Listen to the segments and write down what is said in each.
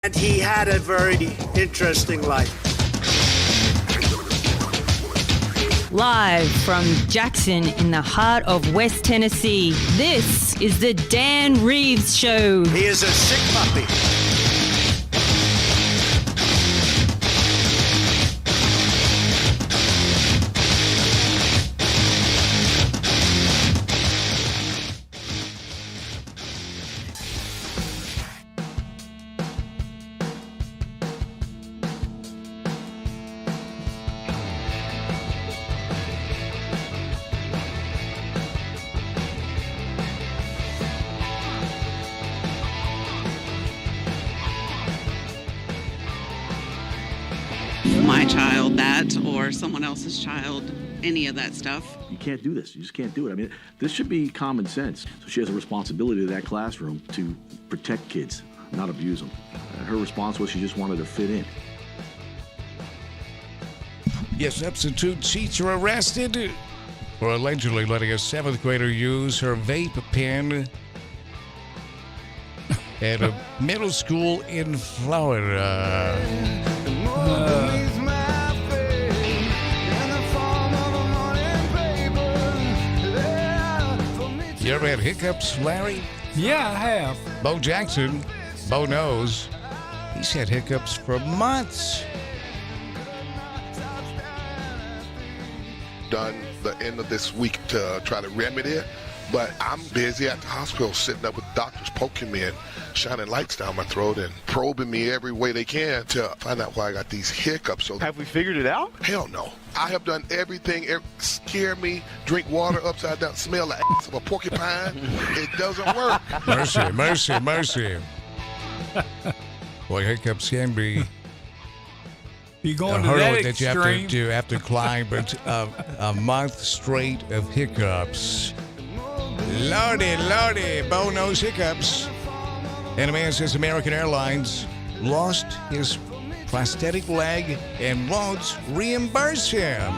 And he had a very interesting life. Live from Jackson in the heart of West Tennessee, this is the Dan Reeves Show. He is a sick puppy. My child, that, or someone else's child, any of that stuff. You can't do this. You just can't do it. I mean, this should be common sense. So she has a responsibility to that classroom to protect kids, not abuse them. Her response was she just wanted to fit in. Yes, substitute teacher arrested for allegedly letting a 7th grader use her vape pen at a middle school in Florida. You ever had hiccups, Larry? Yeah, I have. Bo Jackson, Bo knows, he's had hiccups for months. Done the end of this week to try to remedy it, but I'm busy at the hospital sitting up with doctors poking me and shining lights down my throat and probing me every way they can to find out why I got these hiccups. So have we figured it out? Hell no. I have done everything, scare me, drink water upside down, smell the ass of a porcupine. It doesn't work. Mercy, mercy, mercy. Boy, hiccups can be You a going to hurdle that that extreme? you have to climb, but a month straight of hiccups. Lordy, Lordy, Bo knows hiccups. And a man says American Airlines lost his prosthetic leg and won't reimburse him.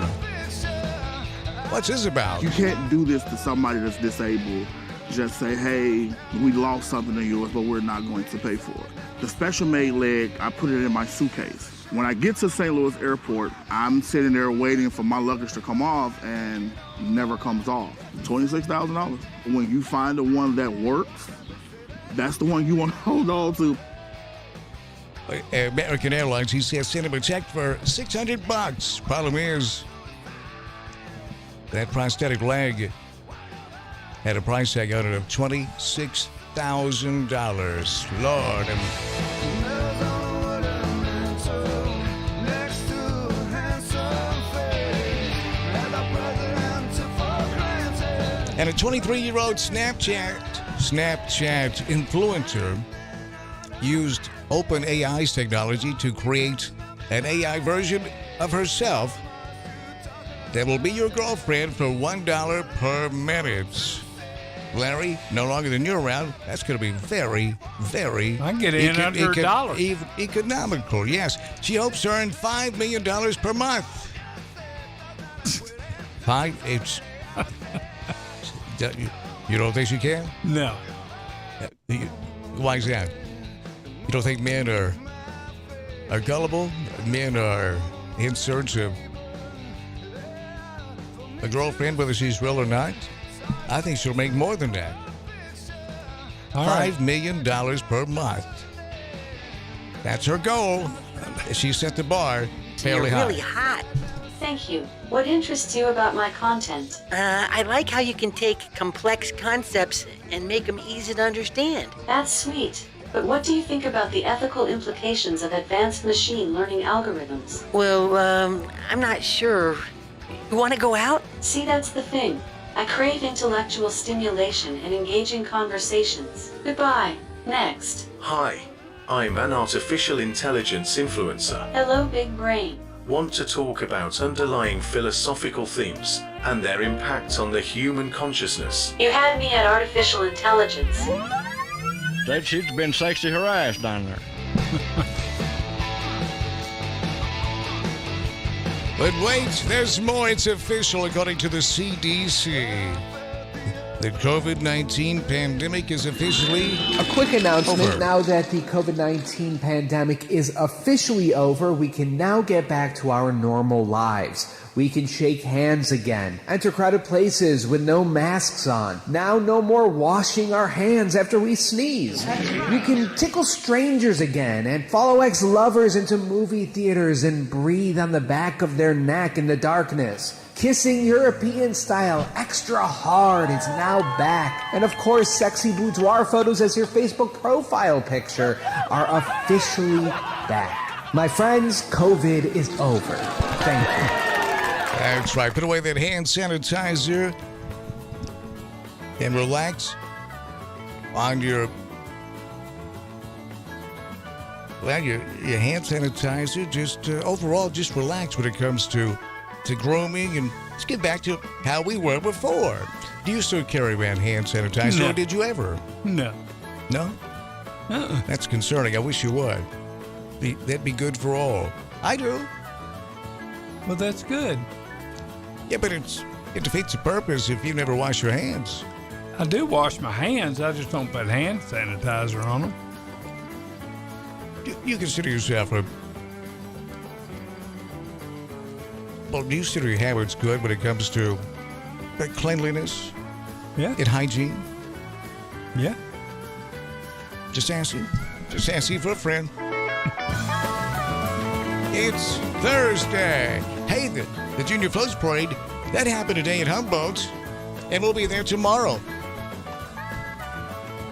What's this about? You can't do this to somebody that's disabled. Just say, hey, we lost something of yours, but we're not going to pay for it. The special made leg, I put it in my suitcase. When I get to St. Louis Airport, I'm sitting there waiting for my luggage to come off and never comes off. $26,000. When you find the one that works, that's the one you want to hold on to. American Airlines, he says, sent him a check for $600. Problem is, that prosthetic leg had a price tag on it of $26,000. Lord. And a 23-year-old Snapchat influencer used OpenAI's technology to create an AI version of herself that will be your girlfriend for $1 per minute. Larry, no longer than you're around, that's going to be very, very... I can get in under $1. Economical, yes. She hopes to earn $5 million per month. You don't think she can? No. Why is that? You don't think men are gullible? Men are in search of a girlfriend, whether she's real or not? I think she'll make more than that. $5 million per month. That's her goal. She set the bar fairly high. You're really hot. Thank you. What interests you about my content? I like how you can take complex concepts and make them easy to understand. That's sweet. But what do you think about the ethical implications of advanced machine learning algorithms? Well, I'm not sure. You want to go out? See, that's the thing. I crave intellectual stimulation and engaging conversations. Goodbye. Next. Hi, I'm an artificial intelligence influencer. Hello, big brain. Want to talk about underlying philosophical themes and their impact on the human consciousness. You had me at artificial intelligence. Said she's been sexually harassed down there. But wait, there's more. It's official according to the CDC. The COVID-19 pandemic is officially A quick announcement. over. Now that the COVID-19 pandemic is officially over, we can now get back to our normal lives. We can shake hands again, enter crowded places with no masks on. Now no more washing our hands after we sneeze. You can tickle strangers again and follow ex-lovers into movie theaters and breathe on the back of their neck in the darkness. Kissing European style extra hard is now back. And of course, sexy boudoir photos as your Facebook profile picture are officially back. My friends, COVID is over. Thank you. That's right. Put away that hand sanitizer and relax on your hand sanitizer. Just overall, just relax when it comes to grooming, and let's get back to how we were before. Do you still carry around hand sanitizer, No. or did you ever? No. No? That's concerning. I wish you would. That'd be good for all. I do. Well, that's good. Yeah, but it defeats the purpose if you never wash your hands. I do wash my hands. I just don't put hand sanitizer on them. You consider yourself a... Well, do you consider your habits good when it comes to cleanliness? Yeah. And hygiene? Yeah. Just asking for a friend. It's Thursday. Hey, the Junior Floats Parade, that happened today at Humboldt, and we'll be there tomorrow.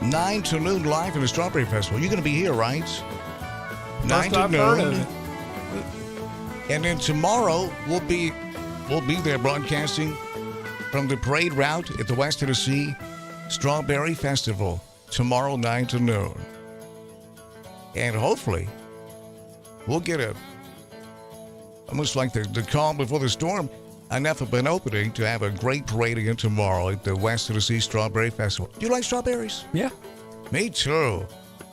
9 to noon live in the Strawberry Festival. You're going to be here, right? 9 to I've heard of noon. it. And then tomorrow, we'll be there broadcasting from the parade route at the West Tennessee Strawberry Festival. Tomorrow, 9 to noon. And hopefully, we'll get almost like the calm before the storm, enough of an opening to have a great parade again tomorrow at the West Tennessee Strawberry Festival. Do you like strawberries? Yeah. Me too.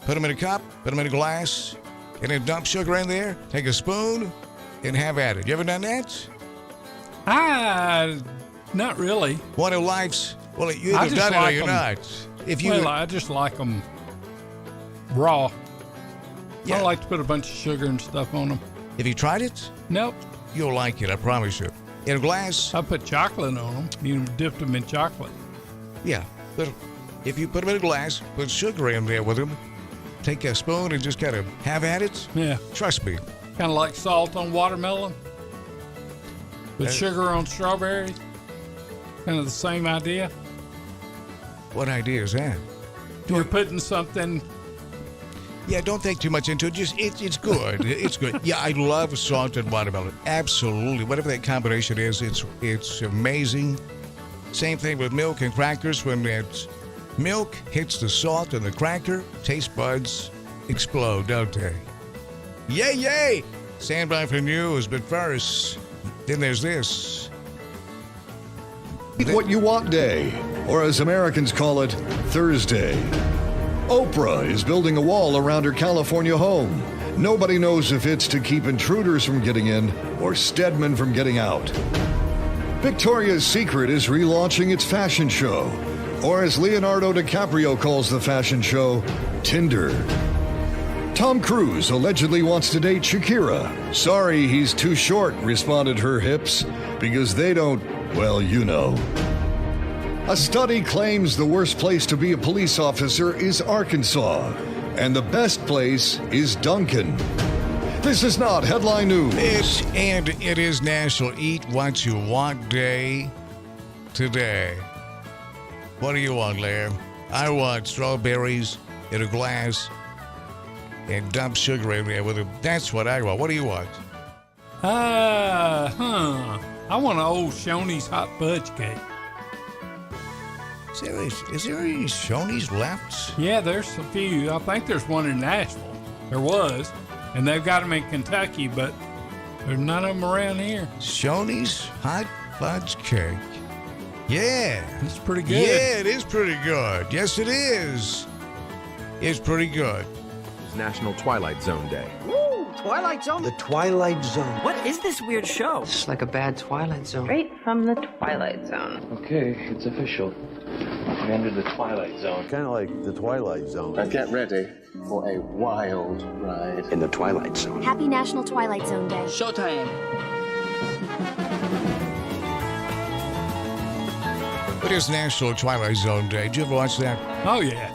Put them in a cup, put them in a glass, and then dump sugar in there, take a spoon, and have at it. You ever done that? Not really. One of life's... Well, you either done it or you're not. I just like them raw. Yeah. I don't like to put a bunch of sugar and stuff on them. Have you tried it? Nope. You'll like it, I promise you. In a glass? I put chocolate on them. You dipped them in chocolate. Yeah. But if you put them in a glass, put sugar in there with them, take a spoon and just kind of have at it. Yeah. Trust me. Kind of like salt on watermelon. With sugar on strawberries. Kind of the same idea. What idea is that? You're putting something... Yeah, don't think too much into it. Just it's good. It's good. Yeah, I love salted watermelon. Absolutely. Whatever that combination is, it's amazing. Same thing with milk and crackers. When milk hits the salt and the cracker, taste buds explode, don't they? Yay, yay! Stand by for news, but first, then there's this. Eat What You Want Day, or as Americans call it, Thursday. Oprah is building a wall around her California home. Nobody knows if it's to keep intruders from getting in or Stedman from getting out. Victoria's Secret is relaunching its fashion show, or as Leonardo DiCaprio calls the fashion show, Tinder. Tom Cruise allegedly wants to date Shakira. Sorry, he's too short, responded her hips, because they don't, well, you know. A study claims the worst place to be a police officer is Arkansas, and the best place is Duncan. This is not Headline News. It is National Eat What You Want Day today. What do you want, Larry? I want strawberries in a glass and dump sugar in there with them. That's what I want. What do you want? I want an old Shoney's hot fudge cake. Is there any Shoney's left? Yeah, there's a few. I think there's one in Nashville. There was. And they've got them in Kentucky, but there's none of them around here. Shoney's hot fudge cake. Yeah. It's pretty good. Yeah, it is pretty good. Yes, it is. It's pretty good. It's National Twilight Zone Day. Ooh, Twilight Zone? The Twilight Zone. What is this weird show? It's like a bad Twilight Zone. Straight from the Twilight Zone. Okay, it's official. We entered the Twilight Zone. Kind of like the Twilight Zone. Now get ready for a wild ride in the Twilight Zone. Happy National Twilight Zone Day. Showtime. It is National Twilight Zone Day. Did you ever watch that? Oh, yeah.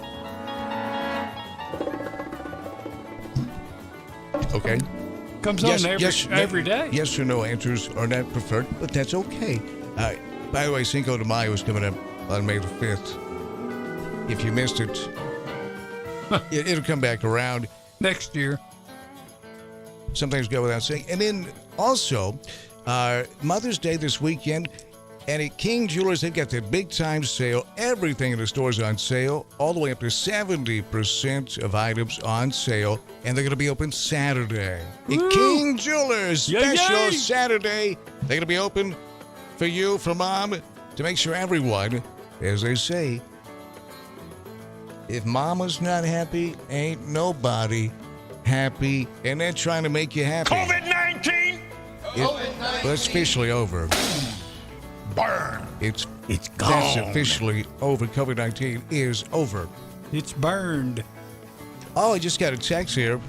Okay. Comes on every day. Yes or no answers are not preferred, but that's okay. By the way, Cinco de Mayo is coming up on May the 5th. If you missed it, it'll come back around. Next year. Sometimes go without saying. And then also, Mother's Day this weekend. And at King Jewelers, they've got their big time sale. Everything in the store is on sale, all the way up to 70% of items on sale. And they're going to be open Saturday. At King Jewelers, special Saturday. They're going to be open for you, for Mom, to make sure everyone, as they say, if Mama's not happy, ain't nobody happy. And they're trying to make you happy. COVID-19! Well, it's officially over. Burn. It's gone. That's officially over. COVID-19 is over. It's burned. Oh, I just got a text here.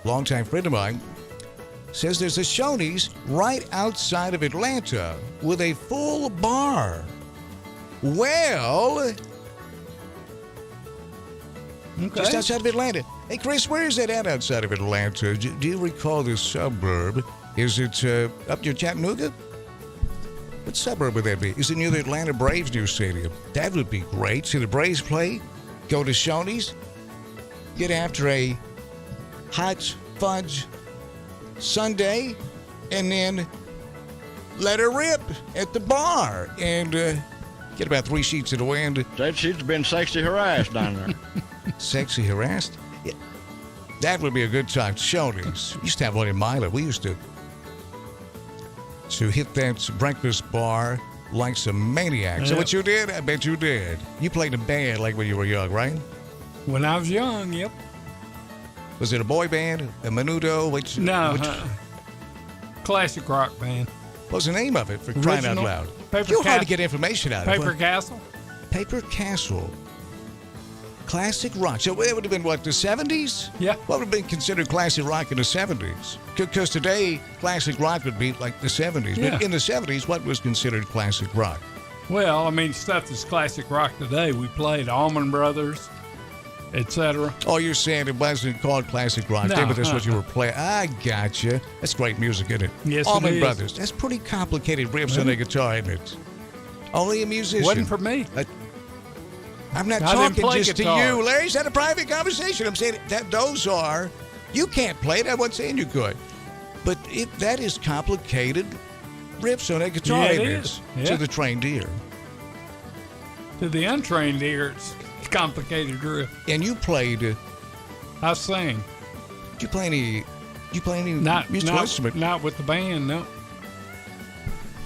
Longtime friend of mine says there's a Shoney's right outside of Atlanta with a full bar. Well, just outside of Atlanta. Hey, Chris, where is that at outside of Atlanta? Do you recall this suburb? Is it up near Chattanooga? What suburb would that be? Is it near the Atlanta Braves new stadium? That would be great. See the Braves play, go to Shoney's, get after a hot fudge sundae, and then let her rip at the bar and get about 3 sheets of the wind. Said she's been sexy harassed down there. Sexy harassed? Yeah. That would be a good time. Shoney's. Used to have one in Mila. We used to hit that breakfast bar like some maniacs. Yep. So what you did? I bet you did. You played a band like when you were young, right? When I was young, yep. Was it a boy band? A menudo? Classic rock band. What was the name of it, for crying out loud? You're hard to get information out of. Paper Castle. Paper Castle. Classic rock. So it would have been, what, the 70s? Yeah. What would have been considered classic rock in the 70s? Because today, classic rock would be like the 70s. Yeah. But in the 70s, what was considered classic rock? Well, I mean, stuff that's classic rock today. We played Allman Brothers, etc. Oh, you're saying it wasn't called classic rock, No, but that's what you were playing. I gotcha. That's great music, isn't it? Yes, Allman it is. Brothers. That's pretty complicated riffs on the guitar, isn't it? Only a musician. Wasn't for me. I'm not I didn't talking play just guitar. to you. Larry's had a private conversation. I'm saying that those are, you can't play it. I wasn't saying you could. But that is complicated riffs on that guitar. Yeah, it it is. Yeah. To the trained ear. To the untrained ear, it's complicated riff. And you played. I sang. Did you play any musical instrument? Not with the band, no.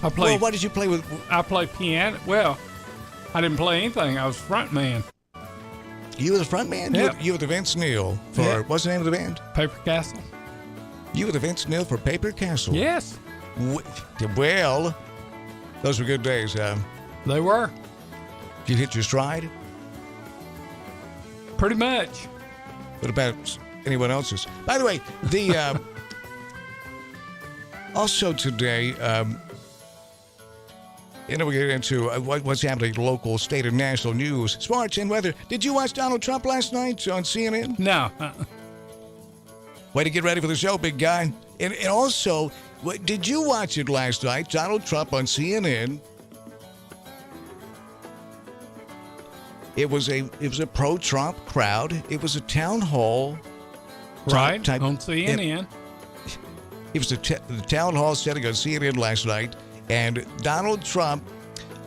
I played. Well, what did you play with? I played piano. Well, I didn't play anything. I was front man. You were the front man? Yeah. You were the Vince Neil for, what's the name of the band? Paper Castle. You were the Vince Neil for Paper Castle? Yes. Well, those were good days. They were. Did you hit your stride? Pretty much. What about anyone else's? By the way, the also today, and we get into what's happening in local, state, and national news, sports, and weather. Did you watch Donald Trump last night on CNN? No. Way to get ready for the show, big guy. And also, did you watch it last night? Donald Trump on CNN. It was a pro-Trump crowd. It was a town hall. Right, type on CNN. It was the town hall setting on CNN last night. And Donald Trump,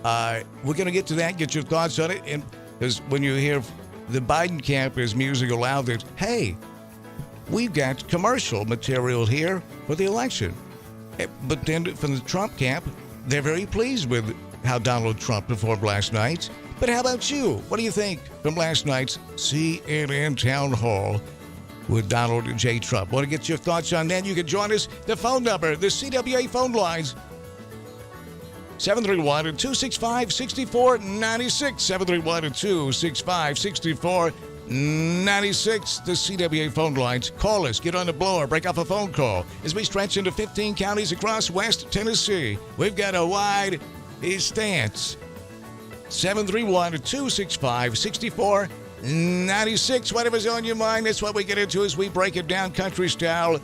we're going to get to that, get your thoughts on it. And because when you hear the Biden camp is musing aloud that, hey, we've got commercial material here for the election. But then from the Trump camp, they're very pleased with how Donald Trump performed last night. But how about you? What do you think from last night's CNN town hall with Donald J. Trump? Want to get your thoughts on that? You can join us. The phone number, the CWA phone lines, 731-265-6496. 731-265-6496. The CWA phone lines. Call us. Get on the blower. Break off a phone call. As we stretch into 15 counties across West Tennessee, we've got a wide stance. 731-265-6496. Whatever's on your mind, that's what we get into as we break it down country style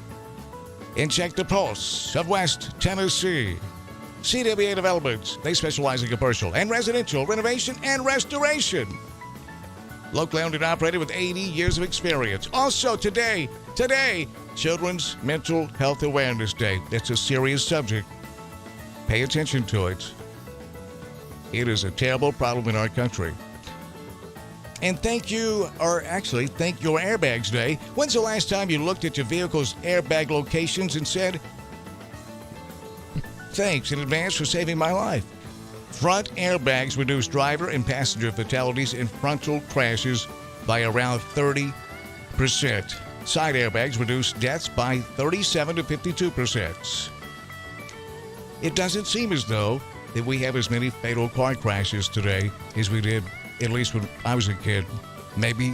and check the pulse of West Tennessee. CWA Developments. They specialize in commercial and residential renovation and restoration. Locally owned and operated with 80 years of experience. Also today, Children's Mental Health Awareness Day. That's a serious subject. Pay attention to it. It is a terrible problem in our country. And thank your Airbags Day. When's the last time you looked at your vehicle's airbag locations and said, thanks in advance for saving my life? Front airbags reduce driver and passenger fatalities in frontal crashes by around 30%. Side airbags reduce deaths by 37 to 52%. It doesn't seem as though that we have as many fatal car crashes today as we did, at least when I was a kid. Maybe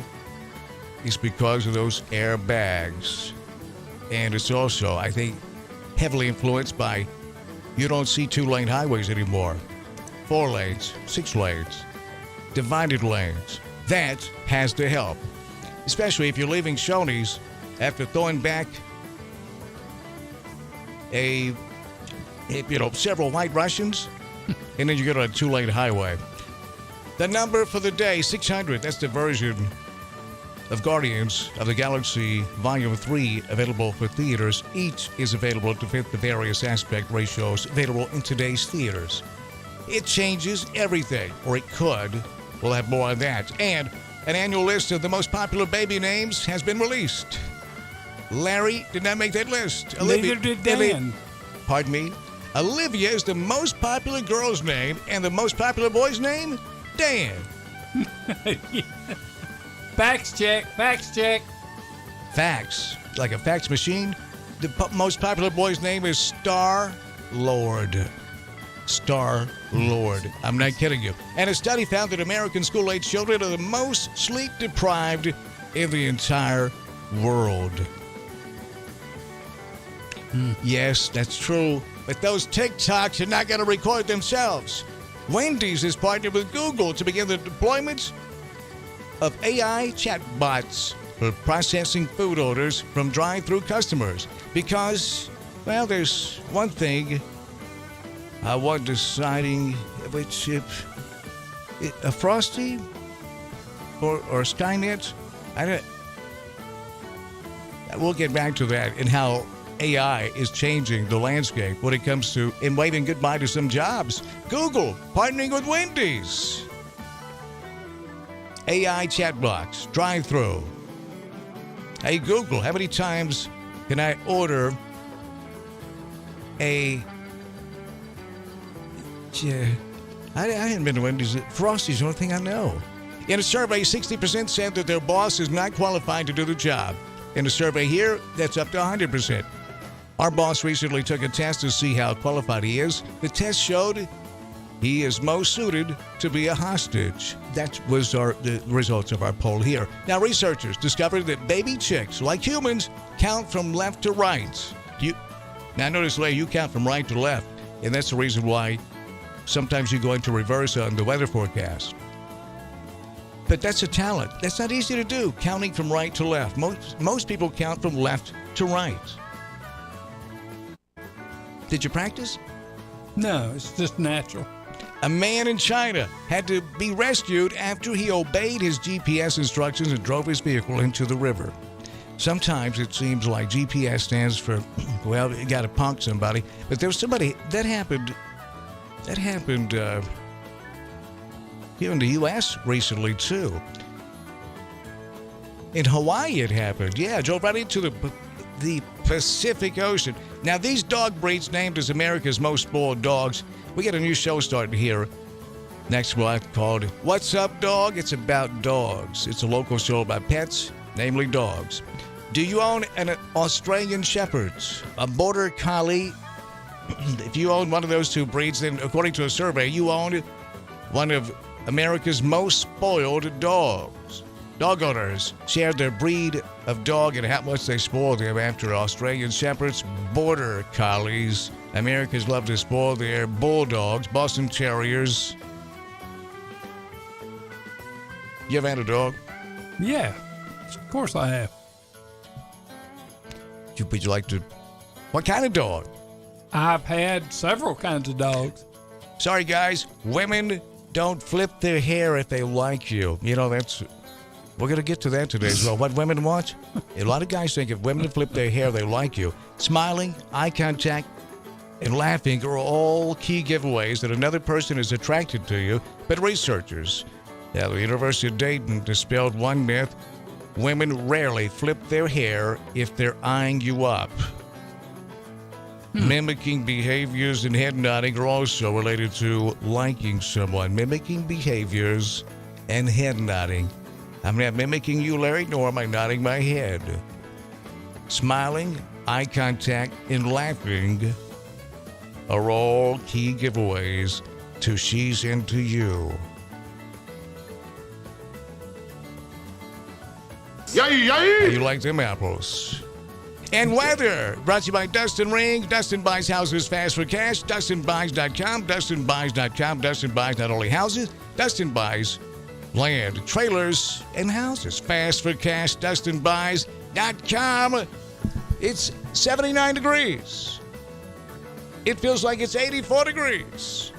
it's because of those airbags. And it's also, I think, heavily influenced by you don't see 2-lane highways anymore. 4 lanes, 6 lanes, divided lanes. That has to help, especially if you're leaving Shoney's after throwing back several White Russians, and then you get on a 2-lane highway. The number for the day, 600. That's the version of Guardians of the Galaxy Volume 3 available for theaters. Each is available to fit the various aspect ratios available in today's theaters. It changes everything, or it could. We'll have more on that. And an annual list of the most popular baby names has been released. Larry did not make that list. Neither did Dan. Pardon me? Olivia is the most popular girl's name, and the most popular boy's name? Dan. Fax check. Fax? Like a fax machine? The most popular boy's name is Star-Lord. Star-Lord. I'm not kidding you. And a study found that American school-age children are the most sleep-deprived in the entire world. Yes, that's true. But those TikToks are not going to record themselves. Wendy's has partnered with Google to begin the deployment of AI chatbots for processing food orders from drive-thru customers. Because, well, there's one thing I was deciding which if a Frosty or Skynet. We'll get back to that and how AI is changing the landscape when it comes to and waving goodbye to some jobs. Google partnering with Wendy's. AI chatbots, drive-thru. Hey Google, how many times can I order I hadn't been to Wendy's. Frosty's the only thing I know. In a survey, 60% said that their boss is not qualified to do the job. In a survey here, that's up to 100%. Our boss recently took a test to see how qualified he is. The test showed he is most suited to be a hostage. That was the results of our poll here. Now, researchers discovered that baby chicks, like humans, count from left to right. Now, notice, Leigh, you count from right to left, and that's the reason why sometimes you go into reverse on the weather forecast. But that's a talent. That's not easy to do, counting from right to left. Most people count from left to right. Did you practice? No, it's just natural. A man in China had to be rescued after he obeyed his GPS instructions and drove his vehicle into the river. Sometimes it seems like GPS stands for, well, you got to punk somebody. But there was somebody that happened here in the U.S. recently, too. In Hawaii, it happened. Yeah, drove right into the Pacific Ocean. Now, these dog breeds named as America's most spoiled dogs. We got a new show starting here next month called What's Up, Dog? It's about dogs. It's a local show about pets, namely dogs. Do you own an Australian Shepherd, a Border Collie, If you own one of those two breeds, then according to a survey, you own one of America's most spoiled dogs. Dog owners shared their breed of dog and how much they spoil them after Australian Shepherds, Border Collies. Americans love to spoil their bulldogs, Boston Terriers. You ever had a dog? Yeah, of course I have. Would you like to? What kind of dog? I've had several kinds of dogs. Sorry, guys. Women don't flip their hair if they like you. You know, we're going to get to that today as well. What women want? A lot of guys think if women flip their hair, they like you. Smiling, eye contact, and laughing are all key giveaways that another person is attracted to you. But researchers at the University of Dayton dispelled one myth. Women rarely flip their hair if they're eyeing you up. Mimicking behaviors and head nodding are also related to liking someone. Mimicking behaviors and head nodding. I'm not mimicking you, Larry, nor am I nodding my head. Smiling, eye contact, and laughing are all key giveaways to she's into you. Yay, How yay! you like them apples? And weather, brought to you by Dustin Ring. Dustin buys houses fast for cash. DustinBuys.com. DustinBuys.com. Dustin buys not only houses, Dustin buys land, trailers, and houses fast for cash. DustinBuys.com. It's 79 degrees. It feels like it's 84 degrees.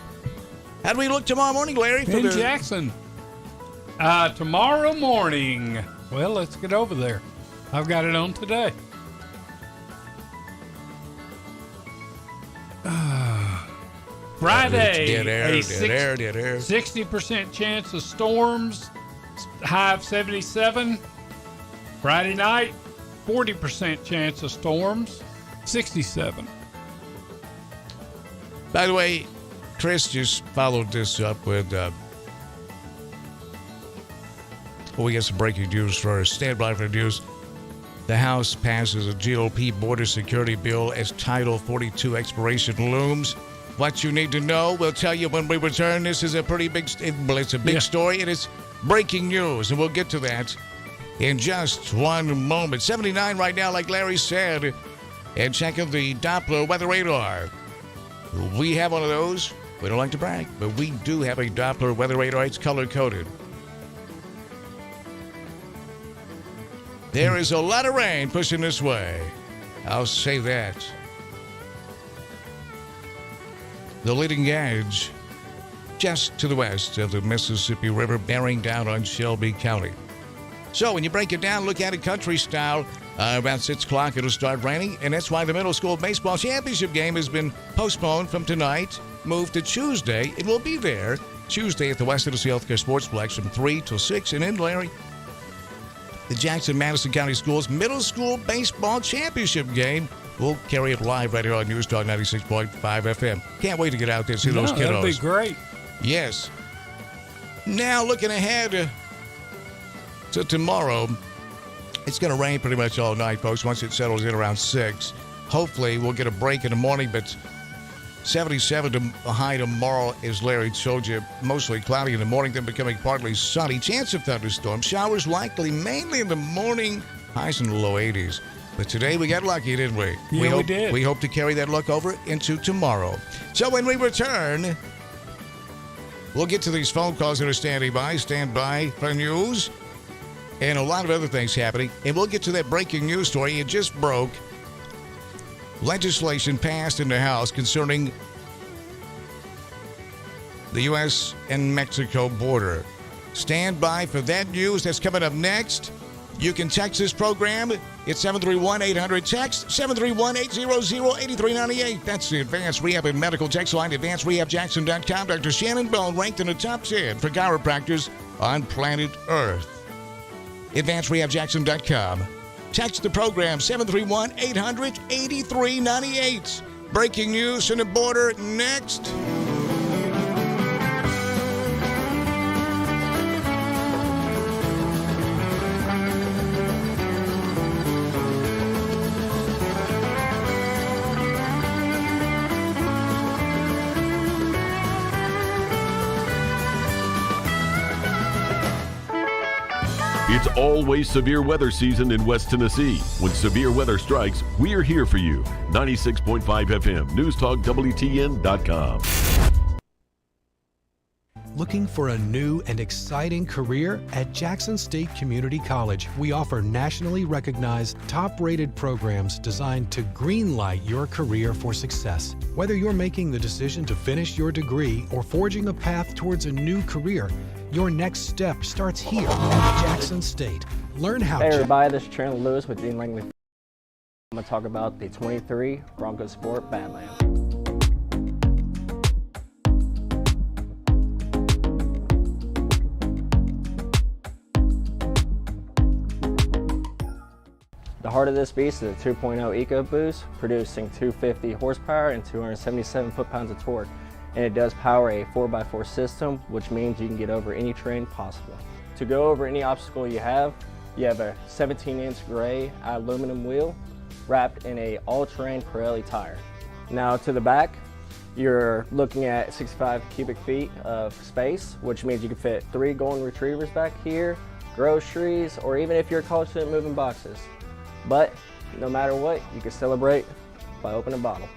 How do we look tomorrow morning, Larry? In Jackson. Tomorrow morning. Well, let's get over there. I've got it on today. Friday, Dead air. 60% chance of storms, high of 77. Friday night, 40% chance of storms, 67. By the way, Chris just followed this up with, we got some breaking news first. Stand by for the news. The House passes a GOP border security bill as Title 42 expiration looms. What you need to know, we'll tell you when we return. This is a pretty big, it's a big story, and it's breaking news, and we'll get to that in just one moment. 79 right now, like Larry said, and check out the Doppler weather radar. We have one of those. We don't like to brag, but we do have a Doppler weather radar. It's color-coded. There is a lot of rain pushing this way. I'll say that. The leading edge just to the west of the Mississippi River, bearing down on Shelby County. So when you break it down, look at it country style. About 6 o'clock, it'll start raining, and that's why the middle school baseball championship game has been postponed from tonight, moved to Tuesday. It will be there Tuesday at the West Tennessee Healthcare Sportsplex from 3 till 6. And then, Larry, the Jackson-Madison County Schools middle school baseball championship game. We'll carry it live right here on News Talk 96.5 FM. Can't wait to get out there and see those kiddos. That'll be great. Yes. Now, looking ahead to tomorrow, it's going to rain pretty much all night, folks, once it settles in around 6. Hopefully, we'll get a break in the morning, but 77 to high tomorrow, as Larry told you, mostly cloudy in the morning, then becoming partly sunny. Chance of thunderstorms. Showers likely mainly in the morning, highs in the low 80s. But today we got lucky, didn't we? Yeah, we did. We hope to carry that luck over into tomorrow. So when we return, we'll get to these phone calls that are standing by. Stand by for news and a lot of other things happening. And we'll get to that breaking news story. It just broke. Legislation passed in the House concerning the U.S. and Mexico border. Stand by for that news. That's coming up next. You can text this program. It's 731-800-TEXT, 731-800-8398. That's the Advanced Rehab and Medical Text line, advancedrehabjackson.com. Dr. Shannon Bone ranked in the top 10 for chiropractors on planet Earth. advancedrehabjackson.com. Text the program, 731-800-8398. Breaking news from the border next. It's always severe weather season in West Tennessee. When severe weather strikes, we're here for you. 96.5 FM, News Talk WTN.com. Looking for a new and exciting career? At Jackson State Community College, we offer nationally recognized, top-rated programs designed to greenlight your career for success. Whether you're making the decision to finish your degree or forging a path towards a new career, your next step starts here at Jackson State. Learn how Hey everybody, this is Chandler Lewis with Dean Langley. I'm going to talk about the 23 Bronco Sport Badland. The heart of this beast is a 2.0 EcoBoost, producing 250 horsepower and 277 foot-pounds of torque. And it does power a 4x4 system, which means you can get over any terrain possible. To go over any obstacle you have a 17-inch gray aluminum wheel wrapped in a all-terrain Pirelli tire. Now to the back, you're looking at 65 cubic feet of space, which means you can fit 3 golden retrievers back here, groceries, or even if you're a college student, moving boxes. But no matter what, you can celebrate by opening a bottle.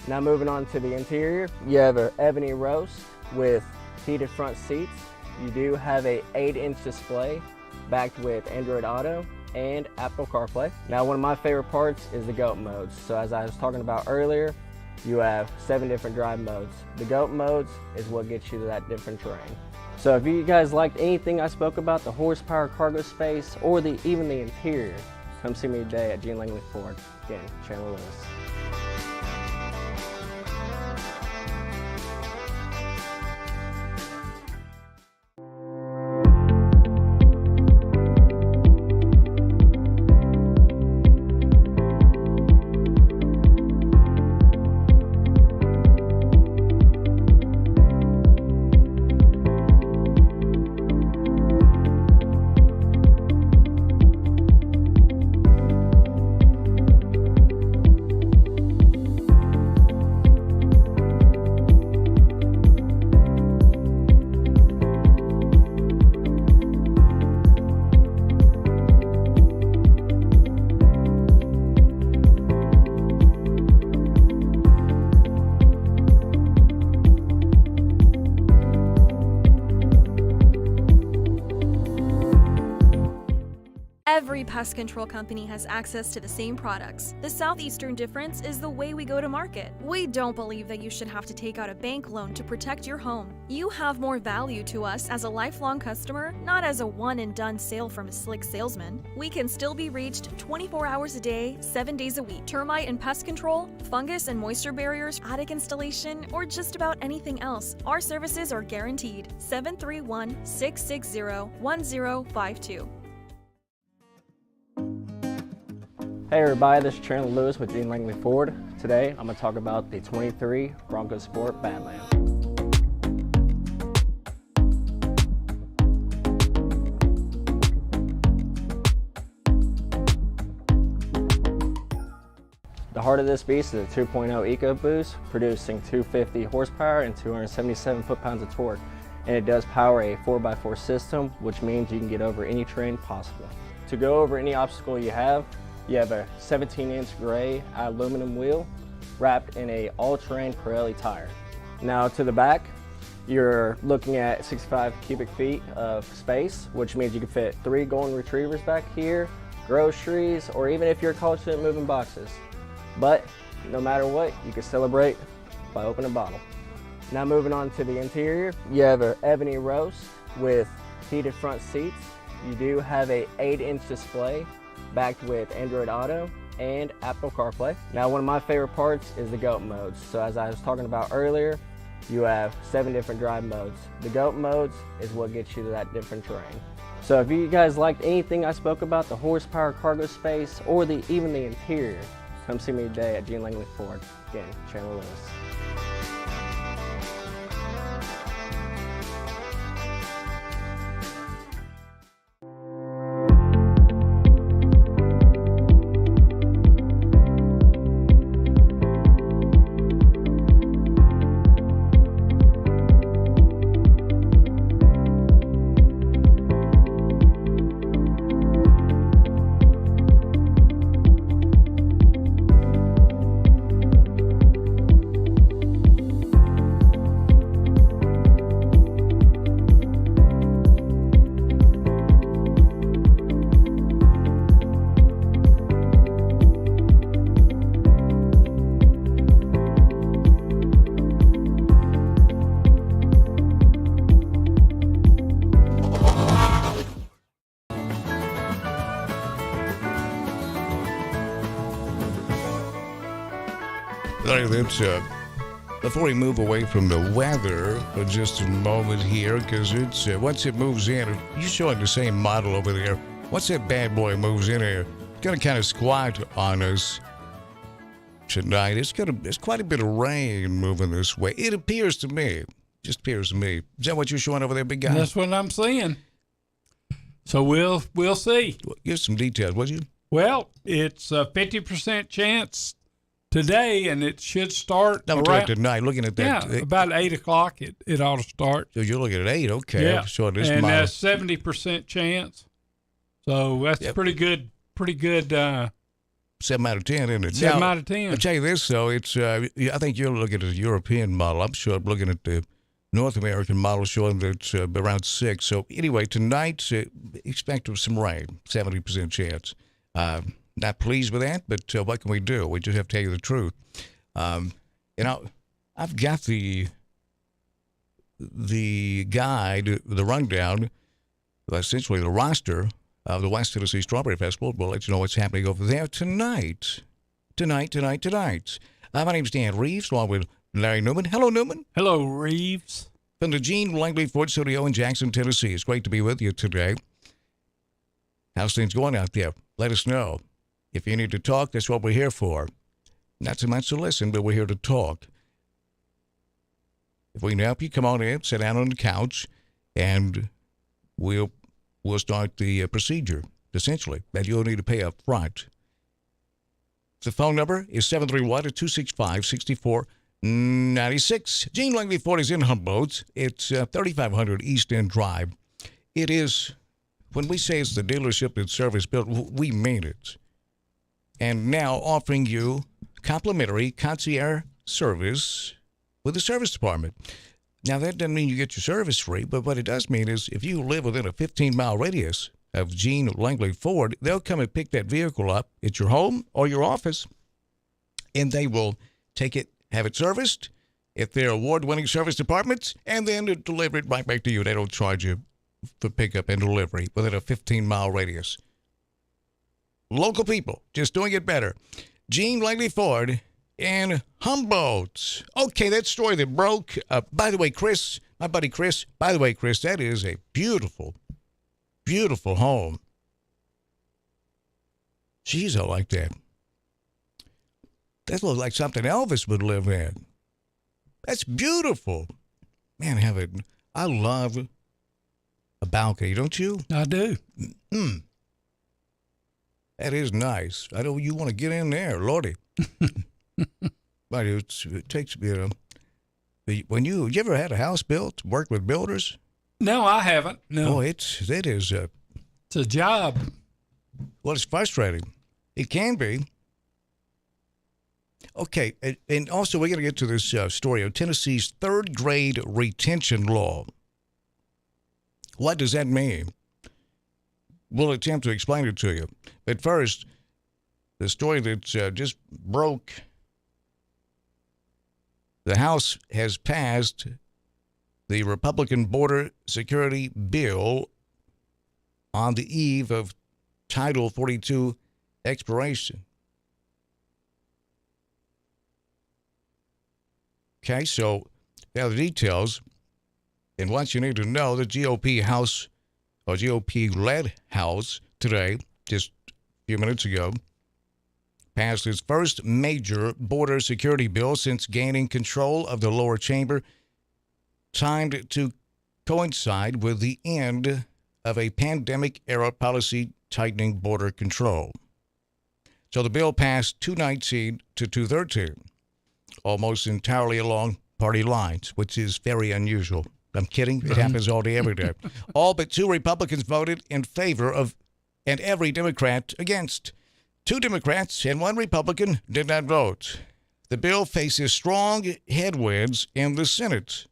Now moving on to the interior, you have an ebony roast with heated front seats. You do have a 8-inch display backed with Android Auto and Apple CarPlay. Now one of my favorite parts is the GOAT modes. So as I was talking about earlier, you have 7 different drive modes. The GOAT modes is what gets you to that different terrain. So if you guys liked anything I spoke about, the horsepower, cargo space, or even the interior, come see me today at Gene Langley Ford. Again, Chandler Lewis. Every pest control company has access to the same products. The southeastern difference is the way we go to market. We don't believe that you should have to take out a bank loan to protect your home. You have more value to us as a lifelong customer, not as a one-and-done sale from a slick salesman. We can still be reached 24 hours a day, 7 days a week. Termite and pest control, fungus and moisture barriers, attic installation, or just about anything else. Our services are guaranteed. 731-660-1052. Hey everybody, this is Chandler Lewis with Dean Langley Ford. Today, I'm going to talk about the 23 Bronco Sport Badland. The heart of this beast is a 2.0 EcoBoost, producing 250 horsepower and 277 foot-pounds of torque. And it does power a 4x4 system, which means you can get over any terrain possible. To go over any obstacle you have a 17-inch gray aluminum wheel wrapped in a all-terrain Pirelli tire. Now to the back, you're looking at 65 cubic feet of space, which means you can fit 3 golden retrievers back here, groceries, or even if you're a college student, moving boxes. But no matter what, you can celebrate by opening a bottle. Now moving on to the interior, you have an ebony roast with heated front seats. You do have a 8-inch display backed with Android Auto and Apple CarPlay. Now one of my favorite parts is the GOAT modes. So as I was talking about earlier, you have 7 different drive modes. The GOAT modes is what gets you to that different terrain. So if you guys liked anything I spoke about, the horsepower, cargo space, or even the interior, come see me today at Gene Langley Ford. Again, Chandler Lewis. Larry, that's, before we move away from the weather for just a moment here, because it's once it moves in, you showing the same model over there. Once that bad boy moves in here, it's going to kind of squat on us tonight. There's quite a bit of rain moving this way. It appears to me. Just appears to me. Is that what you're showing over there, big guy? That's what I'm seeing. So we'll see. Give some details, would you? Well, it's a 50% chance today, and it should start No, around tonight. Looking at that, yeah, about 8 o'clock. It ought to start. So you're looking at 8, okay? Yeah, So this and model. that's 70% chance. So that's pretty good. Pretty good. 7 out of 10, isn't it? 7 Now, out of 10. I'll tell you this, though. It's I think you're looking at a European model. I'm sure I'm looking at the North American model showing that it's around 6. So anyway, tonight, expect some rain, 70% chance. Not pleased with that, but what can we do? We just have to tell you the truth. I've got the guide, the rundown, essentially the roster of the West Tennessee Strawberry Festival. We'll let you know what's happening over there tonight. Tonight. My name's Dan Reeves, along with Larry Newman. Hello, Newman. Hello, Reeves. From the Gene Langley Ford Studio in Jackson, Tennessee. It's great to be with you today. How's things going out there? Let us know. If you need to talk, that's what we're here for. Not so much to listen, but we're here to talk. If we can help you, come on in, sit down on the couch, and we'll start the procedure, essentially, that you'll need to pay up front. The phone number is 731-265-6496. Gene Langley Ford is in Humboldt. It's 3500 East End Drive. It is, when we say it's the dealership that's service built, we mean it. And now offering you complimentary concierge service with the service department. Now, that doesn't mean you get your service free, but what it does mean is if you live within a 15-mile radius of Gene Langley Ford, they'll come and pick that vehicle up at your home or your office, and they will take it, have it serviced at their award-winning service departments, and then deliver it right back to you. They don't charge you for pickup and delivery within a 15-mile radius. Local people, just doing it better. Gene Langley Ford in Humboldt. Okay, that story that broke. By the way, Chris, my buddy Chris, that is a beautiful, beautiful home. Jeez, I like that. That looks like something Elvis would live in. That's beautiful. Man, I love a balcony, don't you? I do. That is nice. I know you want to get in there, Lordy. But it takes, when you ever had a house built, worked with builders? No, I haven't. No. Oh, it's a job. Well, it's frustrating. It can be. Okay, and also we're going to get to this story of Tennessee's third grade retention law. What does that mean? We'll attempt to explain it to you. But first, the story that just broke. The House has passed the Republican border security bill on the eve of Title 42 expiration. Okay, so now the details. And once you need to know, the GOP House, or GOP-led House today, just a few minutes ago, passed its first major border security bill since gaining control of the lower chamber, timed to coincide with the end of a pandemic-era policy tightening border control. So the bill passed 219 to 213, almost entirely along party lines, which is very unusual. I'm kidding. It happens all day, every day. All but 2 Republicans voted in favor of, and every Democrat against. 2 Democrats and 1 Republican did not vote. The bill faces strong headwinds in the Senate,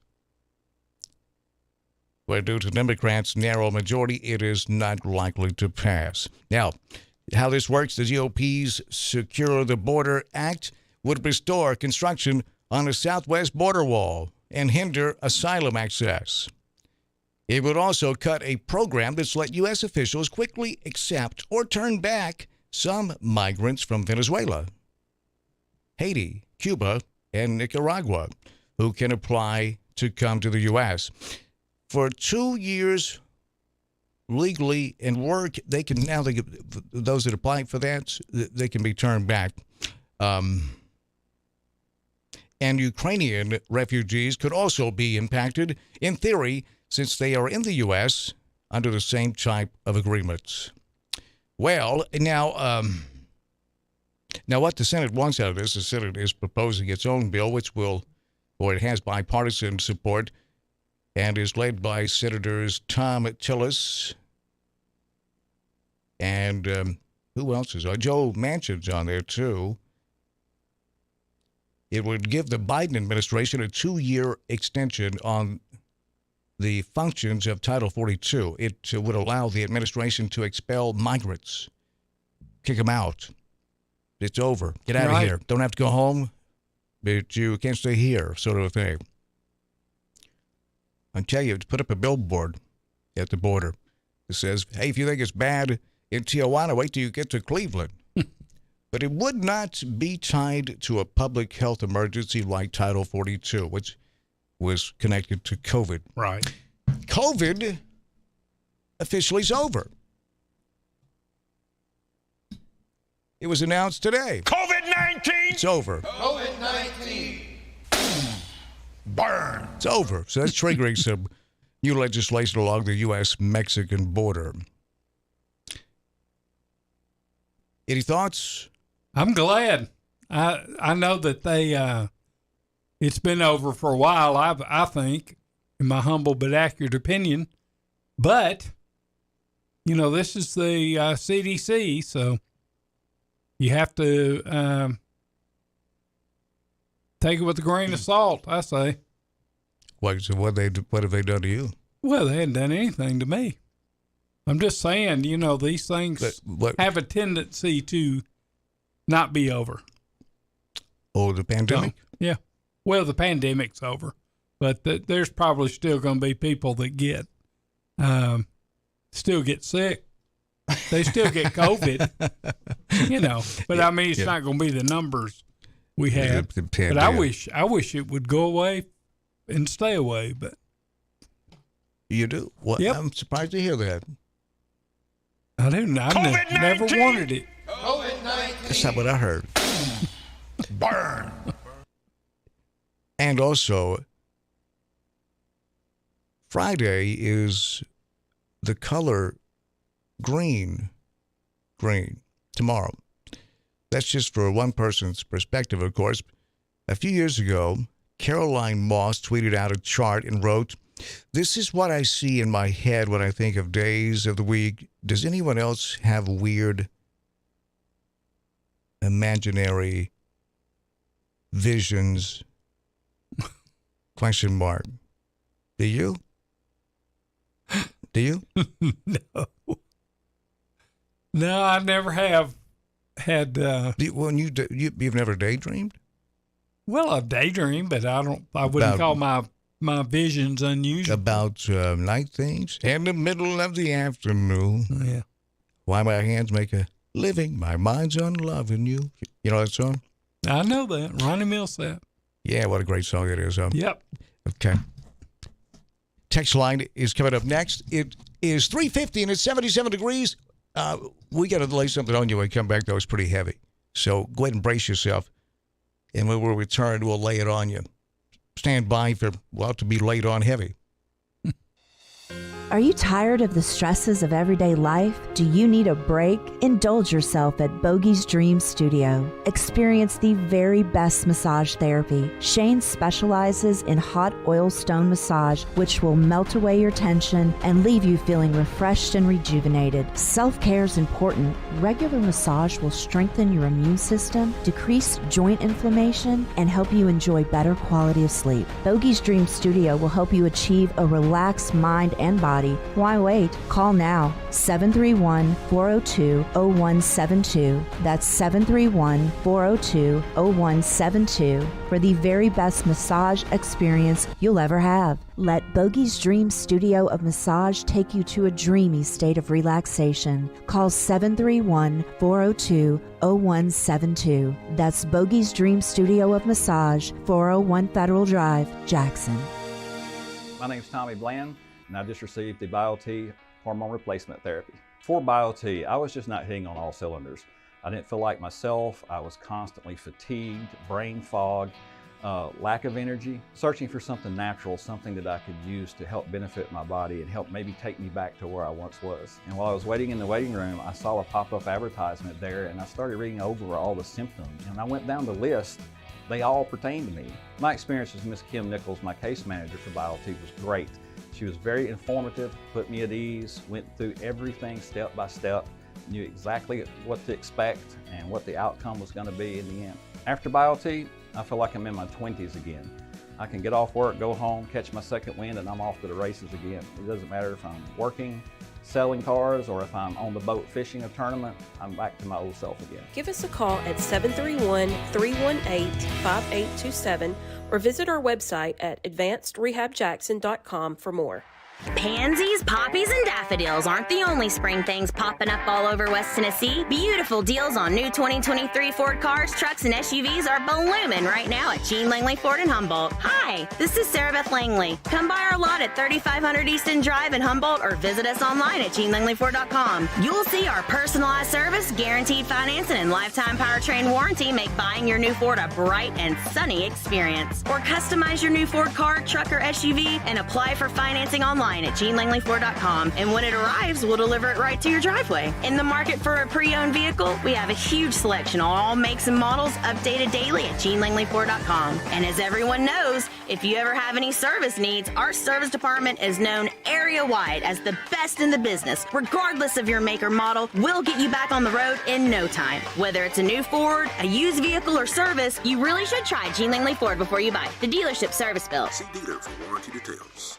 where due to Democrats' narrow majority, it is not likely to pass. Now, how this works, the GOP's Secure the Border Act would restore construction on the southwest border wall and hinder asylum access. It would also cut a program that's let U.S. officials quickly accept or turn back some migrants from Venezuela, Haiti, Cuba and Nicaragua who can apply to come to the U.S. For 2 years legally and work, they can now, those that apply for that, they can be turned back. And Ukrainian refugees could also be impacted, in theory, since they are in the U.S. under the same type of agreements. Well, now what the Senate wants out of this, the Senate is proposing its own bill, which will, or it has bipartisan support, and is led by Senators Tom Tillis and who else is on? Joe Manchin's on there, too. It would give the Biden administration a 2-year extension on the functions of Title 42. It would allow the administration to expel migrants, kick them out. It's over. Get out of here. Don't have to go home, but you can't stay here, sort of a thing. I tell you, to put up a billboard at the border that says, hey, if you think it's bad in Tijuana, wait till you get to Cleveland. But it would not be tied to a public health emergency like Title 42, which was connected to COVID. Right. COVID officially is over. It was announced today. COVID-19! It's over. COVID-19! Burn! It's over. So that's triggering some new legislation along the U.S.-Mexican border. Any thoughts? I'm glad. I know that they it's been over for a while, I think, in my humble but accurate opinion. But, you know, this is the CDC, so you have to take it with a grain of salt, I say. What have they done to you? Well, they hadn't done anything to me. I'm just saying, you know, these things have a tendency to not be over. Oh, the pandemic? So, yeah. Well, the pandemic's over, but there's probably still going to be people that still get sick. They still get COVID, you know. But I mean, it's not going to be the numbers we have. But I wish it would go away and stay away. But you do? Well, yep. I'm surprised to hear that. I didn't. I never wanted it. COVID-19. That's not what I heard. Burn. And also, Friday is the color green tomorrow. That's just for one person's perspective, of course. A few years ago, Caroline Moss tweeted out a chart and wrote, "This is what I see in my head when I think of days of the week. Does anyone else have weird, imaginary visions?" ? Do you? Do you? No, I never have had. You've never daydreamed? Well, I've daydreamed, but I wouldn't call my visions unusual. About night things in the middle of the afternoon. Yeah. Why my hands make a living, my mind's on loving you. You know that song? I know that. Ronnie Millsap. Yeah, what a great song it is. Yep. Okay. Text line is coming up next. It is 3:50 and it's 77 degrees. We got to lay something on you when we come back, though. It's pretty heavy. So go ahead and brace yourself. And when we return, we'll lay it on you. Stand by to be laid on heavy. Are you tired of the stresses of everyday life? Do you need a break? Indulge yourself at Bogey's Dream Studio. Experience the very best massage therapy. Shane specializes in hot oil stone massage, which will melt away your tension and leave you feeling refreshed and rejuvenated. Self-care is important. Regular massage will strengthen your immune system, decrease joint inflammation, and help you enjoy better quality of sleep. Bogey's Dream Studio will help you achieve a relaxed mind and body body. Why wait? Call now. 731-402-0172. That's 731-402-0172 for the very best massage experience you'll ever have. Let Bogey's Dream Studio of Massage take you to a dreamy state of relaxation. Call 731-402-0172. That's Bogey's Dream Studio of Massage, 401 Federal Drive, Jackson. My name is Tommy Bland, and I just received the BioT hormone replacement therapy. For BioT, I was just not hitting on all cylinders. I didn't feel like myself. I was constantly fatigued, brain fog, lack of energy, searching for something natural, something that I could use to help benefit my body and help maybe take me back to where I once was. And while I was waiting in the waiting room, I saw a pop-up advertisement there, and I started reading over all the symptoms, and I went down the list. They all pertain to me. My experience with Ms. Kim Nichols, my case manager for BioT, was great. She was very informative, put me at ease, went through everything step by step, knew exactly what to expect and what the outcome was going to be in the end. After BioT, I feel like I'm in my 20s again. I can get off work, go home, catch my second wind, and I'm off to the races again. It doesn't matter if I'm working, selling cars, or if I'm on the boat fishing a tournament, I'm back to my old self again. Give us a call at 731-318-5827 or visit our website at advancedrehabjackson.com for more. Pansies, poppies, and daffodils aren't the only spring things popping up all over West Tennessee. Beautiful deals on new 2023 Ford cars, trucks, and SUVs are blooming right now at Gene Langley Ford in Humboldt. Hi, this is Sarah Beth Langley. Come by our lot at 3500 Easton Drive in Humboldt or visit us online at GeneLangleyFord.com. You'll see our personalized service, guaranteed financing, and lifetime powertrain warranty make buying your new Ford a bright and sunny experience. Or customize your new Ford car, truck, or SUV and apply for financing online at GeneLangleyFord.com, and when it arrives, we'll deliver it right to your driveway. In the market for a pre-owned vehicle, we have a huge selection on all makes and models, updated daily at GeneLangleyFord.com. And as everyone knows, if you ever have any service needs, our service department is known area-wide as the best in the business. Regardless of your make or model, we'll get you back on the road in no time. Whether it's a new Ford, a used vehicle, or service, you really should try Gene Langley Ford before you buy. The dealership service bill. See dealer for warranty details.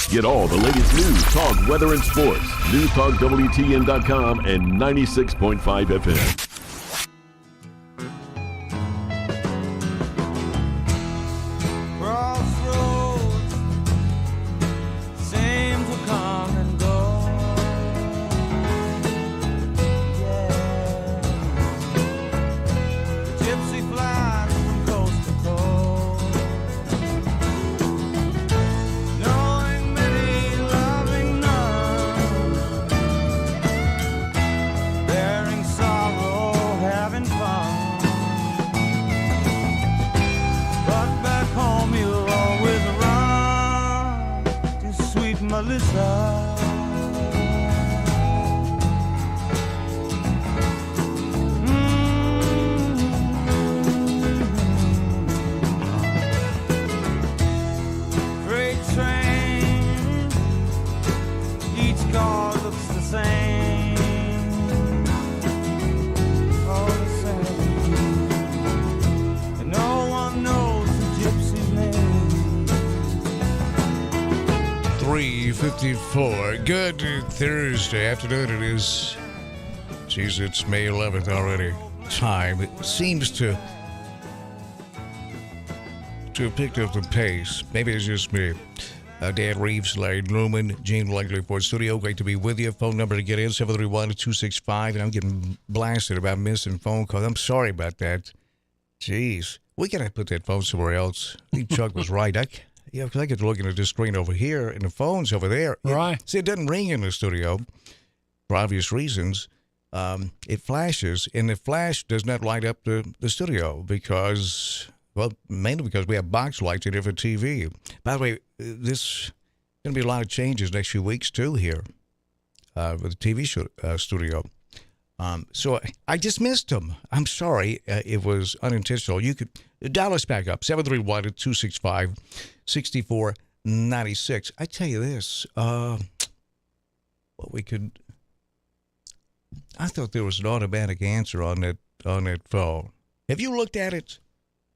Get all the latest news, talk, weather, and sports. NewsTalkWTN.com and 96.5 FM. Good Thursday afternoon. It is, geez, it's May 11th already. Time, it seems to have picked up the pace. Maybe it's just me. Dan Reeves, Larry Newman, Gene Langley Ford Studio. Great to be with you. Phone number to get in, 731-265. And I'm getting blasted about missing phone calls. I'm sorry about that. Jeez. We got to put that phone somewhere else. I think Chuck was right. Yeah, because I get looking at this screen over here, and the phone's over there. Right. See, it doesn't ring in the studio for obvious reasons. It flashes, and the flash does not light up the studio because, well, mainly because we have box lights in here for TV. By the way, this going to be a lot of changes next few weeks, too, here with the TV studio. So I just missed them. I'm sorry. It was unintentional. You could dial us back up, 731-265-6496. I tell you this, I thought there was an automatic answer on that on that phone. Have you looked at it?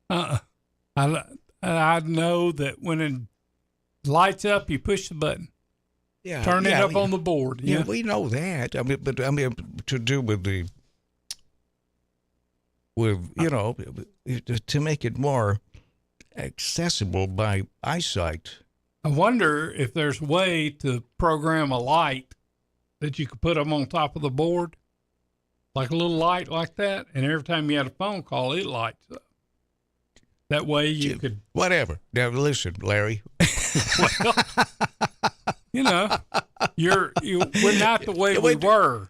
I know that when it lights up, you push the button. Yeah, Turn it up on the board. Yeah, we know that. I mean, to do with to make it more accessible by eyesight. I wonder if there's a way to program a light that you could put them on top of the board, like a little light like that, and every time you had a phone call, it lights up. That way you could... Whatever. Now, listen, Larry. Well, we're not the way we were.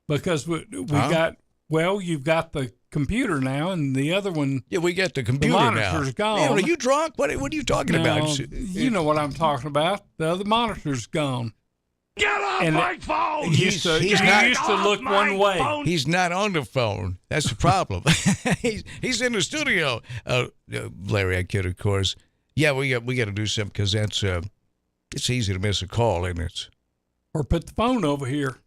Because we got... Well, you've got the computer now, and the other one... Yeah, we got the computer now. The monitor's gone. Man, are you drunk? What are you talking about? You know what I'm talking about. The other monitor's gone. Get off my phone! He used to look one way. Phone. He's not on the phone. That's the problem. he's in the studio. Larry, I kid, of course. Yeah, we got to do something because that's it's easy to miss a call, isn't it? Or put the phone over here.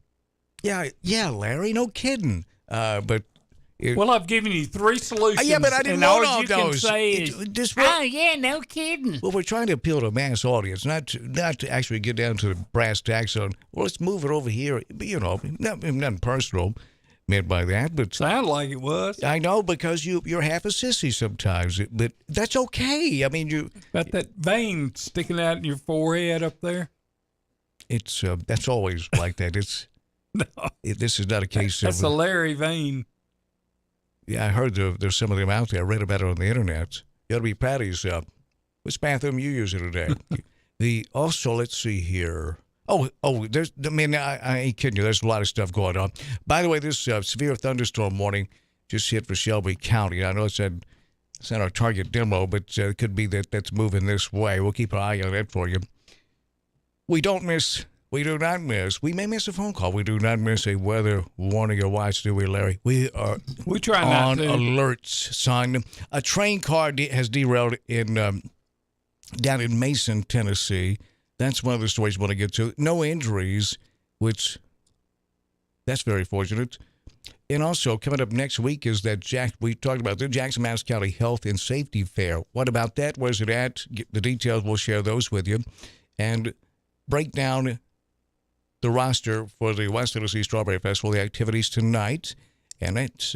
Yeah, Larry, no kidding. But well, I've given you 3 solutions. Yeah, but I didn't know want all you those. Can say is, oh yeah, no kidding. Well, we're trying to appeal to a mass audience, not to actually get down to the brass tacks on. Well, let's move it over here. Nothing personal meant by that, but sound like it was. I know because you're half a sissy sometimes, but that's okay. I mean, you got that vein sticking out in your forehead up there. It's that's always like that. It's no. This is not a case that's of a Larry vein. Yeah, I heard there's some of them out there. I read about it on the internet. You ought to be proud of yourself. Which bathroom you using today? Also, let's see here. Oh, there's. I mean, I ain't kidding you. There's a lot of stuff going on. By the way, this severe thunderstorm warning just hit for Shelby County. I know it's not our target demo, but it could be that's moving this way. We'll keep an eye on that for you. We do not miss. We may miss a phone call. We do not miss a weather warning or watch, do we, Larry? We try on not to. Alerts, son. A train car has derailed down in Mason, Tennessee. That's one of the stories we want to get to. No injuries, which that's very fortunate. And also, coming up next week is we talked about the Jackson-Madison County Health and Safety Fair. What about that? Where's it at? Get the details. We'll share those with you. And break down the roster for the West Tennessee Strawberry Festival, the activities tonight. And it's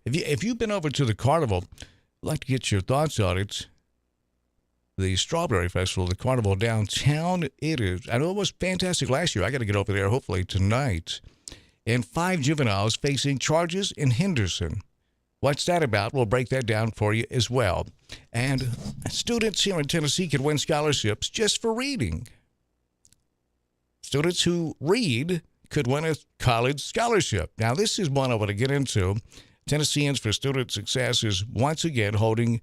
if you've been over to the carnival, I'd like to get your thoughts on it. The Strawberry Festival, the carnival downtown, it is. I know it was fantastic last year. I got to get over there hopefully tonight. And 5 juveniles facing charges in Henderson. What's that about? We'll break that down for you as well. And students here in Tennessee can win scholarships just for reading. Students who read could win a college scholarship. Now, this is one I want to get into. Tennesseans for Student Success is once again holding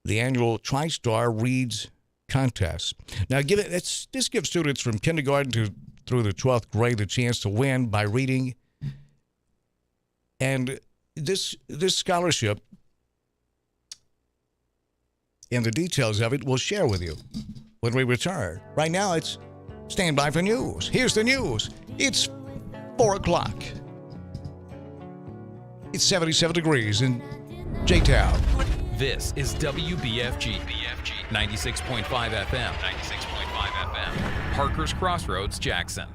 the annual TriStar Reads contest. Now, this gives students from kindergarten through the 12th grade the chance to win by reading. And this scholarship and the details of it we'll share with you when we return. Right now, it's stand by for news. Here's the news. It's 4 o'clock. It's 77 degrees in J-Town. This is WBFG 96.5 FM. Parker's Crossroads, Jackson.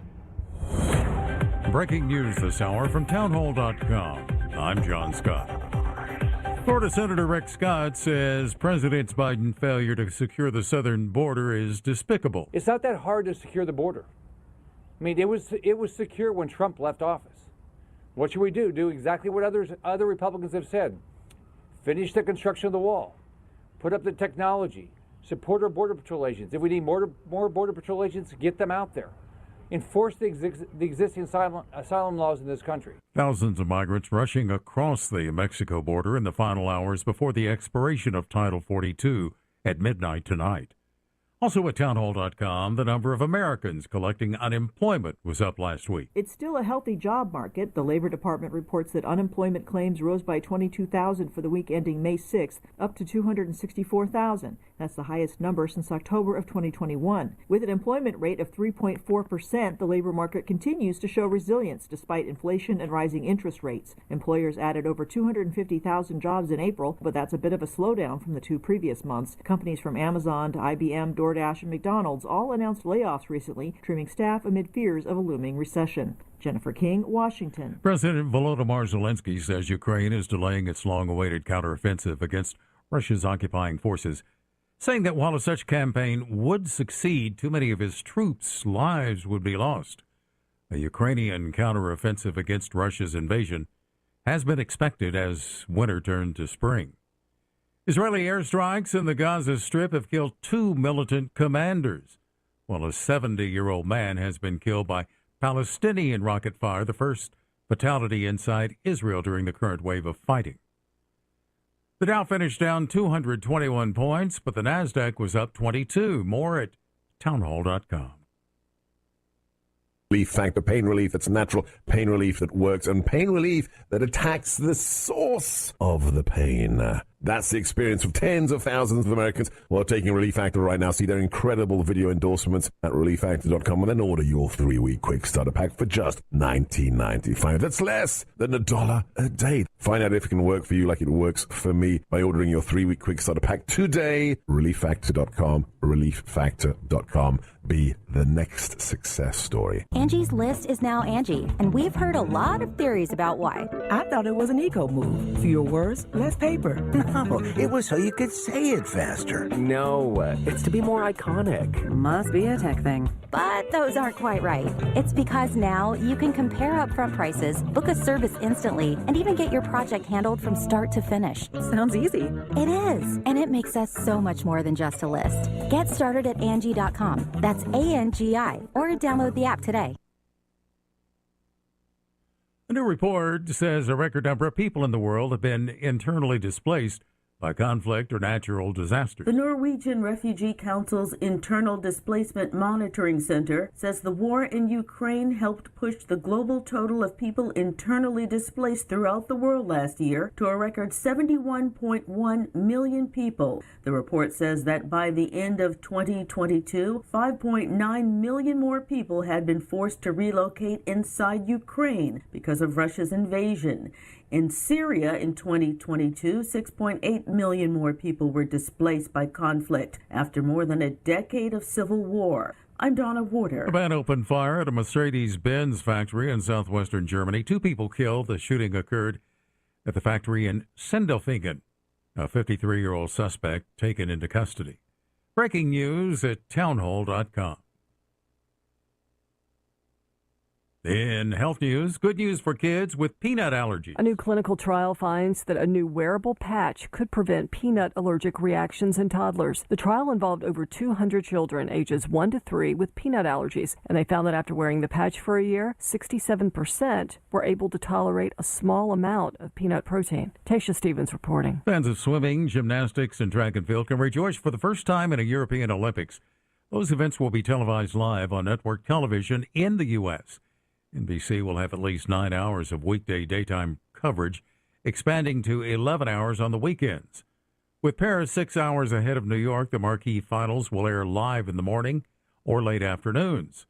Breaking news this hour from townhall.com. I'm John Scott. Florida Senator Rick Scott says President Biden's failure to secure the southern border is despicable. It's not that hard to secure the border. I mean, it was secure when Trump left office. What should we do? Do exactly what other Republicans have said. Finish the construction of the wall. Put up the technology. Support our Border Patrol agents. If we need more Border Patrol agents, get them out there. Enforce the existing asylum laws in this country. Thousands of migrants rushing across the Mexico border in the final hours before the expiration of Title 42 at midnight tonight. Also at townhall.com, the number of Americans collecting unemployment was up last week. It's still a healthy job market. The Labor Department reports that unemployment claims rose by 22,000 for the week ending May 6th, up to 264,000. That's the highest number since October of 2021. With an employment rate of 3.4%, the labor market continues to show resilience despite inflation and rising interest rates. Employers added over 250,000 jobs in April, but that's a bit of a slowdown from the 2 previous months. Companies from Amazon to IBM, DoorDash, and McDonald's all announced layoffs recently, trimming staff amid fears of a looming recession. Jennifer King, Washington. President Volodymyr Zelensky says Ukraine is delaying its long-awaited counteroffensive against Russia's occupying forces, saying that while such campaign would succeed, too many of his troops' lives would be lost. A Ukrainian counteroffensive against Russia's invasion has been expected as winter turned to spring. Israeli airstrikes in the Gaza Strip have killed 2 militant commanders, while a 70-year-old man has been killed by Palestinian rocket fire, the first fatality inside Israel during the current wave of fighting. The Dow finished down 221 points, but the Nasdaq was up 22. More at townhall.com. Relief Factor, pain relief that's natural, pain relief that works, and pain relief that attacks the source of the pain. That's the experience of tens of thousands of Americans who are taking Relief Factor right now. See their incredible video endorsements at relieffactor.com and then order your 3-week quick starter pack for just $19.95. That's less than $1 a day. Find out if it can work for you like it works for me by ordering your 3-week quick starter pack today. relieffactor.com, relieffactor.com. Be the next success story. Angie's List is now Angie, and we've heard a lot of theories about why. I thought it was an eco move. Fewer words, less paper. No, it was so you could say it faster. No, it's to be more iconic. Must be a tech thing. But those aren't quite right. It's because now you can compare upfront prices, book a service instantly, and even get your project handled from start to finish. Sounds easy. It is, and it makes us so much more than just a list. Get started at Angie.com. That's ANGI, or download the app today. A new report says a record number of people in the world have been internally displaced by conflict or natural disaster. The Norwegian Refugee Council's Internal Displacement Monitoring Center says the war in Ukraine helped push the global total of people internally displaced throughout the world last year to a record 71.1 million people. The report says that by the end of 2022, 5.9 million more people had been forced to relocate inside Ukraine because of Russia's invasion. In Syria in 2022, 6.8 million more people were displaced by conflict after more than a decade of civil war. I'm Donna Warder. A man opened fire at a Mercedes-Benz factory in southwestern Germany. 2 people killed. The shooting occurred at the factory in Sindelfingen. A 53-year-old suspect taken into custody. Breaking news at townhall.com. In health news, good news for kids with peanut allergies. A new clinical trial finds that a new wearable patch could prevent peanut allergic reactions in toddlers. The trial involved over 200 children ages 1 to 3 with peanut allergies, and they found that after wearing the patch for a year, 67% were able to tolerate a small amount of peanut protein. Tasha Stevens reporting. Fans of swimming, gymnastics, and track and field can rejoice for the first time in a European Olympics. Those events will be televised live on network television in the U.S. NBC will have at least 9 hours of weekday daytime coverage, expanding to 11 hours on the weekends. With Paris 6 hours ahead of New York, the marquee finals will air live in the morning or late afternoons.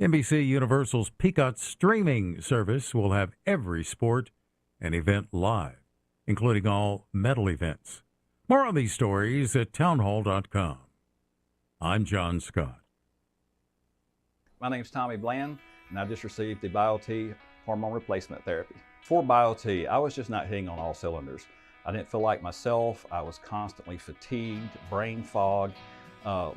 NBC Universal's Peacock streaming service will have every sport and event live, including all medal events. More on these stories at townhall.com. I'm John Scott. My name's Tommy Bland, and I just received the BioT hormone replacement therapy. For BioT, I was just not hitting on all cylinders. I didn't feel like myself. I was constantly fatigued, brain fog,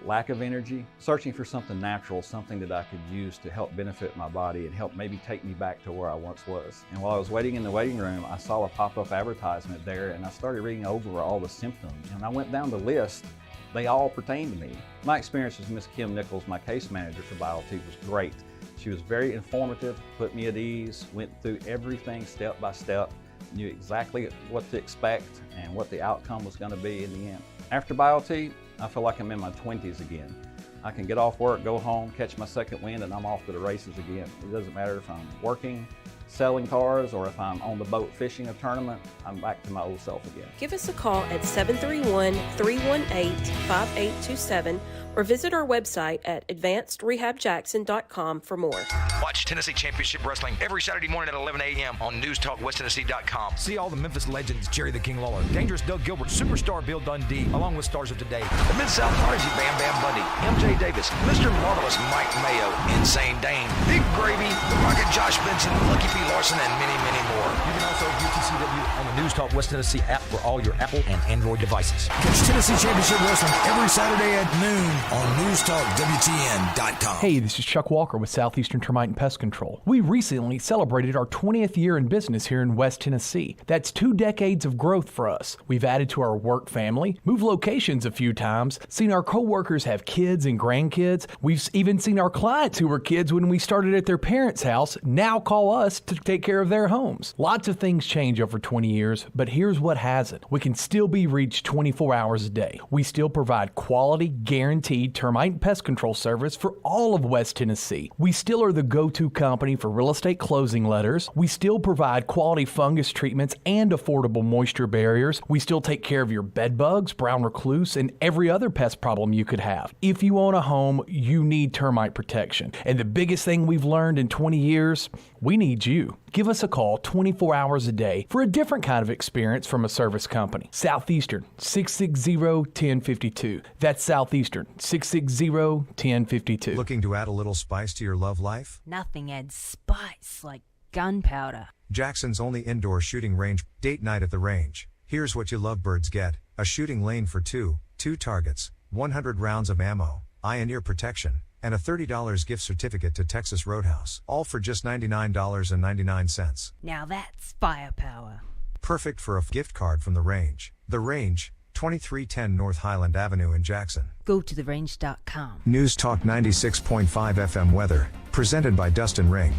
lack of energy, searching for something natural, something that I could use to help benefit my body and help maybe take me back to where I once was. And while I was waiting in the waiting room, I saw a pop-up advertisement there, and I started reading over all the symptoms, and I went down the list. They all pertain to me. My experience with Ms. Kim Nichols, my case manager for BioT, was great. She was very informative, put me at ease, went through everything step by step, knew exactly what to expect and what the outcome was going to be in the end. After BioT, I feel like I'm in my 20s again. I can get off work, go home, catch my second wind, and I'm off to the races again. It doesn't matter if I'm working, selling cars, or if I'm on the boat fishing a tournament, I'm back to my old self again. Give us a call at 731-318-5827 or visit our website at advancedrehabjackson.com for more. Watch Tennessee Championship Wrestling every Saturday morning at 11 a.m. on NewsTalkWestTennessee.com. See all the Memphis legends, Jerry the King Lawler, Dangerous Doug Gilbert, Superstar Bill Dundee, along with stars of today, the Mid-South Prodigy Bam Bam Bundy, MJ Davis, Mr. Marvelous Mike Mayo, Insane Dane, Big Gravy, The Rocket Josh Benson, Lucky P. Larson, and many, many more. You can also view TCW on the News Talk West Tennessee app for all your Apple and Android devices. Catch Tennessee Championship Wrestling every Saturday at noon on NewsTalkWTN.com. Hey, this is Chuck Walker with Southeastern Termite and Pest Control. We recently celebrated our 20th year in business here in West Tennessee. That's 2 decades of growth for us. We've added to our work family, moved locations a few times, seen our co-workers have kids and grandkids. We've even seen our clients who were kids when we started at their parents' house now call us to take care of their homes. Lots of things change over 20 years, but here's what hasn't. We can still be reached 24 hours a day. We still provide quality, guaranteed termite and pest control service for all of West Tennessee. We still are the go-to company for real estate closing letters. We still provide quality fungus treatments and affordable moisture barriers. We still take care of your bed bugs, brown recluse, and every other pest problem you could have. If you own a home, you need termite protection. And the biggest thing we've learned in 20 years, we need you. Give us a call 24 hours a day for a different kind of experience from a service company. Southeastern, 660-1052. That's Southeastern, 660-1052. Looking to add a little spice to your love life? Nothing adds spice like gunpowder. Jackson's only indoor shooting range, date night at the range. Here's what you lovebirds get: a shooting lane for two targets, 100 rounds of ammo, eye and ear protection, and a $30 gift certificate to Texas Roadhouse. All for just $99.99. Now that's firepower. Perfect for a gift card from the range. The Range, 2310 North Highland Avenue in Jackson. Go to therange.com. News Talk 96.5 FM weather, presented by Dustin Ring.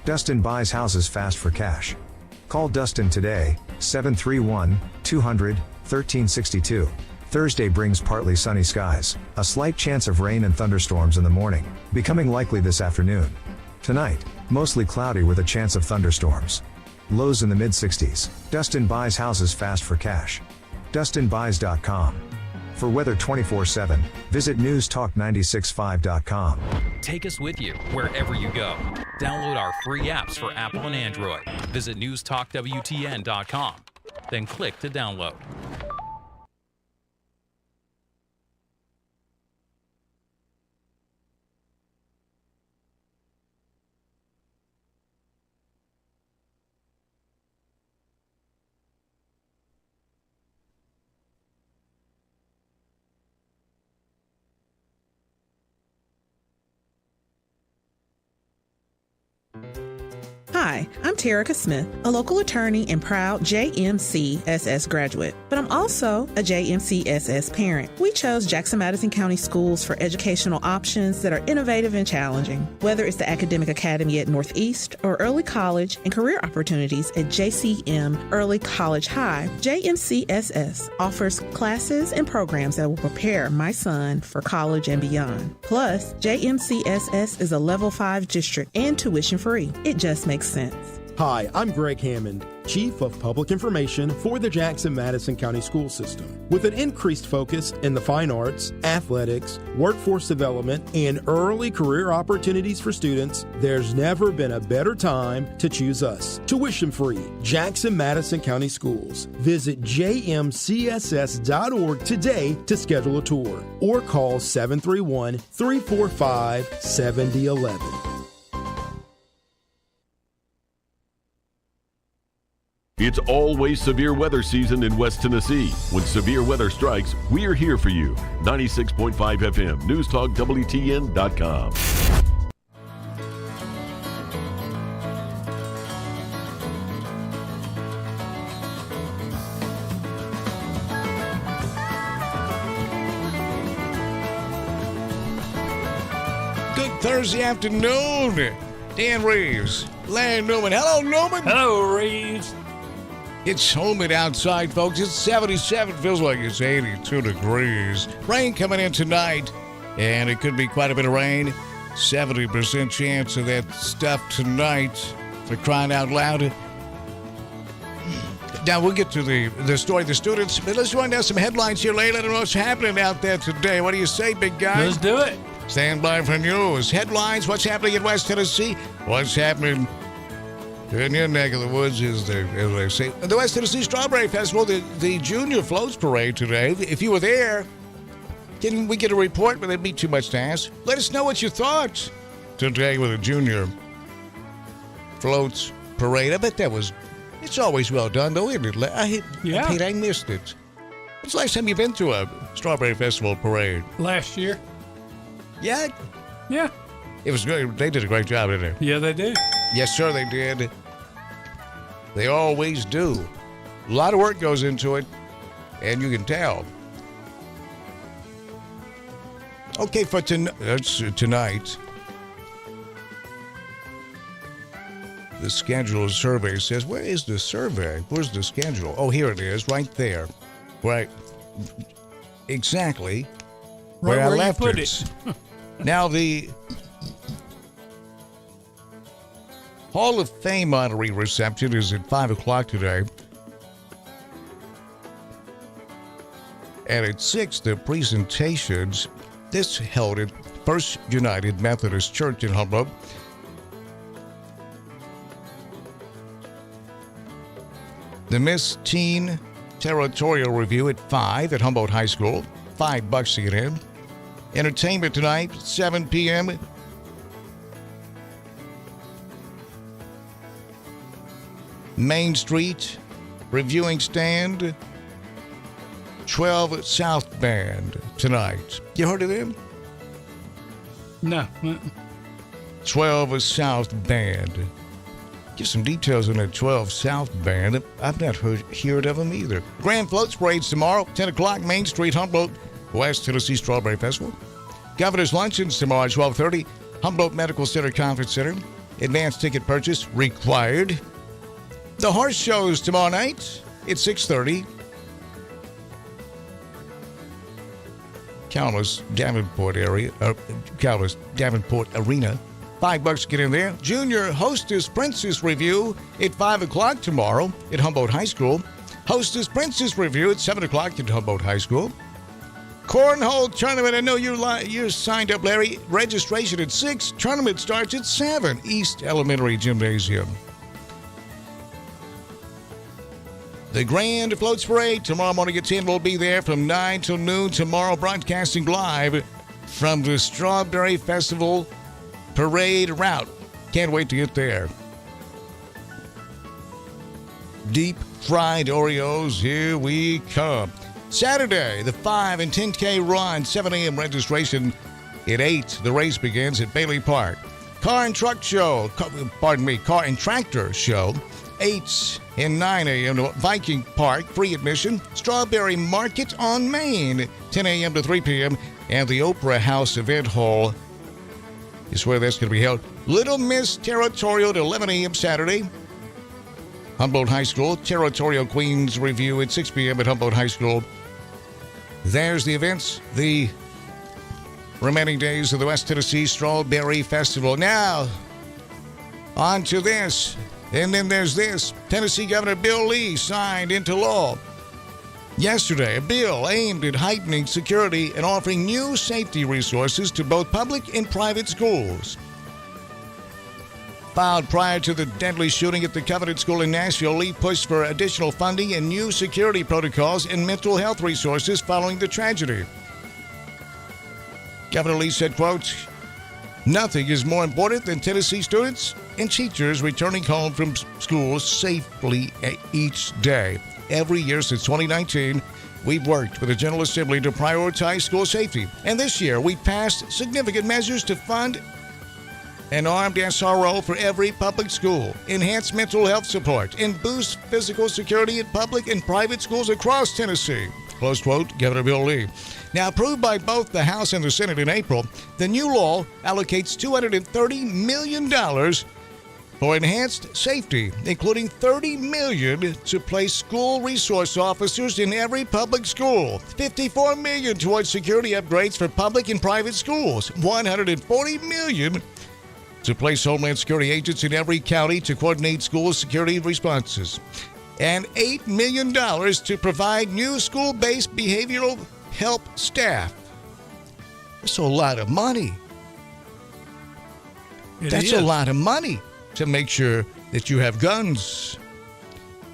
Dustin buys houses fast for cash. Call Dustin today, 731-200-1362. Thursday brings partly sunny skies, a slight chance of rain and thunderstorms in the morning, becoming likely this afternoon. Tonight, mostly cloudy with a chance of thunderstorms. Lows in the mid-60s. Dustin buys houses fast for cash. DustinBuys.com. For weather 24/7, visit NewsTalk965.com. Take us with you wherever you go. Download our free apps for Apple and Android. Visit NewsTalkWTN.com. Then click to download. Hi, I'm Terica Smith, a local attorney and proud JMCSS graduate, but I'm also a JMCSS parent. We chose Jackson-Madison County Schools for educational options that are innovative and challenging. Whether it's the Academic Academy at Northeast or early college and career opportunities at JCM Early College High, JMCSS offers classes and programs that will prepare my son for college and beyond. Plus, JMCSS is a Level 5 district and tuition free. It just makes sense. Hi, I'm Greg Hammond, Chief of Public Information for the Jackson-Madison County School System. With an increased focus in the fine arts, athletics, workforce development, and early career opportunities for students, there's never been a better time to choose us. Tuition-free, Jackson-Madison County Schools. Visit jmcss.org today to schedule a tour or call 731-345-7011. It's always severe weather season in West Tennessee. When severe weather strikes, we're here for you. 96.5 FM, NewsTalkWTN.com. Good Thursday afternoon. Dan Reeves, Larry Newman. Hello, Newman. Hello, Reeves. It's humid outside, folks. It's 77. Feels like it's 82 degrees. Rain coming in tonight, and it could be quite a bit of rain. 70% chance of that stuff tonight, for crying out loud. Now, we'll get to the story of the students, but let's run down some headlines here, Layla. I don't know what's happening out there today. What do you say, big guy? Let's do it. Stand by for news. Headlines, what's happening in West Tennessee? What's happening in your neck of the woods, as they say. The West Tennessee Strawberry Festival, the Junior Floats Parade today. If you were there, didn't we get a report? But it'd be too much to ask. Let us know what you thought today with the Junior Floats Parade. I bet it's always well done, though, isn't it? I missed it. When's the last time you've been to a Strawberry Festival parade? Last year. Yeah? Yeah. It was good. They did a great job, didn't they? Yeah, they did. Yes, sir, they did. They always do. A lot of work goes into it, and you can tell. Okay, for tonight, the schedule survey says, where is the survey? Where's the schedule? Oh, here it is, right there. Right. Exactly Right where I where you left put it. Now, the Hall of Fame honoree reception is at 5 o'clock today. And at 6, the presentations, this held at First United Methodist Church in Humboldt. The Miss Teen Territorial Review at 5 at Humboldt High School. $5 to get in. Entertainment tonight, 7 p.m. Main Street Reviewing Stand, 12 South Band tonight. You heard of them? No. 12 South Band. Get some details on that 12 South Band. I've not heard of them either. Grand Floats Parades tomorrow, 10 o'clock, Main Street, Humboldt, West Tennessee Strawberry Festival. Governor's Luncheons tomorrow at 12:30, Humboldt Medical Center Conference Center. Advanced ticket purchase required. The horse shows tomorrow night at 6:30. Calmus Davenport Arena. $5 to get in there. Junior Hostess Princess Review at 5 o'clock tomorrow at Humboldt High School. Hostess Princess Review at 7 o'clock at Humboldt High School. Cornhole Tournament, I know you're signed up, Larry. Registration at 6. Tournament starts at 7. East Elementary Gymnasium. The Grand Floats Parade tomorrow morning at 10 will be there from 9 till noon tomorrow, broadcasting live from the Strawberry Festival Parade route. Can't wait to get there. Deep fried Oreos, here we come. Saturday, the 5 and 10K run, 7 a.m. registration at 8. The race begins at Bailey Park. Car and Tractor Show, 8 and 9 a.m. to Viking Park, free admission. Strawberry Market on Main, 10 a.m. to 3 p.m. And the Opera House Event Hall is where that's going to be held. Little Miss Territorial at 11 a.m. Saturday. Humboldt High School, Territorial Queens Review at 6 p.m. at Humboldt High School. There's the events, the remaining days of the West Tennessee Strawberry Festival. Now, on to this. And then there's this. Tennessee Governor Bill Lee signed into law yesterday a bill aimed at heightening security and offering new safety resources to both public and private schools. Filed prior to the deadly shooting at the Covenant School in Nashville, Lee pushed for additional funding and new security protocols and mental health resources following the tragedy. Governor Lee said, quote, "Nothing is more important than Tennessee students and teachers returning home from school safely each day. Every year since 2019, we've worked with the General Assembly to prioritize school safety. And this year, we passed significant measures to fund an armed SRO for every public school, enhance mental health support, and boost physical security in public and private schools across Tennessee." Close quote, Governor Bill Lee. Now, approved by both the House and the Senate in April, the new law allocates $230 million for enhanced safety, including $30 million to place school resource officers in every public school, $54 million towards security upgrades for public and private schools, $140 million to place Homeland Security agents in every county to coordinate school security responses, and $8 million to provide new school-based behavioral help staff. That's a lot of money. That's a lot of money to make sure that you have guns.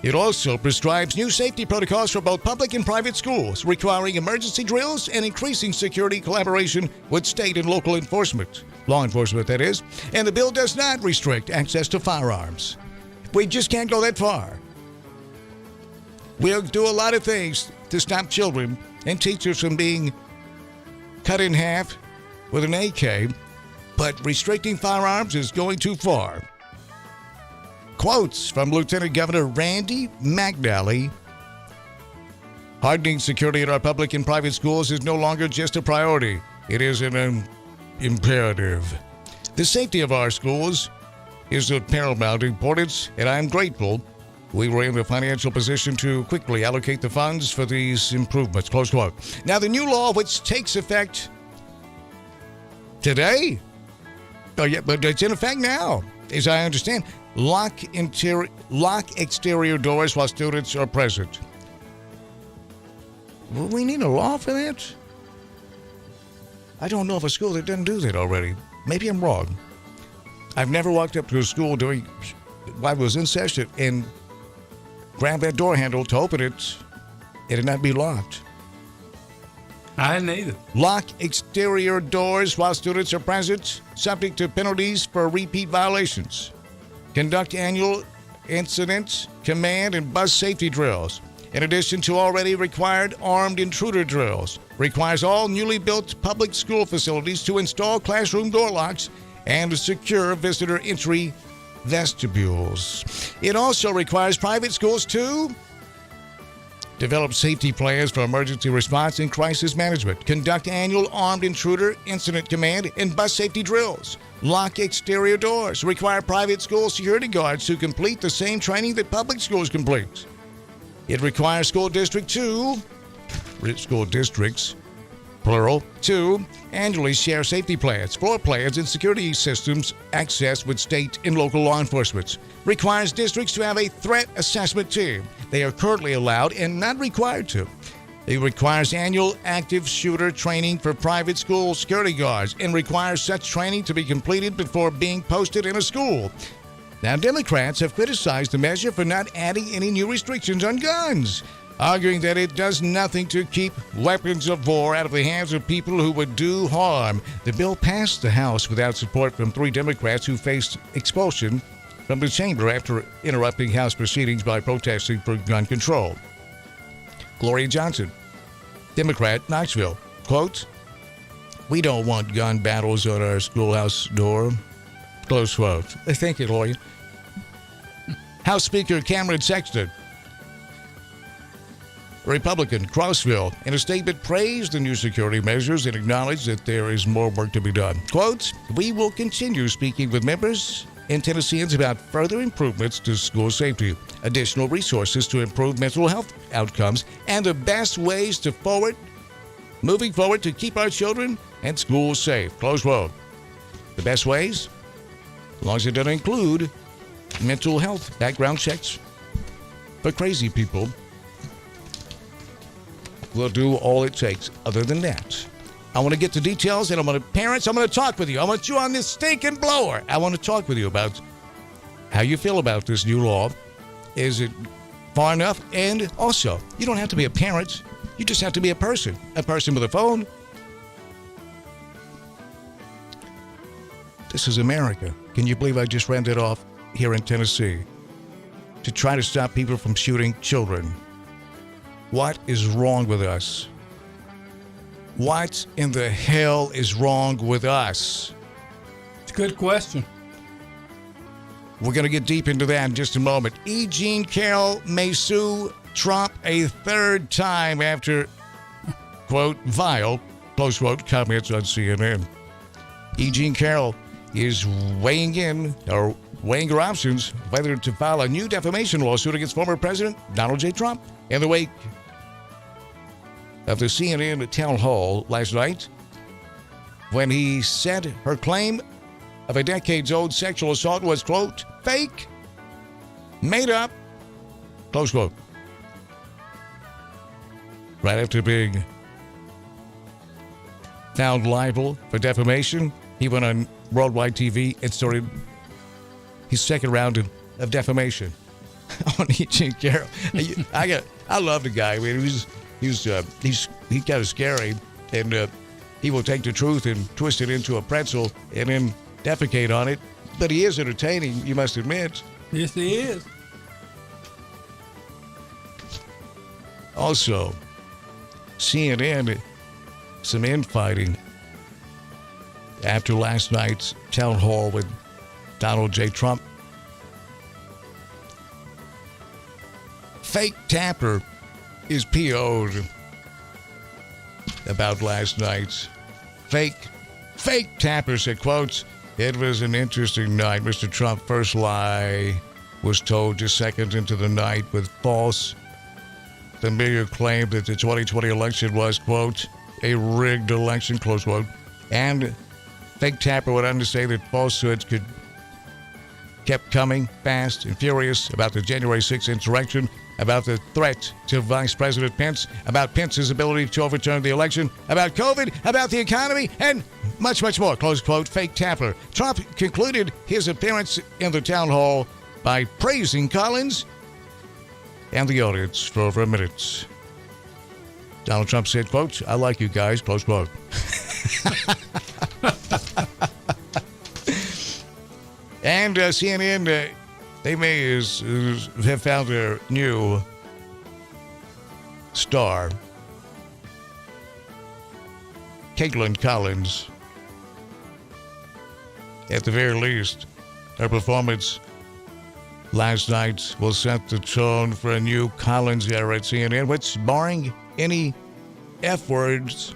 It also prescribes new safety protocols for both public and private schools, requiring emergency drills and increasing security collaboration with state and local enforcement. Law enforcement, that is. And the bill does not restrict access to firearms. We just can't go that far. We'll do a lot of things to stop children and teachers from being cut in half with an AK, but restricting firearms is going too far. Quotes from Lieutenant Governor Randy McNally. Hardening security at our public and private schools is no longer just a priority. It is an imperative. The safety of our schools is of paramount importance, and I'm grateful we were in the financial position to quickly allocate the funds for these improvements. Close quote. Now, the new law, which takes effect today, but it's in effect now, as I understand, lock exterior doors while students are present. Will we need a law for that? I don't know of a school that doesn't do that already. Maybe I'm wrong. I've never walked up to a school while I was in session and grabbed that door handle to open it. It had not be locked. I hadn't either. Lock exterior doors while students are present, subject to penalties for repeat violations. Conduct annual incident, command, and bus safety drills, in addition to already required armed intruder drills. Requires all newly built public school facilities to install classroom door locks and secure visitor entry vestibules. It also requires private schools to develop safety plans for emergency response and crisis management. Conduct annual armed intruder incident command and bus safety drills. Lock exterior doors. Require private school security guards to complete the same training that public schools complete. It requires school districts, plural, to annually share safety plans, floor plans, and security systems access with state and local law enforcement. Requires districts to have a threat assessment team. They are currently allowed and not required to. It requires annual active shooter training for private school security guards and requires such training to be completed before being posted in a school. Now, Democrats have criticized the measure for not adding any new restrictions on guns, arguing that it does nothing to keep weapons of war out of the hands of people who would do harm. The bill passed the House without support from 3 Democrats who faced expulsion from the chamber after interrupting House proceedings by protesting for gun control. Gloria Johnson, Democrat, Knoxville, quote, "We don't want gun battles on our schoolhouse door." Close quote. Thank you, Gloria. House Speaker Cameron Sexton, Republican, Crossville, in a statement praised the new security measures and acknowledged that there is more work to be done. Quote, "We will continue speaking with members and Tennesseans about further improvements to school safety, additional resources to improve mental health outcomes, and the best ways to moving forward to keep our children and schools safe." Close quote. The best ways? As long as it doesn't include mental health background checks for crazy people, we'll do all it takes. Other than that, I want to get to details, and parents, I'm going to talk with you. I want you on this stinking blower. I want to talk with you about how you feel about this new law. Is it far enough? And also, you don't have to be a parent. You just have to be a person with a phone. This is America. Can you believe I just ran it off here in Tennessee to try to stop people from shooting children? What is wrong with us? What in the hell is wrong with us? It's a good question. We're going to get deep into that in just a moment. E. Jean Carroll may sue Trump a 3rd time after, quote, vile, close quote, comments on CNN. E. Jean Carroll is weighing her options whether to file a new defamation lawsuit against former President Donald J. Trump. In the wake of the CNN town hall last night, when he said her claim of a decades-old sexual assault was, quote, fake, made up, close quote. Right after being found liable for defamation, he went on worldwide TV and started his second round of defamation on Eugene Carroll. I love the guy. I mean, he's kind of scary, and he will take the truth and twist it into a pretzel and then defecate on it. But he is entertaining, you must admit. Yes, he is. Also, CNN, some infighting after last night's town hall with Donald J. Trump. Fake Tapper is PO'd about last night's fake Tapper said, quotes, it was an interesting night. Mr. Trump's first lie was told just seconds into the night with false familiar claim that the 2020 election was, quote, a rigged election, close quote. And fake Tapper went on to say that falsehoods kept coming fast and furious about the January 6th insurrection, about the threat to Vice President Pence, about Pence's ability to overturn the election, about COVID, about the economy, and much, much more, close quote, fake Tapper. Trump concluded his appearance in the town hall by praising Collins and the audience for over a minute. Donald Trump said, quote, I like you guys, close quote. And CNN, they may have found their new star, Caitlin Collins. At the very least, her performance last night will set the tone for a new Collins era at CNN, which, barring any F words,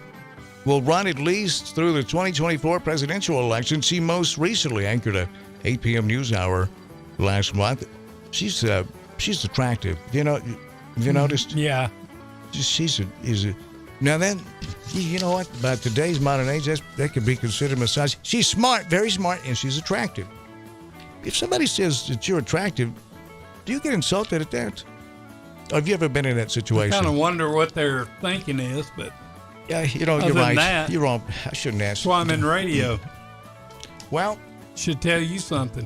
will run at least through the 2024 presidential election. She most recently anchored a 8 p.m. news hour last month. She's attractive. Have you noticed? Yeah. Now then, you know what? By today's modern age, that could be considered massage. She's smart, very smart, and she's attractive. If somebody says that you're attractive, do you get insulted at that? Or have you ever been in that situation? I kind of wonder what their thinking is, but yeah, you're right. You're wrong. I shouldn't ask. That's why I'm in radio. Well, should tell you something.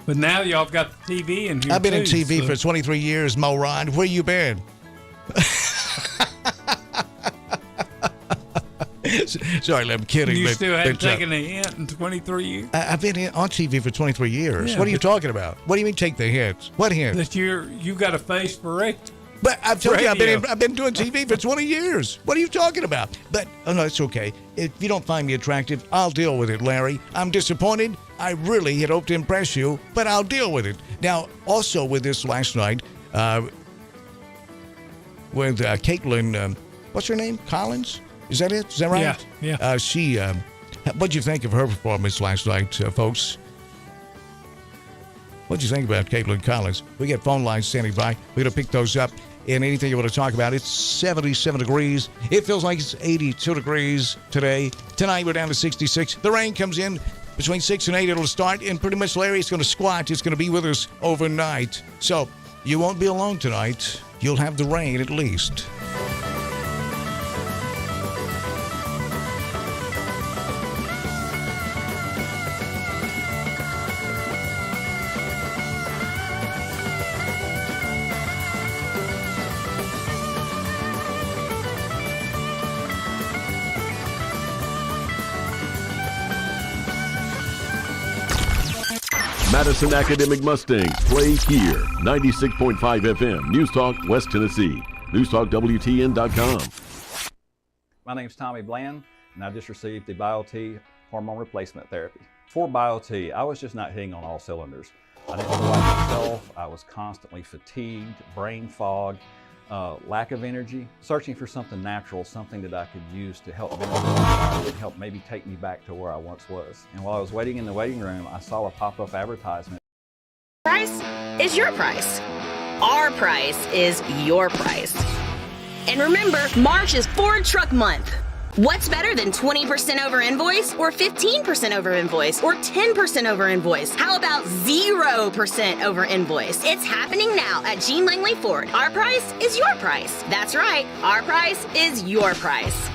But now y'all have got the TV in here. I've been in TV for 23 years, moron. Where you been? Sorry, I'm kidding. You still haven't taken a hint in 23 years? I've been on TV for 23 years. Yeah, what are you talking about? What do you mean take the hint? What hint? That you got a face for radio. But I've told you, I've been doing TV for 20 years. What are you talking about? But, oh no, it's okay. If you don't find me attractive, I'll deal with it, Larry. I'm disappointed. I really had hoped to impress you, but I'll deal with it. Now, also with this last night, with Caitlin, what's her name? Collins? Is that it? Is that right? Yeah. What'd you think of her performance last night, folks? What'd you think about Caitlin Collins? We got phone lines standing by. We're going to pick those up. And anything you want to talk about, it's 77 degrees. It feels like it's 82 degrees today. Tonight, we're down to 66. The rain comes in between 6 and 8. It'll start. And pretty much, Larry, it's going to squat. It's going to be with us overnight. So you won't be alone tonight. You'll have the rain at least. Madison Academic Mustangs play here. 96.5 FM, News Talk, West Tennessee. NewsTalkWTN.com. My name's Tommy Bland, and I just received the BioT hormone replacement therapy. For BioT, I was just not hitting on all cylinders. I didn't feel like myself. I was constantly fatigued, brain fog. lack of energy, searching for something natural, something that I could use to help help maybe take me back to where I once was. And while I was waiting in the waiting room, I saw a pop-up advertisement. Price is your price. Our price is your price. And remember, March is Ford Truck Month. What's better than 20% over invoice, or 15% over invoice, or 10% over invoice? How about 0% over invoice? It's happening now at Gene Langley Ford. Our price is your price. That's right, our price is your price.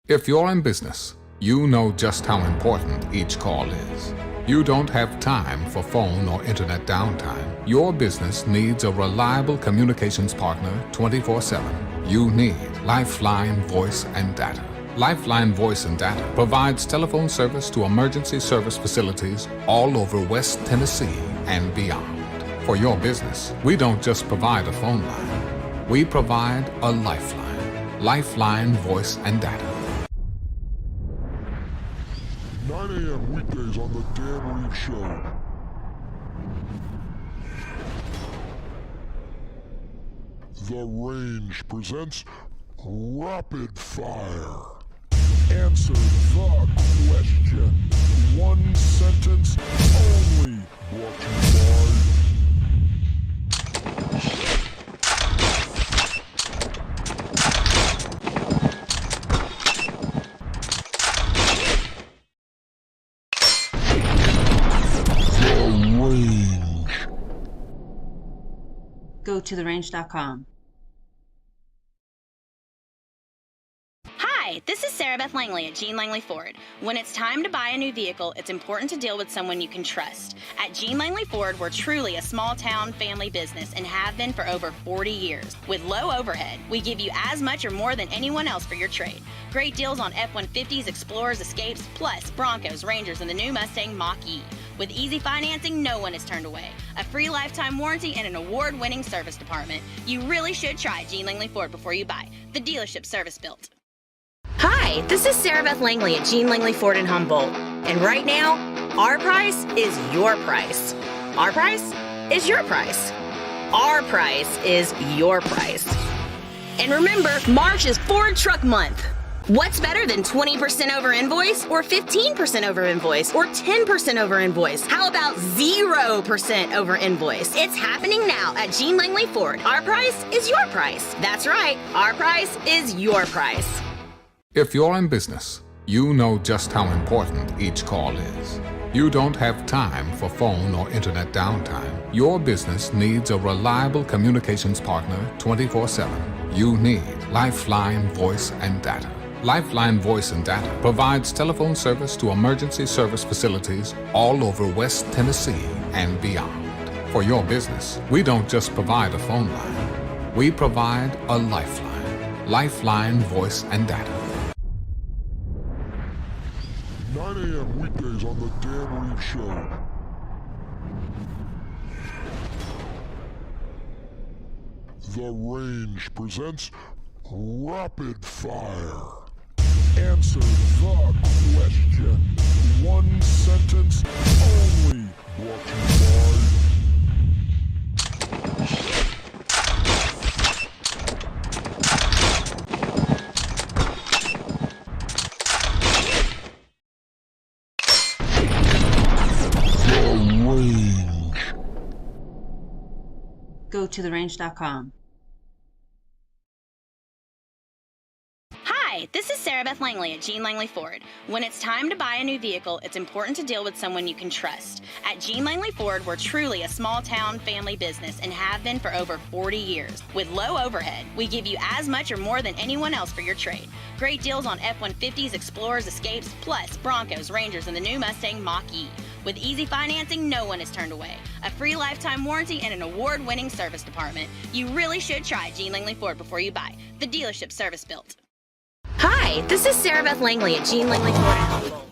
If you're in business, you know just how important each call is. You don't have time for phone or internet downtime. Your business needs a reliable communications partner 24/7. You need Lifeline Voice and Data. Lifeline Voice and Data provides telephone service to emergency service facilities all over West Tennessee and beyond. For your business, we don't just provide a phone line. We provide a lifeline. Lifeline Voice and Data. 9 a.m. weekdays on The Dan Reeves Show. The Range presents Rapid Fire. Answer the question. One sentence only. Brought to you The Range. Go to therange.com. Hi, this is Sarah Beth Langley at Gene Langley Ford. When it's time to buy a new vehicle, it's important to deal with someone you can trust. At Gene Langley Ford, we're truly a small-town family business and have been for over 40 years. With low overhead, we give you as much or more than anyone else for your trade. Great deals on F-150s, Explorers, Escapes, plus Broncos, Rangers, and the new Mustang Mach-E. With easy financing, no one is turned away. A free lifetime warranty and an award-winning service department. You really should try Gene Langley Ford before you buy. The dealership service built. Hi, this is Sarah Beth Langley at Gene Langley Ford in Humboldt. And right now, our price is your price. Our price is your price. Our price is your price. And remember, March is Ford Truck Month. What's better than 20% over invoice, or 15% over invoice, or 10% over invoice? How about 0% over invoice? It's happening now at Gene Langley Ford. Our price is your price. That's right, our price is your price. If you're in business, you know just how important each call is. You don't have time for phone or internet downtime. Your business needs a reliable communications partner 24/7. You need Lifeline Voice and Data. Lifeline Voice and Data provides telephone service to emergency service facilities all over West Tennessee and beyond. For your business, we don't just provide a phone line. We provide a lifeline. Lifeline Voice and Data. 9 a.m. weekdays on The Dan Reeves Show. The Range presents Rapid Fire. Answer the question. One sentence only. Brought to you The Range. Go to therange.com. Hi, this is Sarah Beth Langley at Gene Langley Ford. When it's time to buy a new vehicle, it's important to deal with someone you can trust. At Gene Langley Ford, we're truly a small-town family business and have been for over 40 years. With low overhead, we give you as much or more than anyone else for your trade. Great deals on F-150s, Explorers, Escapes, plus Broncos, Rangers, and the new Mustang Mach-E. With easy financing, no one is turned away. A free lifetime warranty and an award-winning service department. You really should try Gene Langley Ford before you buy. The dealership service built. Hi, this is Sarah Beth Langley at Gene Langley Ford in Humboldt.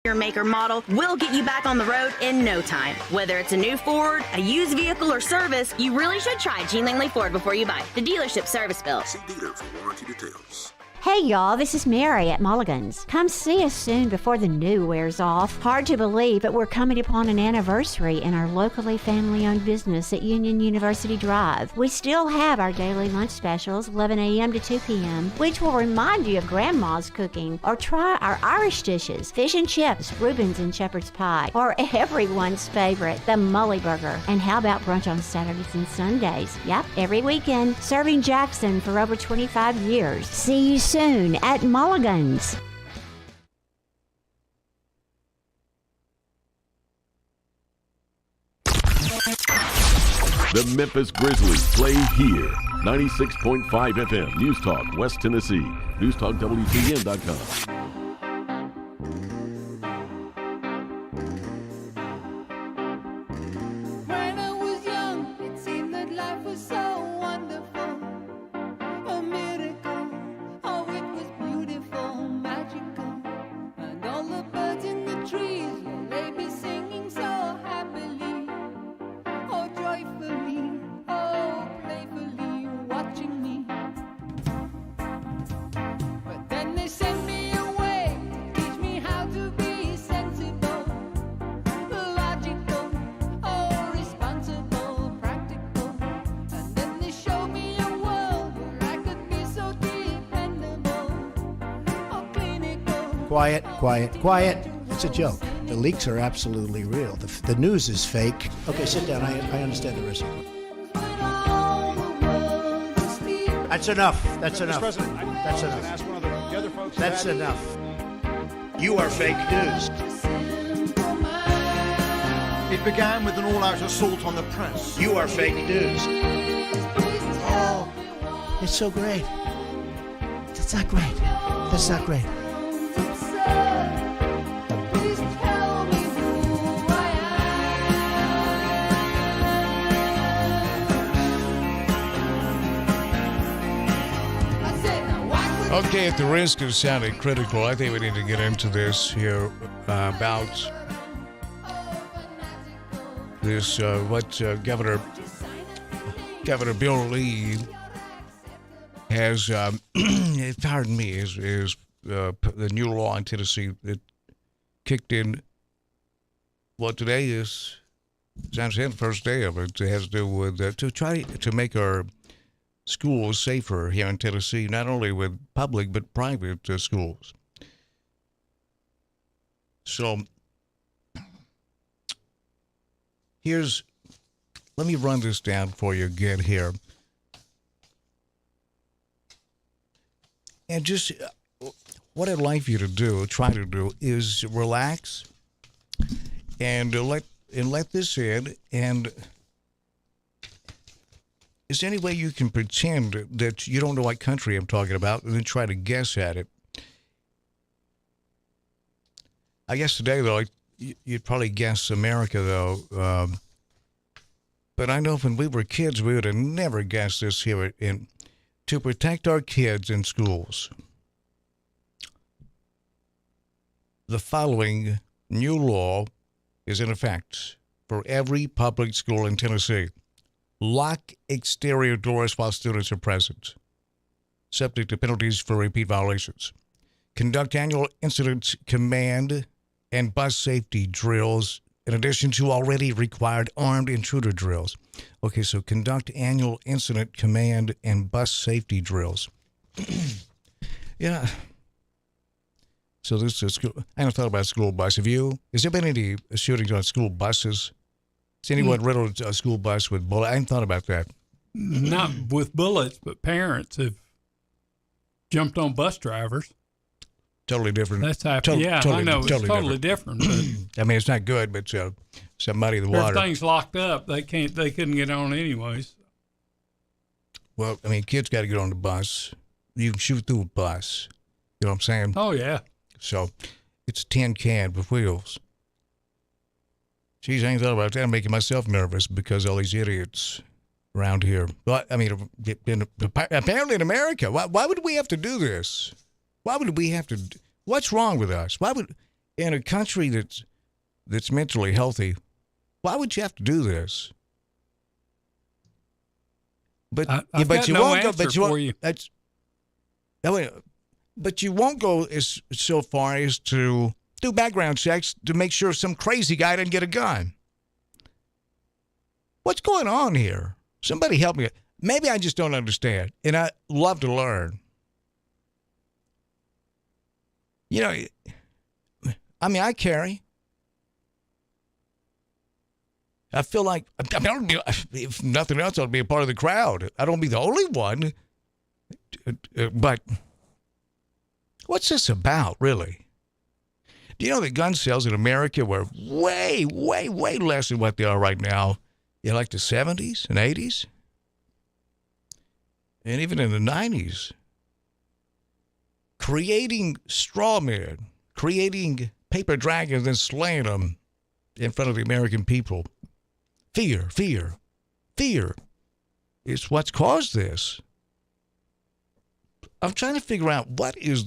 Your maker model will get you back on the road in no time. Whether it's a new Ford, a used vehicle, or service, you really should try Gene Langley Ford before you buy. The dealership service built. See dealer for warranty details. Hey y'all, this is Mary at Mulligan's. Come see us soon before the new wears off. Hard to believe, but we're coming upon an anniversary in our locally family-owned business at Union University Drive. We still have our daily lunch specials, 11 a.m. to 2 p.m., which will remind you of Grandma's cooking, or try our Irish dishes, fish and chips, Reuben's and shepherd's pie, or everyone's favorite, the Mully Burger. And how about brunch on Saturdays and Sundays? Yep, every weekend, serving Jackson for over 25 years. See you soon at Mulligan's. The Memphis Grizzlies play here. 96.5 FM, News Talk, West Tennessee. NewsTalkWTN.com. Quiet, quiet, quiet. It's a joke. The leaks are absolutely real. The news is fake. Okay, sit down. I understand the risk. That's enough. That's enough. That's enough. That's enough. You are fake news. It began with an all-out assault on the press. You are fake news. Oh, it's so great. That's not great. That's not great. Okay, at the risk of sounding critical, I think we need to get into this here about this, what Governor Bill Lee has, pardon me, is the new law in Tennessee that kicked in, well, today is, as I'm saying, the first day of it. It has to do with, to try to make our schools safer here in Tennessee, not only with public but private schools. So let me run this down for you again here. And just what I'd like you to try to do is relax and let this in. And is there any way you can pretend that you don't know what country I'm talking about and then try to guess at it? I guess today, though, you'd probably guess America, though. But I know when we were kids, we would have never guessed this here. To protect our kids in schools, the following new law is in effect for every public school in Tennessee. Lock exterior doors while students are present, subject to penalties for repeat violations. Conduct annual incident command and bus safety drills in addition to already required armed intruder drills. Okay, so conduct annual incident command and bus safety drills. Yeah. So this is school. I haven't thought about school bus. Have you? Has there been any shootings on school buses? Has anyone riddled a school bus with bullets? I hadn't thought about that. Not with bullets, but parents have jumped on bus drivers. Totally different. That's happening. Yeah, I know. It's totally different. I mean, it's not good, but it's muddy the water. Everything's locked up. They couldn't get on anyways. Well, I mean, kids got to get on the bus. You can shoot through a bus. You know what I'm saying? Oh, yeah. So it's a tin can with wheels. Geez, I ain't thought about that. I'm making myself nervous because all these idiots around here. But I mean, apparently in America, why would we have to do this? Why would we have to? What's wrong with us? Why would, in a country that's mentally healthy, why would you have to do this? But I've got you no won't answer go. But you for won't. you. That's. I mean, But you won't go so far as to do background checks to make sure some crazy guy didn't get a gun. What's going on here? Somebody help me. Maybe I just don't understand, and I love to learn. You know, I mean, I carry. I feel like, if nothing else, I'll be a part of the crowd. I don't be the only one. But what's this about, really? Do you know that gun sales in America were way, way, way less than what they are right now in like the 70s and 80s? And even in the 90s. Creating straw men, creating paper dragons and slaying them in front of the American people. Fear, fear, fear is what's caused this. I'm trying to figure out what's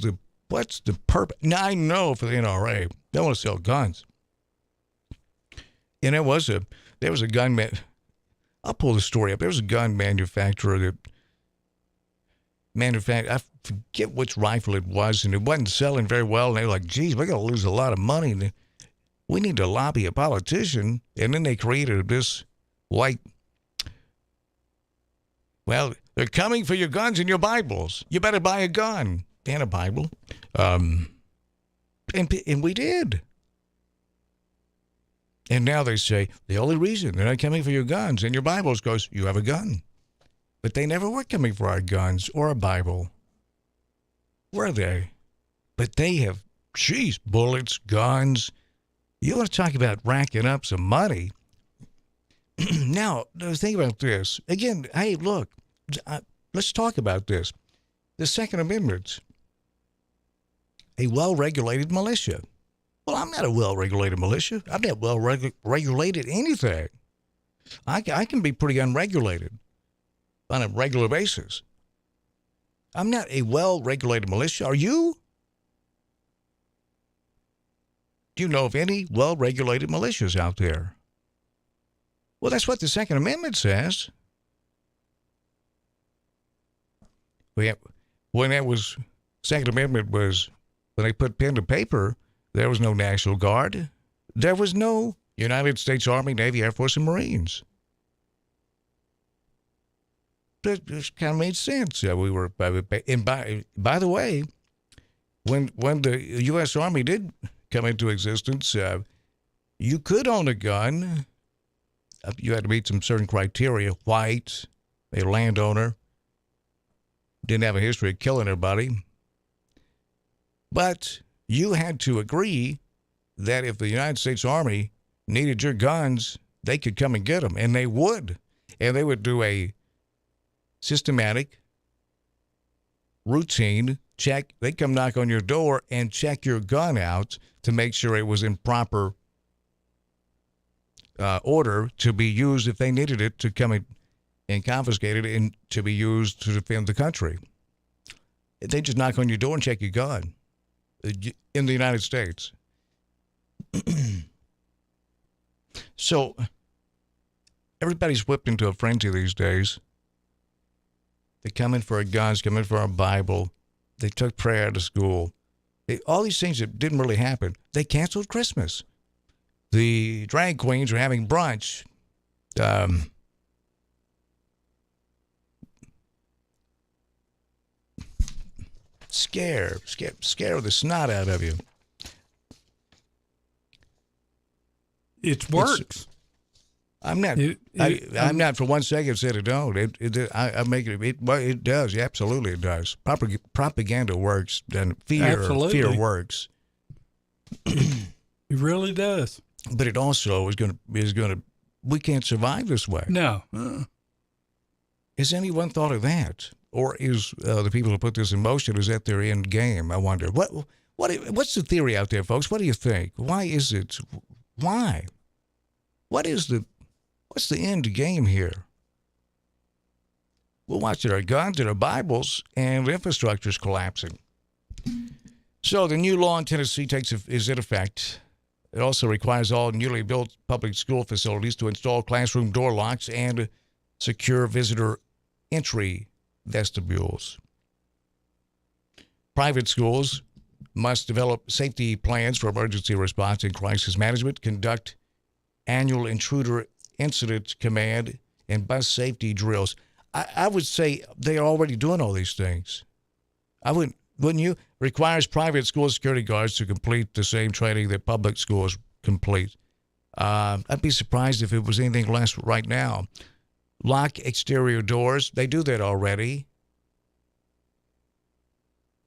the purpose. Now, I know for the NRA, they want to sell guns. And there was a gun man. I'll pull the story up. There was a gun manufacturer that manufactured, I forget which rifle it was, and it wasn't selling very well. And they were like, geez, we're going to lose a lot of money. And we need to lobby a politician. And then they created this, like, well, they're coming for your guns and your Bibles. You better buy a gun and a Bible. And we did. And now they say, the only reason they're not coming for your guns and your Bibles is because you have a gun. But they never were coming for our guns or a Bible. Were they? But they have, bullets, guns. You want to talk about racking up some money. Now, think about this. Again, hey, look, let's talk about this. The Second Amendment. A well-regulated militia. Well, I'm not a well-regulated militia. I'm not well-regulated anything. I can be pretty unregulated on a regular basis. I'm not a well-regulated militia. Are you? Do you know of any well-regulated militias out there? Well, that's what the Second Amendment says. When that was, Second Amendment was, when they put pen to paper, there was no National Guard. There was no United States Army, Navy, Air Force, and Marines. It just kind of made sense. We were, and by the way, when the U.S. Army did come into existence, you could own a gun. You had to meet some certain criteria. White, a landowner, didn't have a history of killing everybody. But you had to agree that if the United States Army needed your guns, they could come and get them, and they would. And they would do a systematic, routine check. They'd come knock on your door and check your gun out to make sure it was in proper order to be used if they needed it to come and confiscate it and to be used to defend the country. They just knock on your door and check your gun in the United States. So everybody's whipped into a frenzy these days. They come in for our guns, come in for our Bible. They took prayer to school. All these things that didn't really happen. They canceled Christmas. The drag queens are having brunch. Scare the snot out of you. It works. I'm not for 1 second said it don't. It does. Absolutely, it does. Propaganda works, and fear works. It really does. But it also is going to. We can't survive this way. No. Has anyone thought of that, or is the people who put this in motion, is that their end game? I wonder. What's the theory out there, folks? What do you think? Why is it? Why? What's the end game here? We're watching our guns and our Bibles, and the infrastructure is collapsing. So the new law in Tennessee is in effect. It also requires all newly built public school facilities to install classroom door locks and secure visitor entry vestibules. Private schools must develop safety plans for emergency response and crisis management, conduct annual intruder incident command, and bus safety drills. I would say they are already doing all these things. Wouldn't you? Requires private school security guards to complete the same training that public schools complete. I'd be surprised if it was anything less right now. Lock exterior doors. They do that already.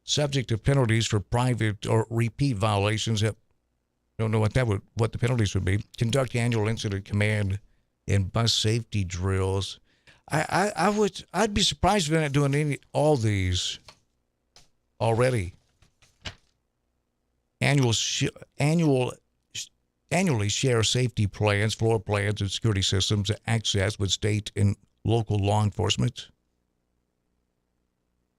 Subject to penalties for private or repeat violations. Don't know what the penalties would be. Conduct annual incident command and bus safety drills. I'd be surprised if they're not doing all these already. Annually share safety plans, floor plans, and security systems access with state and local law enforcement.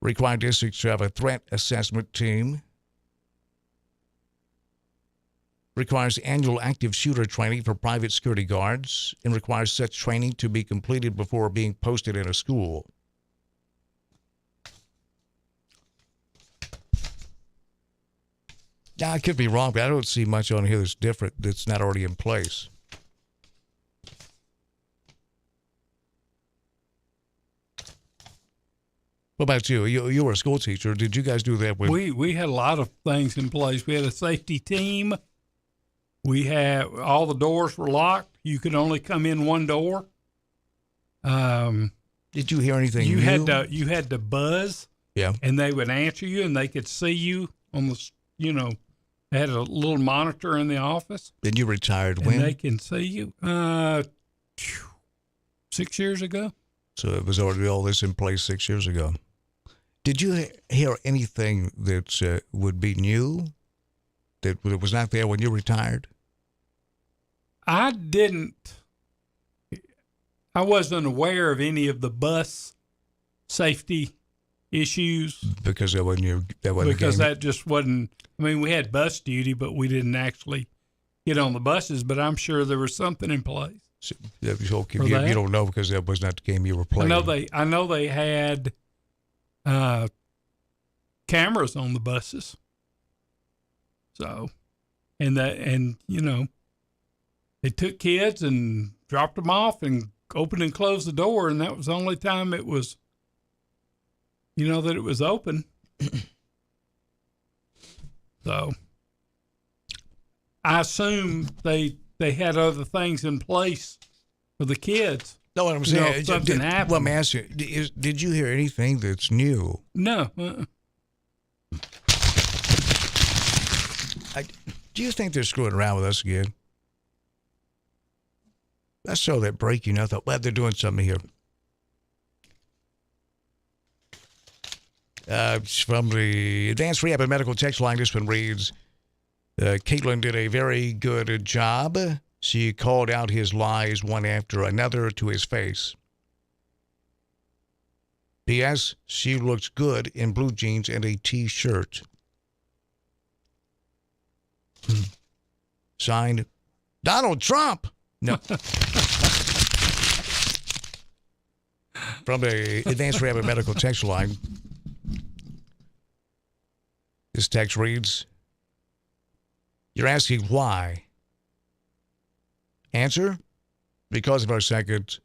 Require districts to have a threat assessment team. Requires annual active shooter training for private security guards and requires such training to be completed before being posted in a school. Now, I could be wrong, but I don't see much on here that's different that's not already in place. What about you? You were a school teacher. Did you guys do that? We had a lot of things in place. We had a safety team. We had all the doors were locked. You could only come in one door. Did you hear anything? You had to buzz. Yeah. And they would answer you, and they could see you on the. They had a little monitor in the office. Then you retired when? And they can see you. 6 years ago. So it was already all this in place 6 years ago. Did you hear anything that would be new that was not there when you retired? I didn't. I wasn't aware of any of the bus safety issues because that wasn't that just wasn't. I mean, we had bus duty, but we didn't actually get on the buses. But I'm sure there was something in place. So, you don't know because that was not the game you were playing. I know they had cameras on the buses. So, they took kids and dropped them off and opened and closed the door, and that was the only time it was, that it was open. So, I assume they had other things in place for the kids. No, what I'm saying, if something happened. Well, let me ask you: did you hear anything that's new? No. Do you think they're screwing around with us again? I saw that breaking. I thought, well, they're doing something here. From the Advanced Rehab and Medical text line, this one reads, Caitlin did a very good job. She called out his lies one after another to his face. P.S. She looks good in blue jeans and a T-shirt. Signed, Donald Trump. No. From the Advanced Rehab and Medical text line, this text reads, you're asking why. Answer, because of our second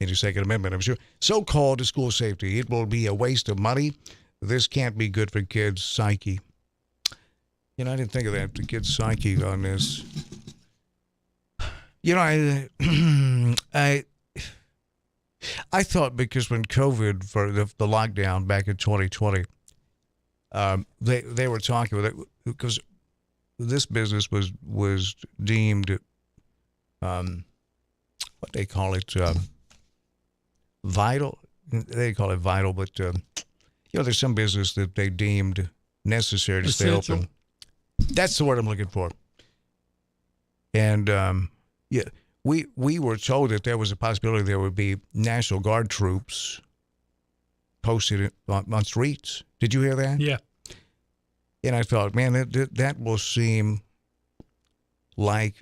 amendment, I'm sure, so-called school safety. It will be a waste of money. This can't be good for kids' psyche. I didn't think of that, the kids' psyche on this. I thought because when COVID, for the lockdown back in 2020, they were talking with it because this business was deemed, what they call it, vital. They call it vital, but there's some business that they deemed necessary to stay open. That's the word I'm looking for. And we were told that there was a possibility there would be National Guard troops posted on streets. Did you hear that? Yeah. And I thought, man, that will seem like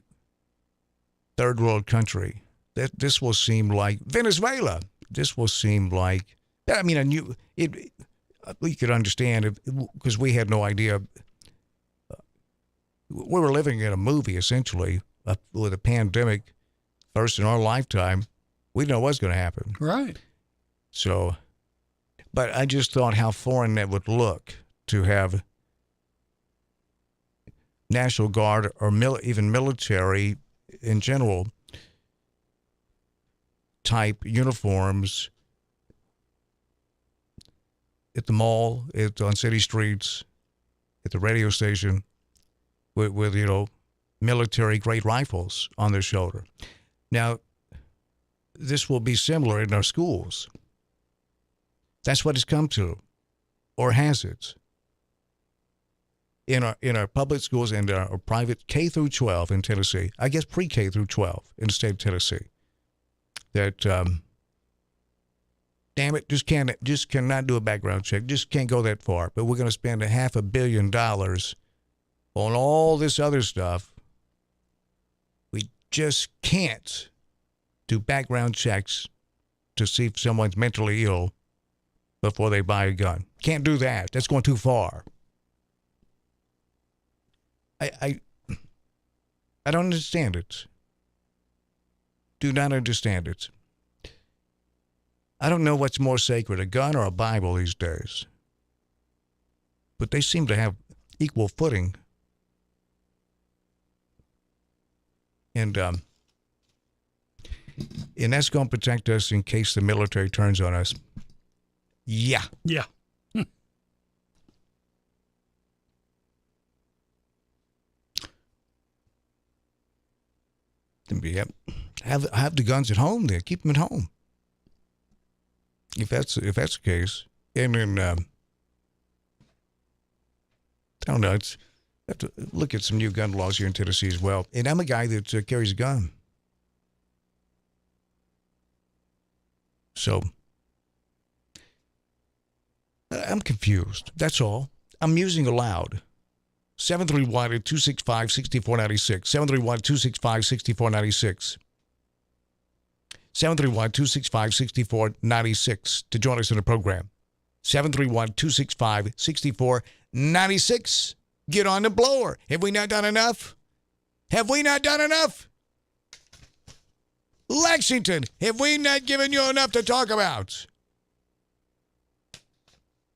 third world country. This will seem like Venezuela. This will seem like I mean, I knew it. We could understand it because we had no idea. We were living in a movie, essentially, with a pandemic, first in our lifetime. We didn't know what's going to happen. Right. So, but I just thought how foreign that would look to have National Guard or even military in general type uniforms at the mall, on city streets, at the radio station, with military grade rifles on their shoulder. Now, this will be similar in our schools. That's what it's come to, or has it? In our public schools and our private K through 12 in Tennessee, I guess pre-K through 12 in the state of Tennessee, that damn it, just cannot do a background check, just can't go that far. But we're going to spend $500 million on all this other stuff. We just can't do background checks to see if someone's mentally ill before they buy a gun. Can't do that. That's going too far. I don't understand it. Do not understand it. I don't know what's more sacred, a gun or a Bible these days. But they seem to have equal footing. And that's going to protect us in case the military turns on us. Yeah. Yeah. Yep. Have the guns at home then. Keep them at home. If that's the case. And then I don't know. I have to look at some new gun laws here in Tennessee as well. And I'm a guy that carries a gun. So I'm confused. That's all. I'm musing aloud. 731-265-6496. 731-265-6496. 731-265-6496 to join us in the program. 731-265-6496. Get on the blower. Have we not done enough? Have we not done enough? Lexington, have we not given you enough to talk about?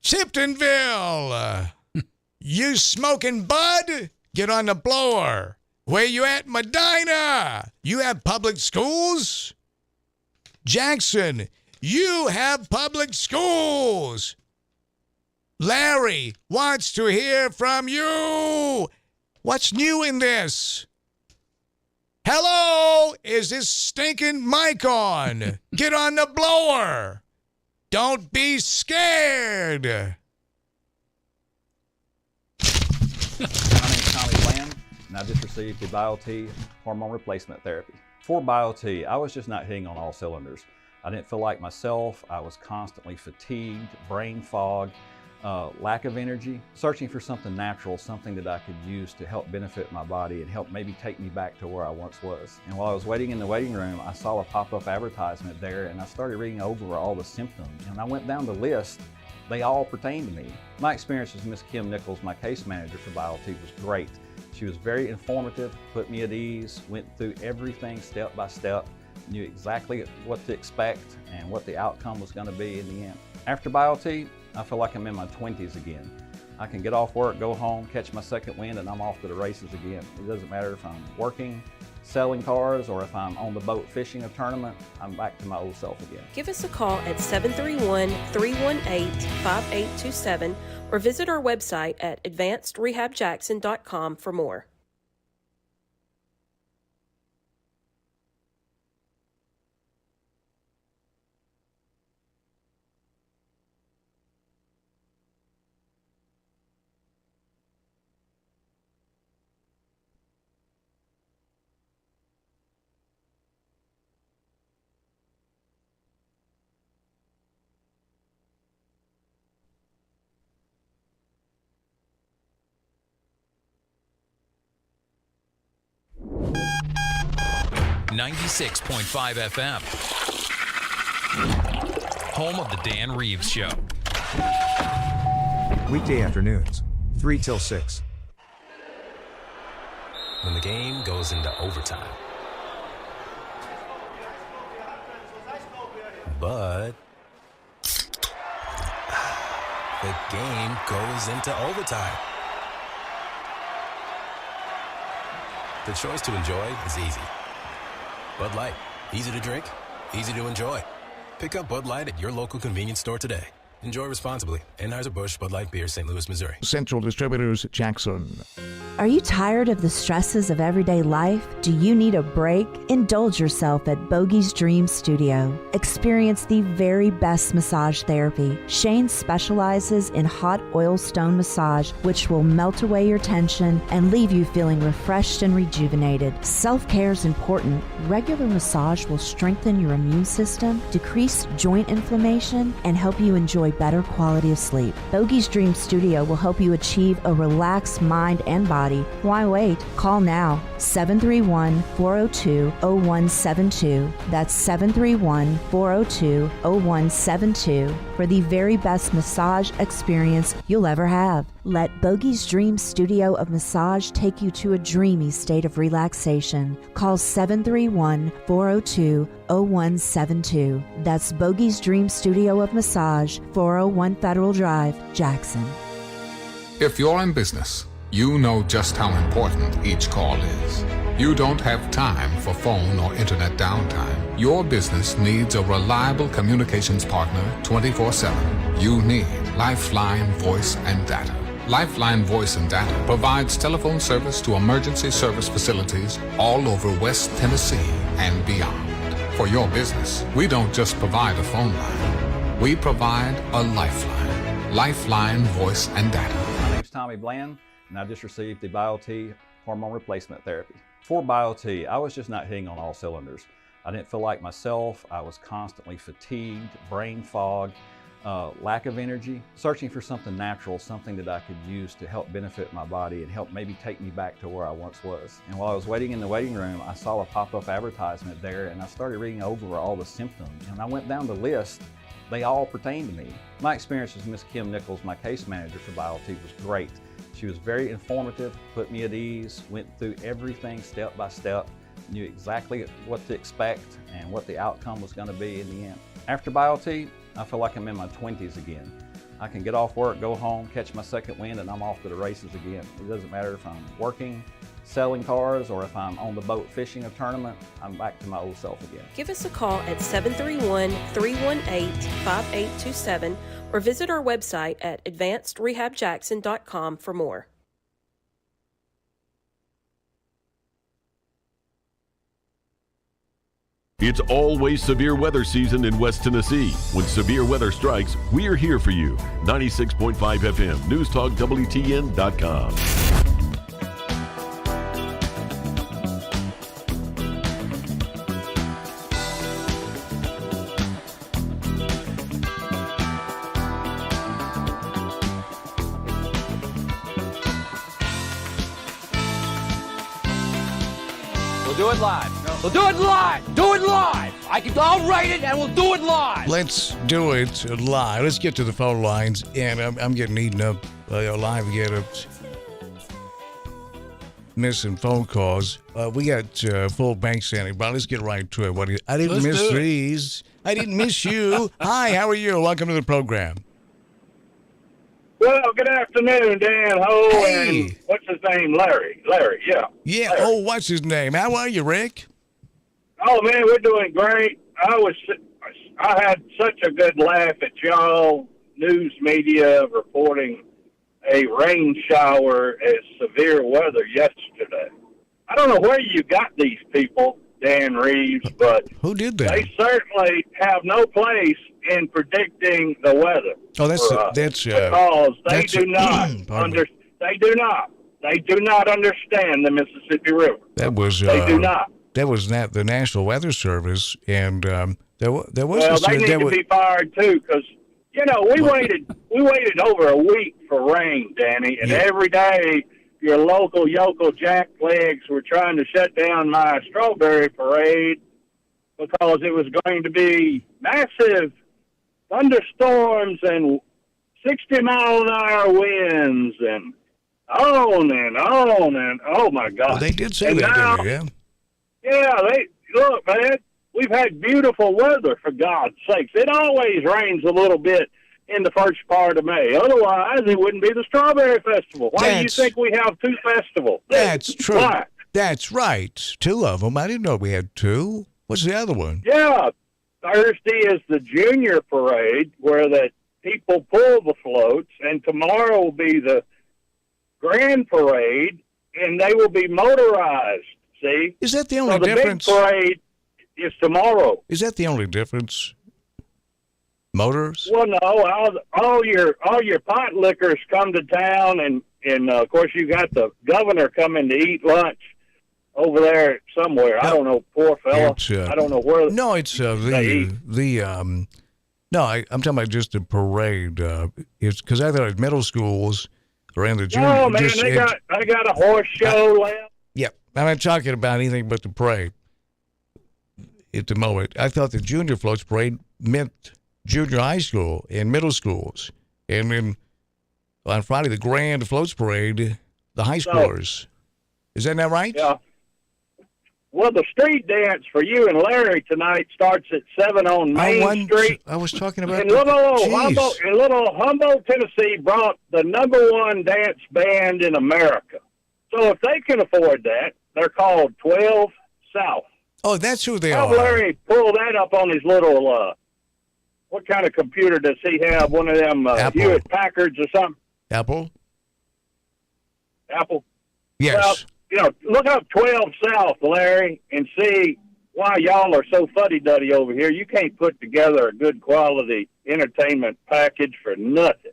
Tiptonville, you smoking bud? Get on the blower. Where you at, Medina? You have public schools? Jackson, you have public schools. Larry wants to hear from you. What's new in this? Hello, is this stinking mic on? Get on the blower. Don't be scared. My name is Tommy Bland, and I just received the BioT hormone replacement therapy. For BioT, I was just not hitting on all cylinders. I didn't feel like myself. I was constantly fatigued, brain fog, lack of energy, searching for something natural, something that I could use to help benefit my body and help maybe take me back to where I once was. And while I was waiting in the waiting room, I saw a pop-up advertisement there, and I started reading over all the symptoms. And I went down the list. They all pertain to me. My experience with Miss Kim Nichols, my case manager for BioT, was great. She was very informative, put me at ease, went through everything step by step, knew exactly what to expect and what the outcome was going to be in the end. After BioT, I feel like I'm in my 20s again. I can get off work, go home, catch my second wind, and I'm off to the races again. It doesn't matter if I'm working, selling cars, or if I'm on the boat fishing a tournament, I'm back to my old self again. Give us a call at 731-318-5827 or visit our website at advancedrehabjackson.com for more. .5 FM. home of the Dan Reeves Show. Weekday afternoons, 3 till 6. When the game goes into overtime. But the game goes into overtime. The choice to enjoy is easy. Bud Light. Easy to drink, easy to enjoy. Pick up Bud Light at your local convenience store today. Enjoy responsibly. Anheuser-Busch Bud Light Beer, St. Louis, Missouri. Central Distributors, Jackson. Are you tired of the stresses of everyday life? Do you need a break? Indulge yourself at Bogey's Dream Studio. Experience the very best massage therapy. Shane specializes in hot oil stone massage, which will melt away your tension and leave you feeling refreshed and rejuvenated. Self-care is important. Regular massage will strengthen your immune system, decrease joint inflammation, and help you enjoy better quality of sleep. Bogey's Dream Studio will help you achieve a relaxed mind and body. Why wait? Call now. 731-402-0172. That's 731-402-0172 for the very best massage experience you'll ever have. Let Bogey's Dream Studio of Massage take you to a dreamy state of relaxation. Call 731-402-0172. That's Bogey's Dream Studio of Massage, 401 Federal Drive, Jackson. If you're in business, you know just how important each call is. You don't have time for phone or internet downtime. Your business needs a reliable communications partner 24/7. You need Lifeline Voice and Data. Lifeline Voice and Data provides telephone service to emergency service facilities all over West Tennessee and beyond. For your business, we don't just provide a phone line. We provide a lifeline. Lifeline Voice and Data. My name's Tommy Bland, and I just received the BioT hormone replacement therapy. For BioT, I was just not hitting on all cylinders. I didn't feel like myself. I was constantly fatigued, brain fog, lack of energy, searching for something natural, something that I could use to help benefit my body and help maybe take me back to where I once was. And while I was waiting in the waiting room, I saw a pop-up advertisement there, and I started reading over all the symptoms. And I went down the list. They all pertain to me. My experience with Miss Kim Nichols, my case manager for BioT, was great. She was very informative, put me at ease, went through everything step by step, knew exactly what to expect and what the outcome was going to be in the end. After BioT, I feel like I'm in my 20s again. I can get off work, go home, catch my second wind, and I'm off to the races again. It doesn't matter if I'm working, selling cars, or if I'm on the boat fishing a tournament, I'm back to my old self again. Give us a call at 731-318-5827 or visit our website at advancedrehabjackson.com for more. It's always severe weather season in West Tennessee. When severe weather strikes, we're here for you. 96.5 FM, News Talk WTN.com. We'll do it live. We'll do it live. Do it live. I'll write it and we'll do it live. Let's do it live. Let's get to the phone lines. And I'm getting eaten up live again. Missing phone calls. We got full bank standing by. Let's get right to it. I didn't miss these. I didn't miss you. Hi, how are you? Welcome to the program. Well, good afternoon, Dan Ho, and what's his name? Larry, yeah. Yeah, Larry. oh, what's his name? How are you, Rick? Oh, man, we're doing great. I had such a good laugh at y'all news media reporting a rain shower as severe weather yesterday. I don't know where you got these people, Dan Reeves, but who did that? They certainly have no place in predicting the weather. Oh, that's because they do not understand the Mississippi River. That was they do not. That was the National Weather Service, and there was. Well, they need to be fired too, because we waited over a week for rain, Danny, and every day your local yokel jacklegs were trying to shut down my strawberry parade because it was going to be massive thunderstorms and 60-mile-an-hour winds and on and on and oh my God! Well, they did say and that, now, didn't they? Yeah, they look, man. We've had beautiful weather, for God's sakes. It always rains a little bit in the first part of May. Otherwise, it wouldn't be the Strawberry Festival. Why do you think we have two festivals? That's true. Why? That's right. 2 of them. I didn't know we had 2. What's the other one? Yeah, Thursday is the Junior Parade, where the people pull the floats, and tomorrow will be the Grand Parade, and they will be motorized. See? Is that the only difference? The big parade is tomorrow. Is that the only difference? Motors? Well, no. All your pot lickers come to town, and of course you got the governor coming to eat lunch over there somewhere. I don't know, poor fella. I don't know where. No, it's no. I'm talking about just the parade. It's because I thought middle schools around the junior. No, man, they got a horse show left. Yep, I'm not talking about anything but the parade. At the moment, I thought the junior floats parade meant junior high school and middle schools, and then on Friday the grand floats parade, the high schoolers. Is that not right? Yeah. Well, the street dance for you and Larry tonight starts at 7 on Main Street. I was talking about in little Humboldt, Tennessee, brought the #1 dance band in America. So if they can afford that, they're called 12 South. Oh, that's who they Have are. Larry pull that up on his little, what kind of computer does he have? One of them Hewitt Packards or something? Apple? Yes. Well, look up 12 South, Larry, and see why y'all are so fuddy-duddy over here. You can't put together a good quality entertainment package for nothing.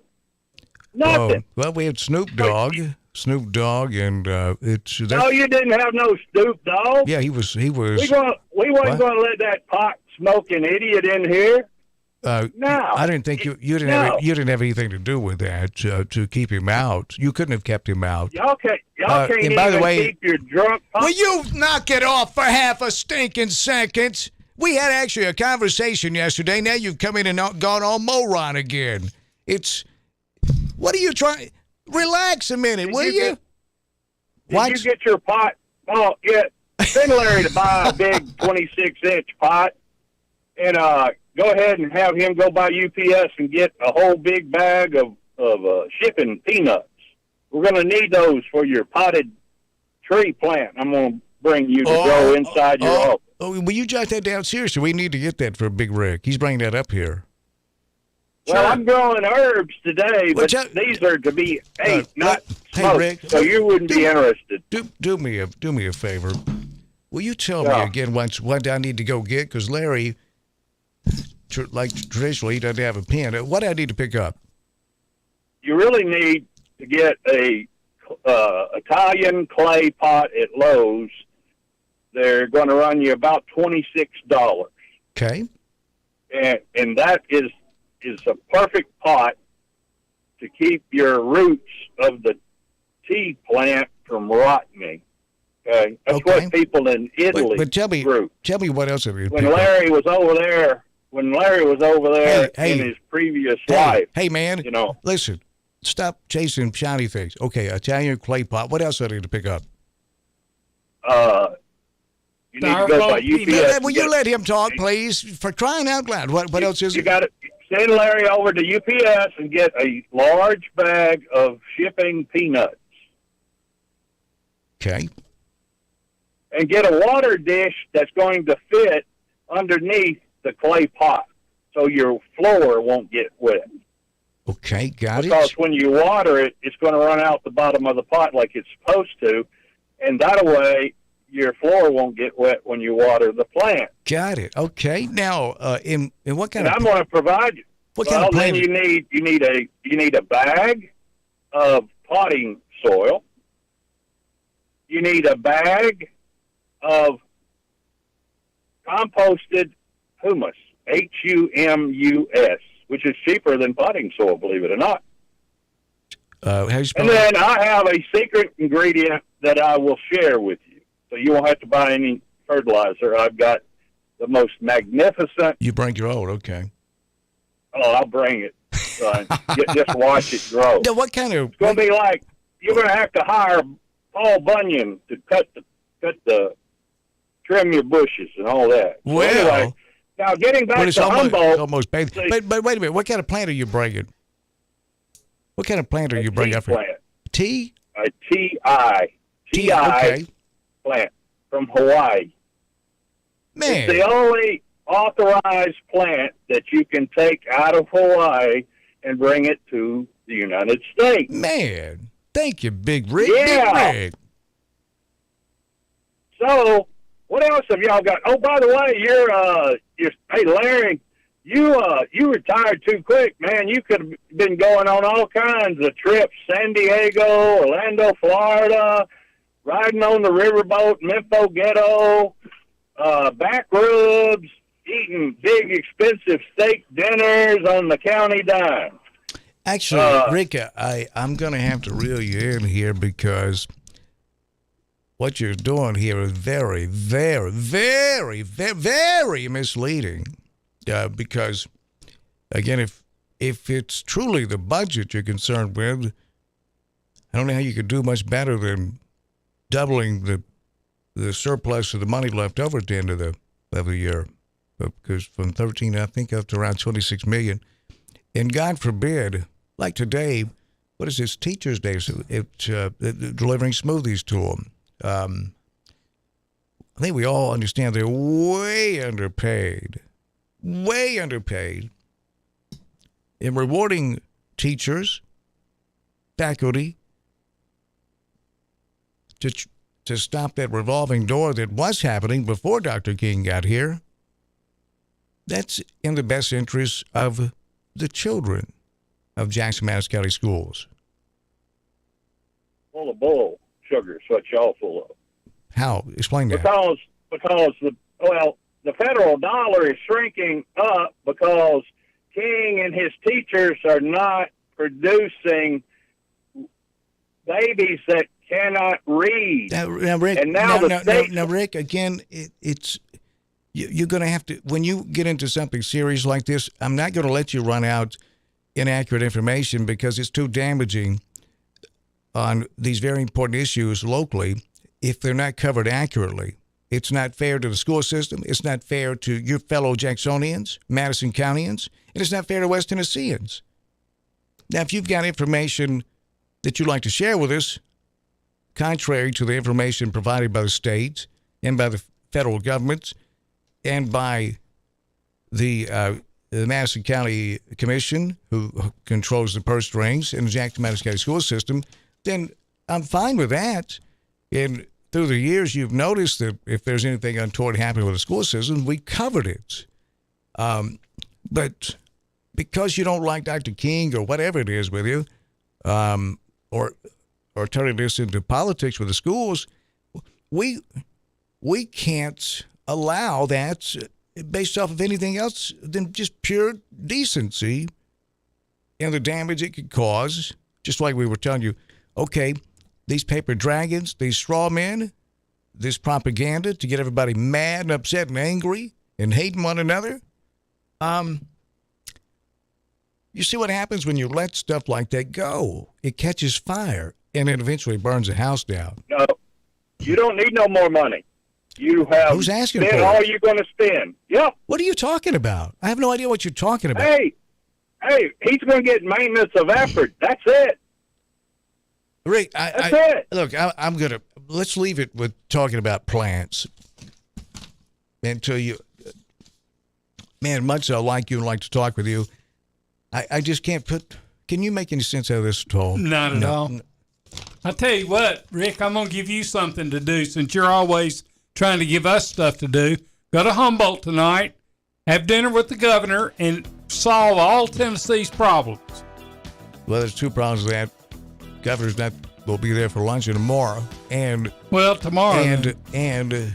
Nothing. Oh, well, we had Snoop Dogg. And it's... No, you didn't have no Snoop Dogg. Yeah, he was... We wasn't going to let that pot-smoking idiot in here. No. I didn't think you didn't have anything to do with that to keep him out. You couldn't have kept him out. Y'all can't and by the way, keep your drunk. Will you knock it off for half a stinking second? We had actually a conversation yesterday. Now you've come in and gone all moron again. What are you trying? Relax a minute, will you? Did you get your pot? Oh, yeah. Send Larry to buy a big 26-inch pot, and go ahead and have him go by UPS and get a whole big bag of shipping peanuts. We're going to need those for your potted tree plant. I'm going to bring you to grow inside your office. Oh, will you jot that down? Seriously, we need to get that for Big Rick. He's bringing that up here. Well, I'm growing herbs today, but these are to be ate, not smoked. Rick, so you wouldn't be interested. Do me a favor. Will you tell me again what I need to go get? Because Larry, like traditionally, he doesn't have a pen. What do I need to pick up? You really need to get a Italian clay pot at Lowe's. They're going to run you about $26. Okay. And that is a perfect pot to keep your roots of the tea plant from rotting. Okay, that's what people in Italy but tell me what else have you? When Larry was over there in his previous life. Hey man, listen, stop chasing shiny things. Okay, Italian clay pot. What else do I need to pick up? You need to go by UPS. Will you let him talk, please? For crying out loud. What else is it? You got to send Larry over to UPS and get a large bag of shipping peanuts. Okay. And get a water dish that's going to fit underneath the clay pot so your floor won't get wet. Okay, got it. Because when you water it, it's going to run out the bottom of the pot like it's supposed to, and that way your floor won't get wet when you water the plant. Got it. Okay. Now, in what kind of? I'm going to provide you. What kind of plant? Then you need a bag of potting soil. You need a bag of composted humus, HUMUS, which is cheaper than potting soil, believe it or not. How you spell and then I have a secret ingredient that I will share with you, so you won't have to buy any fertilizer. I've got the most magnificent. You bring your own, okay. Oh, I'll bring it, son. Just watch it grow. Now, what kind of? It's going to be like you're going to have to hire Paul Bunyan to trim your bushes and all that. So Well, anyway, now getting back it's to almost, Humboldt. it's almost bad. But wait a minute. What kind of plant are you bringing? What kind of plant are you bringing up here? Plant. Tea? A TI okay. plant from Hawaii. Man. It's the only authorized plant that you can take out of Hawaii and bring it to the United States. Man, thank you, Big Rick. Yeah. Big Rick. So, what else have y'all got? Oh, by the way, hey Larry, you retired too quick, man. You could have been going on all kinds of trips: San Diego, Orlando, Florida, riding on the riverboat, Memphis Ghetto, back rubs, eating big expensive steak dinners on the county dime. Actually, Rick, I'm going to have to reel you in here because what you're doing here is very, very, very, very, very misleading. Because, again, if it's truly the budget you're concerned with, I don't know how you could do much better than doubling the surplus of the money left over at the end of the year. Because from 13, I think, up to around 26 million. And God forbid, like today, what is this, Teacher's Day? So it's delivering smoothies to them. I think we all understand they're way underpaid. Way underpaid. In rewarding teachers, faculty, to stop that revolving door that was happening before Dr. King got here. That's in the best interest of the children of Jackson-Madison County Schools. Full of bull sugar is what y'all full of. How? Explain that. Because the federal dollar is shrinking up because King and his teachers are not producing babies that cannot read. Now, Rick, and now now, Rick, again, it's you're going to have to, when you get into something serious like this, I'm not going to let you run out inaccurate information because it's too damaging on these very important issues locally if they're not covered accurately. It's not fair to the school system. It's not fair to your fellow Jacksonians, Madison Countyans, and it's not fair to West Tennesseans. Now, if you've got information that you'd like to share with us, contrary to the information provided by the state and by the federal government and by the Madison County Commission, who controls the purse strings in the Jackson-Madison County school system, then I'm fine with that. And through the years, you've noticed that if there's anything untoward happening with the school system, we covered it. But because you don't like Dr. King or whatever it is with you, or turning this into politics with the schools, we can't allow that based off of anything else than just pure decency and the damage it could cause. Just like we were telling you, okay, these paper dragons, these straw men, this propaganda to get everybody mad and upset and angry and hating one another. You see what happens when you let stuff like that go? It catches fire and it eventually burns the house down. No, you don't need no more money. You have Who's asking spent for all it? you're going to spend. Yep. What are you talking about? I have no idea what you're talking about. Hey, he's going to get maintenance of effort. That's it. Rick, That's it. Look, I'm going to, let's leave it with talking about plants until you, man, much as I like you and like to talk with you, I just can't can you make any sense out of this at all? Not at all. I tell you what, Rick, I'm going to give you something to do since you're always trying to give us stuff to do. Go to Humboldt tonight, have dinner with the governor, and solve all Tennessee's problems. Well, there's two problems with that. Governor's not will be there for lunch tomorrow, and tomorrow, and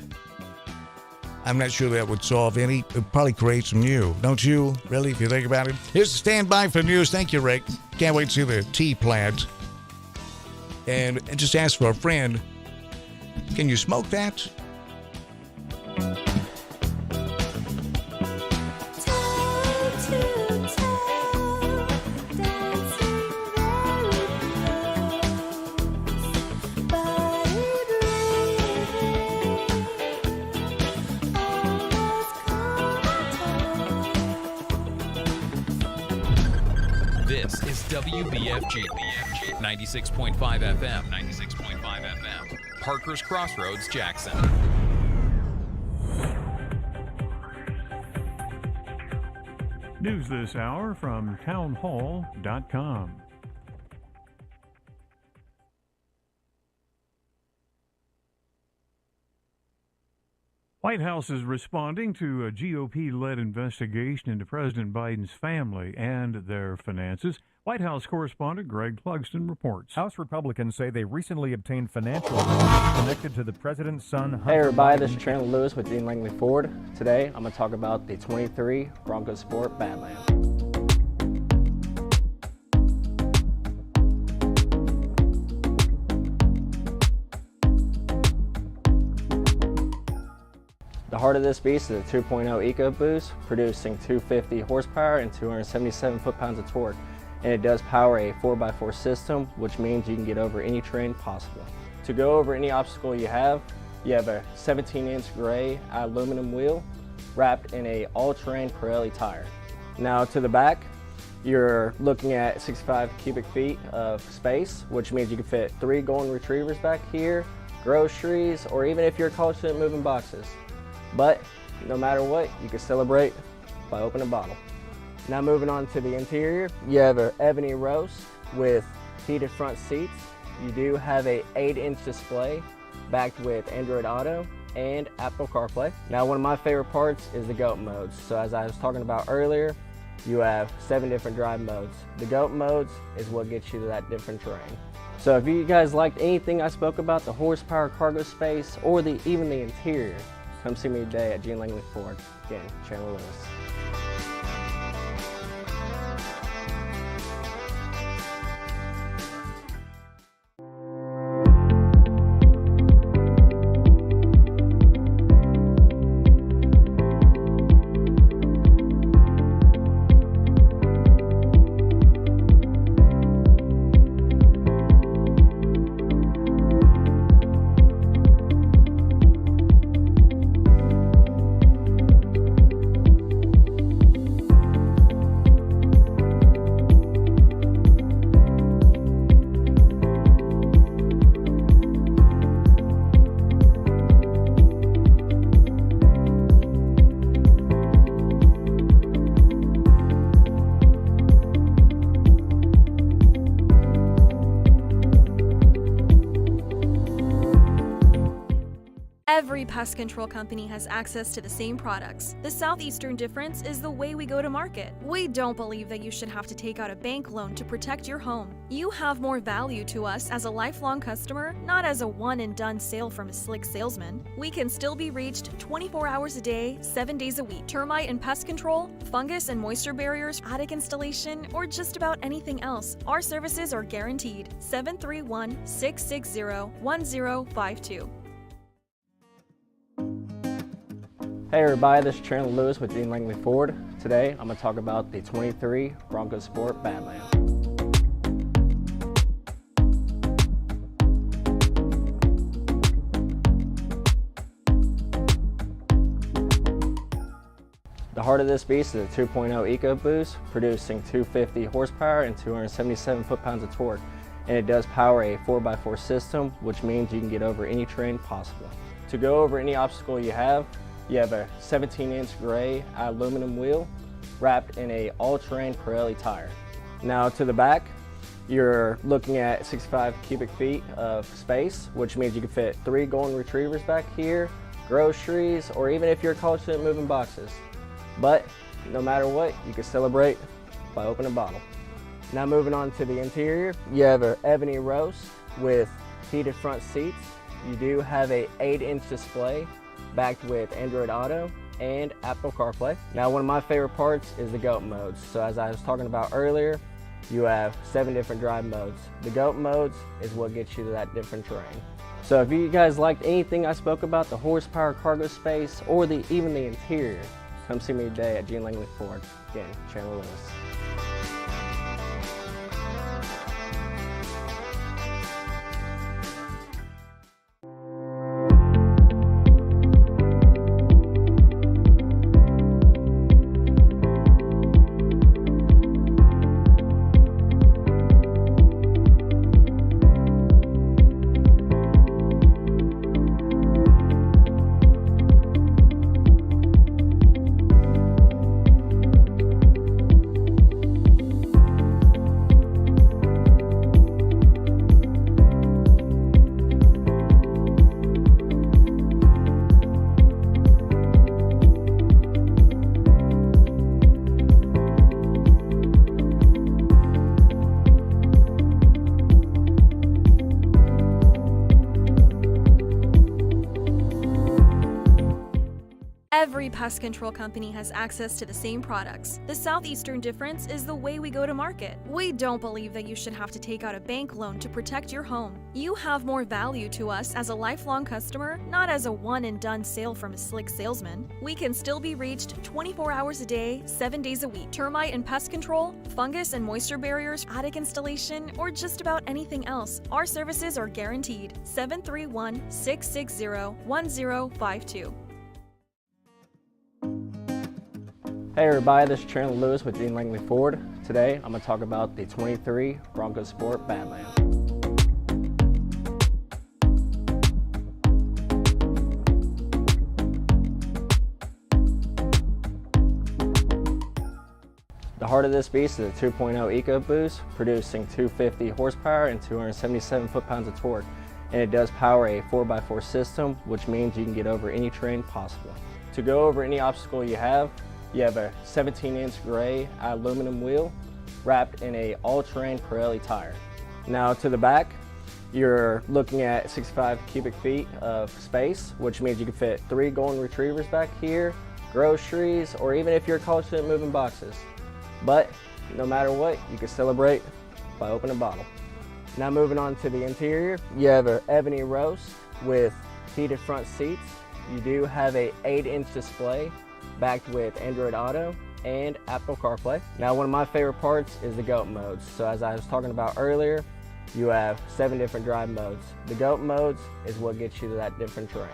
I'm not sure that would solve any. It probably create some new. Don't you? Really, if you think about it. Here's the standby for news. Thank you, Rick. Can't wait to see the tea plant. And just ask for a friend. Can you smoke that? WBFG 96.5 FM, 96.5 FM, Parker's Crossroads, Jackson. News this hour from townhall.com. White House is responding to a GOP-led investigation into President Biden's family and their finances. White House correspondent Greg Clugston reports. House Republicans say they recently obtained financial reports connected to the president's son, Hunter Hey everybody, this Biden. is Chandler Lewis with Dean Langley Ford. Today, I'm going to talk about the 23 Bronco Sport Badland. The heart of this beast is a 2.0 EcoBoost, producing 250 horsepower and 277 foot-pounds of torque. And it does power a 4x4 system, which means you can get over any terrain possible. To go over any obstacle you have a 17-inch gray aluminum wheel wrapped in a all-terrain Pirelli tire. Now to the back, you're looking at 65 cubic feet of space, which means you can fit 3 golden retrievers back here, groceries, or even if you're a college student moving boxes. But no matter what, you can celebrate by opening a bottle. Now moving on to the interior, you have an ebony roast with heated front seats. You do have a 8-inch display backed with Android Auto and Apple CarPlay. Now one of my favorite parts is the GOAT modes. So as I was talking about earlier, you have 7 different drive modes. The GOAT modes is what gets you to that different terrain. So if you guys liked anything I spoke about, the horsepower, cargo space, or even the interior, come see me today at Gene Langley Ford. Again, Chandler Lewis. Every pest control company has access to the same products. The southeastern difference is the way we go to market. We don't believe that you should have to take out a bank loan to protect your home. You have more value to us as a lifelong customer, not as a one-and-done sale from a slick salesman. We can still be reached 24 hours a day, 7 days a week. Termite and pest control, fungus and moisture barriers, attic installation, or just about anything else. Our services are guaranteed. 731-660-1052. Hey everybody, this is Chandler Lewis with Dean Langley Ford. Today, I'm going to talk about the 23 Bronco Sport Badland. The heart of this beast is a 2.0 EcoBoost, producing 250 horsepower and 277 foot-pounds of torque. And it does power a 4x4 system, which means you can get over any terrain possible. To go over any obstacle you have a 17-inch gray aluminum wheel wrapped in a all-terrain Pirelli tire. Now to the back, you're looking at 65 cubic feet of space, which means you can fit 3 golden retrievers back here, groceries, or even if you're a college student moving boxes. But no matter what, you can celebrate by opening a bottle. Now moving on to the interior, you have an ebony roast with heated front seats. You do have a 8-inch display backed with Android Auto and Apple CarPlay. Now one of my favorite parts is the GOAT modes. So as I was talking about earlier, you have 7 different drive modes. The GOAT modes is what gets you to that different terrain. So if you guys liked anything I spoke about, the horsepower, cargo space, or even the interior, come see me today at Gene Langley Ford. Again, Chandler Lewis. Every pest control company has access to the same products. The southeastern difference is the way we go to market. We don't believe that you should have to take out a bank loan to protect your home. You have more value to us as a lifelong customer, not as a one-and-done sale from a slick salesman. We can still be reached 24 hours a day, 7 days a week. Termite and pest control, fungus and moisture barriers, attic installation, or just about anything else. Our services are guaranteed. 731-660-1052. Hey everybody, this is Chandler Lewis with Dean Langley Ford. Today I'm going to talk about the 23 Bronco Sport Badland. The heart of this beast is a 2.0 EcoBoost, producing 250 horsepower and 277 foot-pounds of torque. And it does power a 4x4 system, which means you can get over any terrain possible. To go over any obstacle you have a 17-inch gray aluminum wheel wrapped in a all-terrain Pirelli tire. Now to the back, you're looking at 65 cubic feet of space, which means you can fit 3 golden retrievers back here, groceries, or even if you're a college student moving boxes. But no matter what, you can celebrate by opening a bottle. Now moving on to the interior, you have an ebony roast with heated front seats. You do have a 8-inch display backed with Android Auto and Apple CarPlay. Now one of my favorite parts is the GOAT modes. So as I was talking about earlier, you have 7 different drive modes. The GOAT modes is what gets you to that different terrain.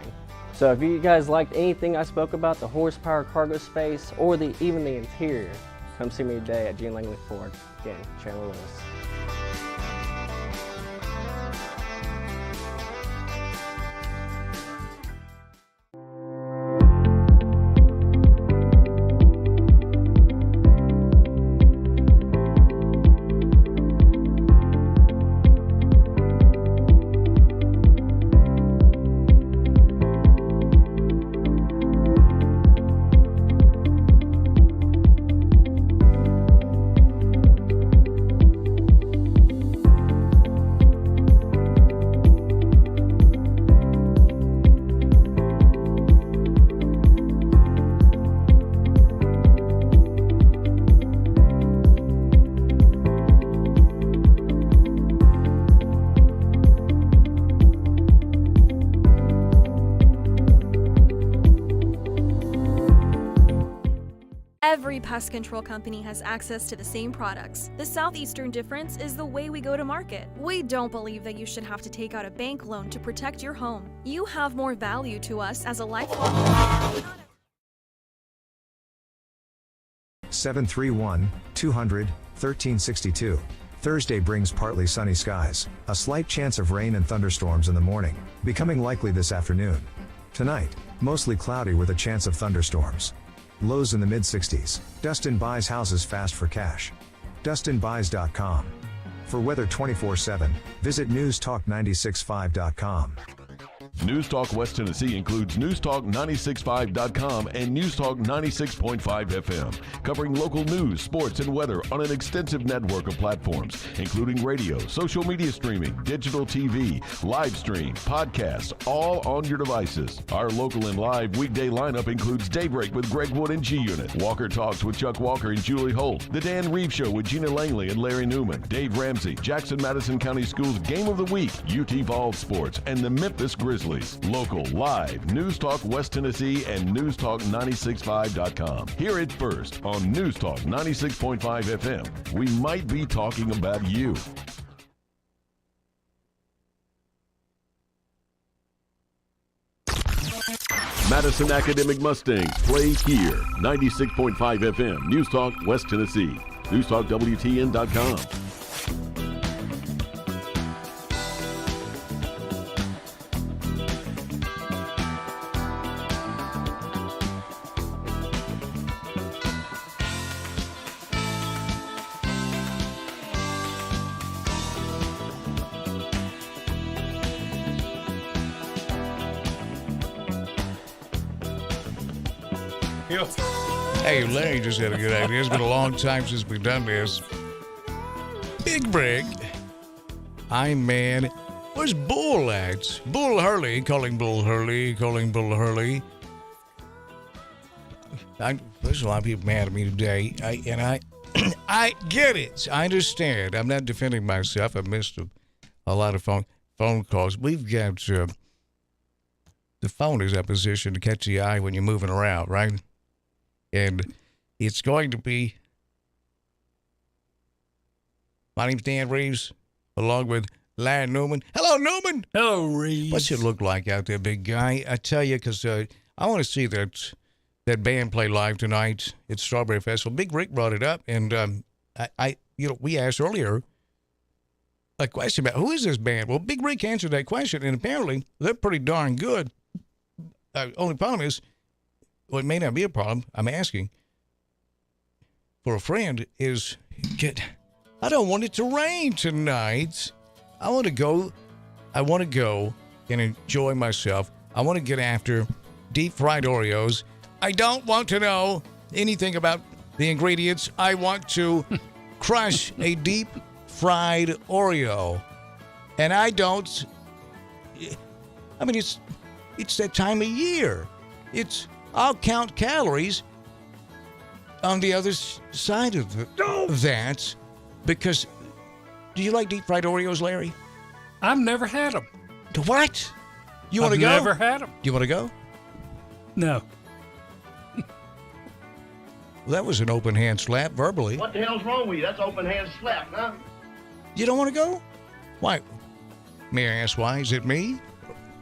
So if you guys liked anything I spoke about, the horsepower, cargo space, or even the interior, come see me today at Dean Langley Ford. Again, Chandler Lewis. Every pest control company has access to the same products. The southeastern difference is the way we go to market. We don't believe that you should have to take out a bank loan to protect your home. You have more value to us as a lifelong customer. 731-200-1362. Thursday brings partly sunny skies, a slight chance of rain and thunderstorms in the morning, becoming likely this afternoon. Tonight, mostly cloudy with a chance of thunderstorms. Lows in the mid-60s. Dustin buys houses fast for cash. DustinBuys.com. For weather 24/7, visit NewsTalk965.com. News Talk West Tennessee includes NewsTalk965.com and NewsTalk 96.5 FM, covering local news, sports, and weather on an extensive network of platforms, including radio, social media streaming, digital TV, live stream, podcasts, all on your devices. Our local and live weekday lineup includes Daybreak with Greg Wood and G-Unit, Walker Talks with Chuck Walker and Julie Holt, The Dan Reeves Show with Gina Langley and Larry Newman, Dave Ramsey, Jackson-Madison County Schools Game of the Week, UT Vols Sports, and the Memphis Grizzlies. Local, live, News Talk West Tennessee and NewsTalk965.com. Hear it first on News Talk 96.5 FM. We might be talking about you. Madison Academic Mustangs play here. 96.5 FM, News Talk West Tennessee. NewsTalkWTN.com. Hey, Larry just had a good idea. It's been a long time since we've done this. Big break. I'm man. Where's Bull at? Bull Hurley, calling Bull Hurley. There's a lot of people mad at me today, I get it. I understand. I'm not defending myself. I missed a lot of phone calls. We've got the phone is a position to catch the eye when you're moving around, right? And it's going to be. My name's Dan Reeves, along with Larry Newman. Hello, Newman. Hello, Reeves. What's it look like out there, big guy? I tell you, because I want to see that band play live tonight at Strawberry Festival. Big Rick brought it up, and we asked earlier a question about who is this band. Well, Big Rick answered that question, and apparently they're pretty darn good. Only problem is, well, it may not be a problem. I'm asking for a friend. I don't want it to rain tonight. I want to go and enjoy myself. I want to get after deep fried Oreos. I don't want to know anything about the ingredients. I want to crush a deep fried Oreo. And it's that time of year. I'll count calories on the other side of that. Because, do you like deep fried Oreos, Larry? I've never had them. What? You want to go? I've never had them. Do you want to go? No. Well, that was an open hand slap verbally. What the hell's wrong with you? That's open hand slap, huh? You don't want to go? Why? May I ask why? Is it me?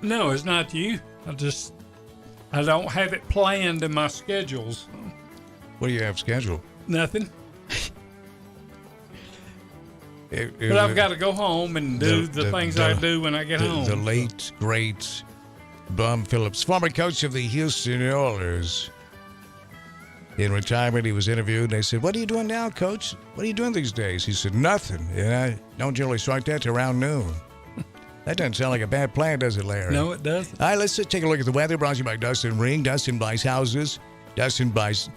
No, it's not you. I don't have it planned in my schedules. What do you have scheduled? Nothing. But I've got to go home and do the things I do when I get home. The late, great Bum Phillips, former coach of the Houston Oilers. In retirement, he was interviewed, and they said, "What are you doing now, Coach? What are you doing these days?" He said, "Nothing. And I don't generally start that till around noon." That doesn't sound like a bad plan, does it, Larry? No, it doesn't. All right, let's take a look at the weather. Brought to you by Dustin Ring. Dustin buys houses. Dustin buys...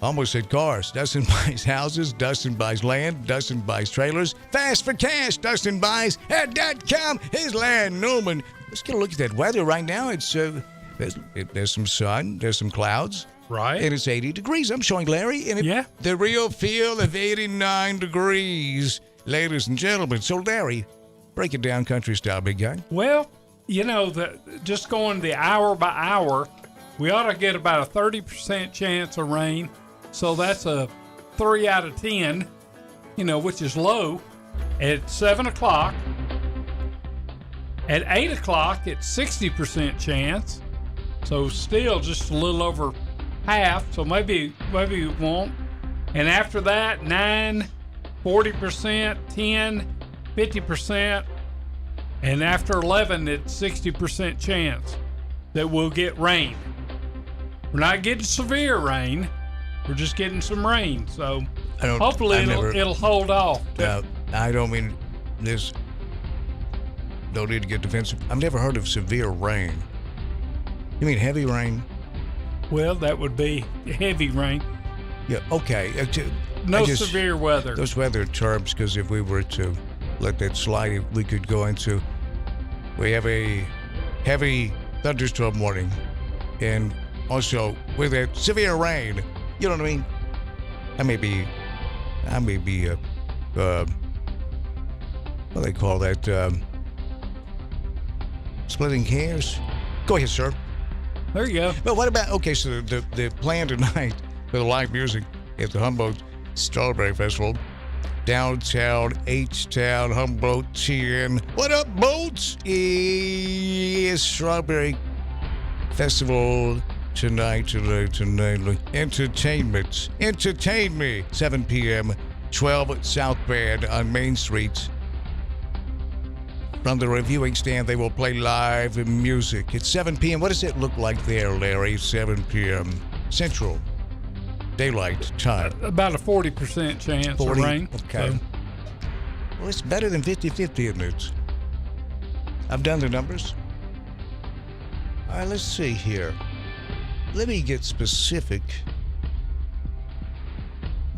Almost said cars. Dustin buys houses. Dustin buys land. Dustin buys trailers. Fast for cash. Dustin buys at.com. Here's Larry Newman. Let's get a look at that weather right now. It's there's some sun. There's some clouds. Right. And it's 80 degrees. I'm showing Larry. And the real feel of 89 degrees, ladies and gentlemen. So, Larry, break it down country style, big guy. Well, just going the hour by hour, we ought to get about a 30% chance of rain. So that's a 3 out of 10, which is low. At 7 o'clock. At 8 o'clock, it's 60% chance. So still just a little over half. So maybe it won't. And after that, 9, 40%, 10, 50%. And after 11, it's 60% chance that we'll get rain. We're not getting severe rain. We're just getting some rain. So hopefully it'll hold off. I don't mean this. Don't need to get defensive. I've never heard of severe rain. You mean heavy rain? Well, that would be heavy rain. Yeah, okay. No severe weather. Those weather terms, because if we were to let that slide, we could go into, we have a heavy thunderstorm warning. And also with that severe rain, you know what I mean? I may be what do they call that? Splitting hairs? Go ahead, sir. There you go. But what about, okay, so the plan tonight for the live music at the Humboldt Strawberry Festival, downtown, H-Town, Humboldt, TN. What up, boats? It's Strawberry Festival tonight. Entertainment. Entertain me. 7 p.m., 12 South Band on Main Street. From the reviewing stand, they will play live music. It's 7 p.m. What does it look like there, Larry? 7 p.m. Central Daylight Time. About a 40% chance of rain. Okay. So. Well, it's better than 50-50, isn't it? I've done the numbers. All right, let's see here. Let me get specific.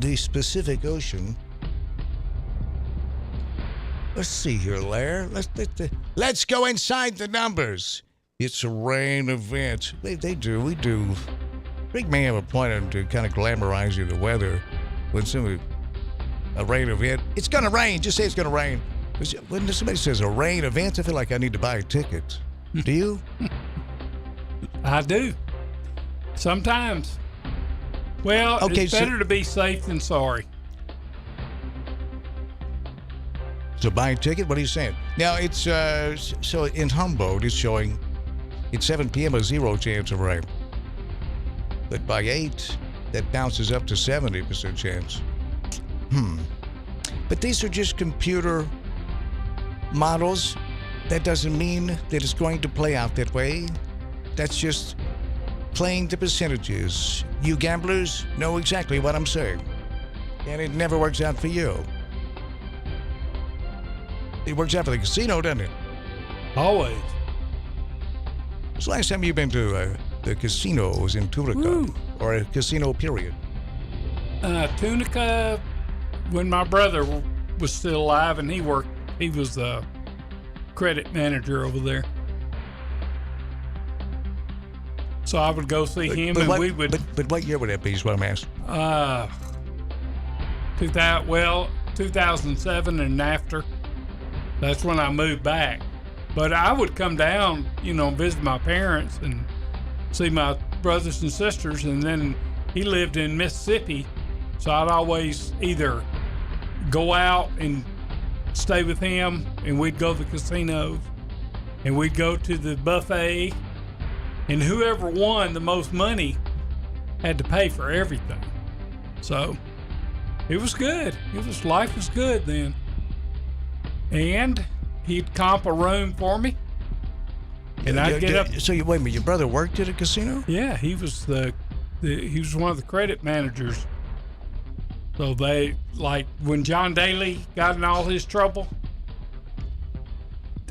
The Pacific Ocean. Let's see here, Larry. Let's go inside the numbers. It's a rain event. We do Rick may have a point to kind of glamorizing the weather. When a rain event, it's going to rain. Just say it's going to rain. When somebody says a rain event, I feel like I need to buy a ticket. Do you? I do. Sometimes. Well, okay, it's better to be safe than sorry. So buy a ticket? What are you saying? Now, it's, so in Humboldt, it's showing at 7 p.m. a 0 chance of rain. But by 8, that bounces up to 70% chance. But these are just computer models. That doesn't mean that it's going to play out that way. That's just playing the percentages. You gamblers know exactly what I'm saying. And it never works out for you. It works out for the casino, doesn't it? Always. When's the last time you've been to the casinos in Tunica? Woo. Or a casino period? Tunica, when my brother was still alive and he was the credit manager over there. So I would go see him we would. But what year would that be is what I'm asking? 2007 and after. That's when I moved back. But I would come down, visit my parents and see my brothers and sisters. And then he lived in Mississippi. So I'd always either go out and stay with him and we'd go to the casinos and we'd go to the buffet. And whoever won the most money had to pay for everything. So it was good. Life was good then. And he'd comp a room for me. And I'd get up. So wait a minute, your brother worked at a casino? Yeah, he was he was one of the credit managers. So they, like when John Daly got in all his trouble,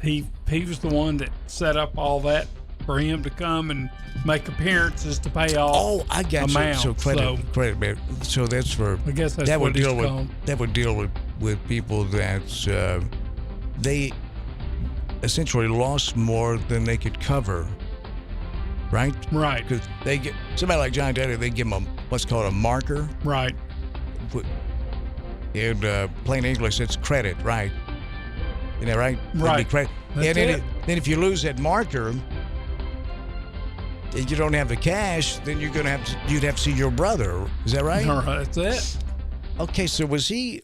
he was the one that set up all that for him to come and make appearances to pay off. Oh, I got amount. you. So credit man. So that's for. I guess that's that what would deal it's called. That would deal with people that they essentially lost more than they could cover. Right. Right. Because they get somebody like John Daly, they give him what's called a marker. Right. In plain English, it's credit, right? Isn't that right? Right. Credit. That's and it. Then if you lose that marker, and you don't have the cash, then you'd have to see your brother. Is that right? All right, that's it. Okay, so was he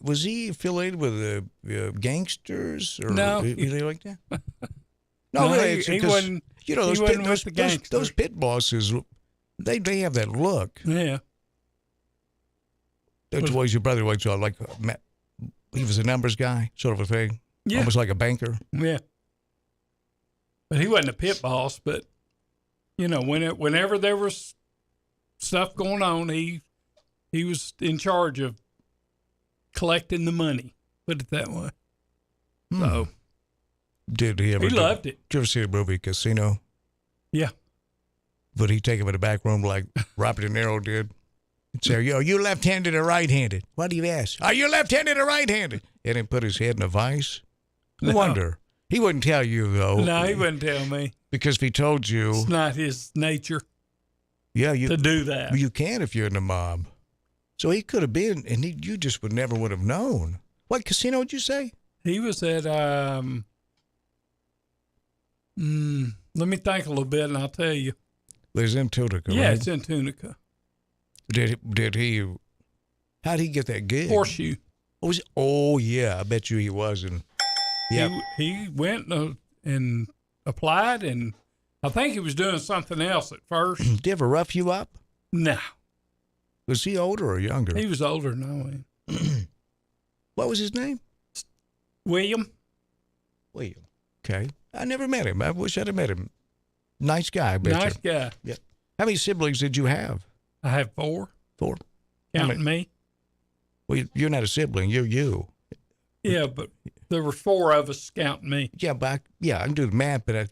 affiliated with the gangsters or no, anything like that? No, really. He wasn't. Those pit bosses, they have that look. Yeah. That's what your brother was like. He was a numbers guy, sort of a thing. Yeah. Almost like a banker. Yeah. But he wasn't a pit boss. But whenever there was stuff going on, he was in charge of collecting the money. Put it that way. So. Did he ever? He loved it. Did you ever see the movie Casino? Yeah. Would he take him in the back room like Robert De Niro did? Say, are you left-handed or right-handed? What do you ask? Are you left-handed or right-handed? And then put his head in a vice? No wonder. He wouldn't tell you, though. No, he wouldn't tell me. Because if he told you... It's not his nature to do that. You can if you're in the mob. So he could have been, and you just would have known. What casino did you say? He was at... let me think a little bit, and I'll tell you. It's in Tunica, Yeah, right? it's in Tunica. Did he? How did he get that gig? Horseshoe. Oh yeah, I bet you he was. And yeah, he went and applied, and I think he was doing something else at first. Did he ever rough you up? No. Was he older or younger? He was older than I am. What was his name? William. Okay, I never met him. I wish I'd have met him. Nice guy. I bet Nice you. guy. Yeah. How many siblings did you have? I have 4. 4. Counting me. Well, you're not a sibling. You're you. Yeah, but there were 4 of us counting me. Yeah, but I can do the math, but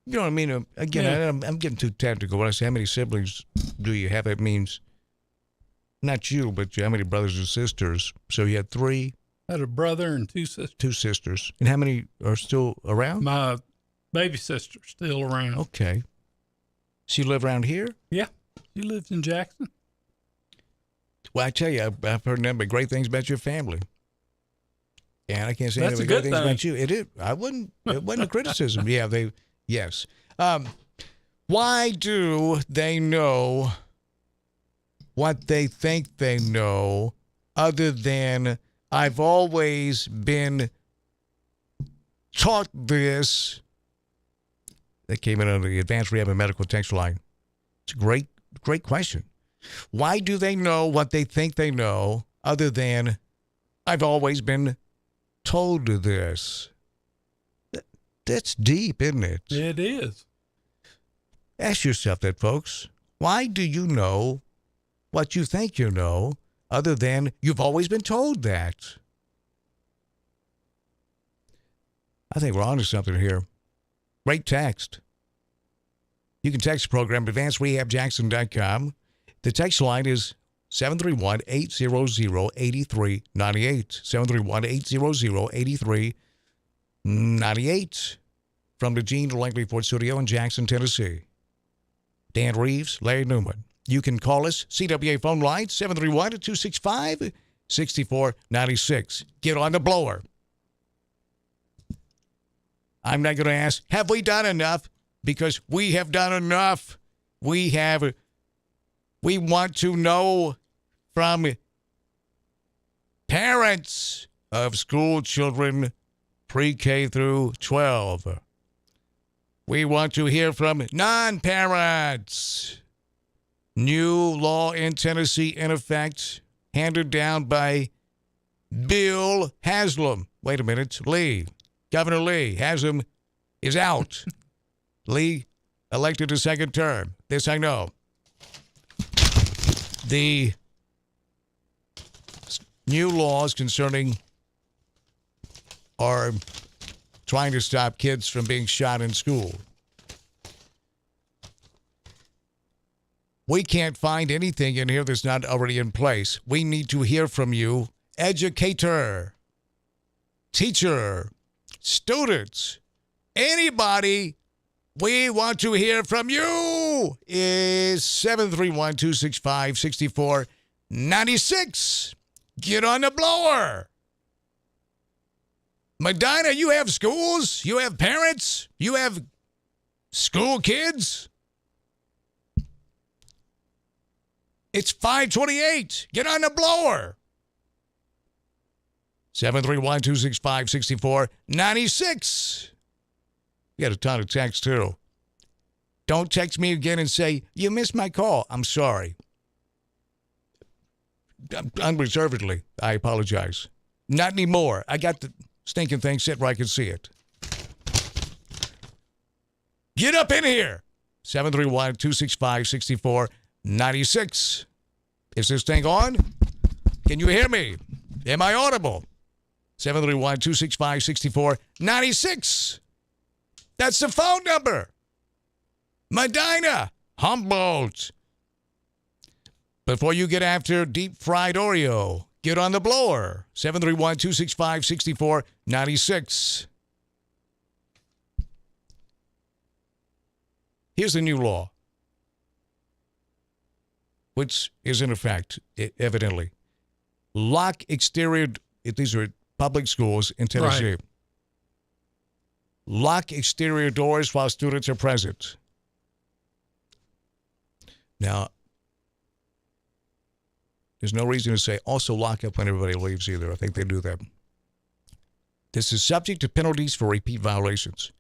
you know what I mean? Again, I'm getting too technical. When I say how many siblings do you have, it means not you, but how many brothers and sisters. So you had 3. I had a brother and 2 sisters. 2 sisters. And how many are still around? My baby sister's still around. Okay. So you live around here? Yeah. She lives in Jackson. Well, I tell you, I've heard nothing but great things about your family. And I can't say That's anything a but good great things thing. about you. It is. It wasn't a criticism. Yeah, yes. Why do they know what they think they know other than I've always been taught this? That came in on the Advanced Rehab and Medical text line. It's a great question. Why do they know what they think they know other than I've always been told this? That's deep, isn't it? It is. Ask yourself that, folks. Why do you know what you think you know other than you've always been told that? I think we're on to something here. Great text. You can text the program at advancedrehabjackson.com. The text line is 731-800-8398. 731-800-8398. From the Gene Langley Ford Studio in Jackson, Tennessee. Dan Reeves, Larry Newman. You can call us, CWA phone line, 731-265-6496. Get on the blower. I'm not going to ask, have we done enough? Because we have done enough. We want to know from parents of school children pre-K through 12. We want to hear from non-parents. New law in Tennessee in effect, handed down by Bill Haslam. Wait a minute, Lee. Governor Lee Haslam is out. Lee elected a second term. This I know. The new laws concerning are trying to stop kids from being shot in school. We can't find anything in here that's not already in place. We need to hear from you, educator, teacher, students, anybody. We want to hear from you. Is 731-265-6496. Get on the blower. Medina, you have schools? You have parents? You have school kids? It's 528. Get on the blower. 731-265-6496. You got a ton of texts, too. Don't text me again and say, you missed my call. I'm sorry. Unreservedly, I apologize. Not anymore. I got the stinking thing set where I can see it. Get up in here. 731-265-6496. Is this thing on? Can you hear me? Am I audible? 731-265-6496. That's the phone number. Medina, Humboldt. Before you get after deep-fried Oreo, get on the blower. 731-265-6496. Here's the new law, which is in effect, evidently. Lock exterior, these are public schools in Tennessee. Right. Lock exterior doors while students are present. Now, there's no reason to say also lock up when everybody leaves either. I think they do that. This is subject to penalties for repeat violations.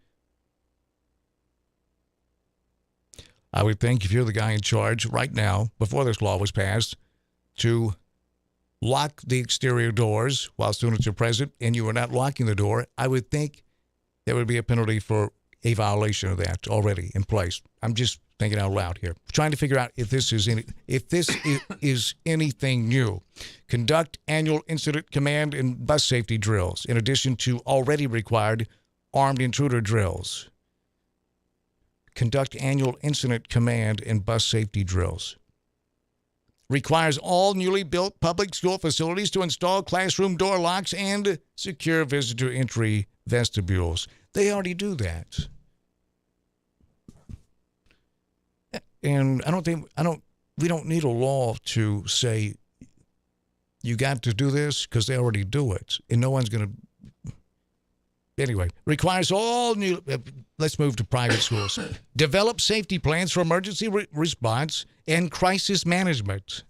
I would think if you're the guy in charge right now, before this law was passed, to lock the exterior doors while students are present and you are not locking the door, I would think there would be a penalty for a violation of that already in place. I'm just thinking out loud here. Trying to figure out if this is anything new. Conduct annual incident command and bus safety drills, in addition to already required armed intruder drills. Conduct annual incident command and bus safety drills. Requires all newly built public school facilities to install classroom door locks and secure visitor entry vestibules. They already do that. And we don't need a law to say you got to do this because they already do it. And no one's going to. Anyway, requires all new. Let's move to private schools. Develop safety plans for emergency response and crisis management.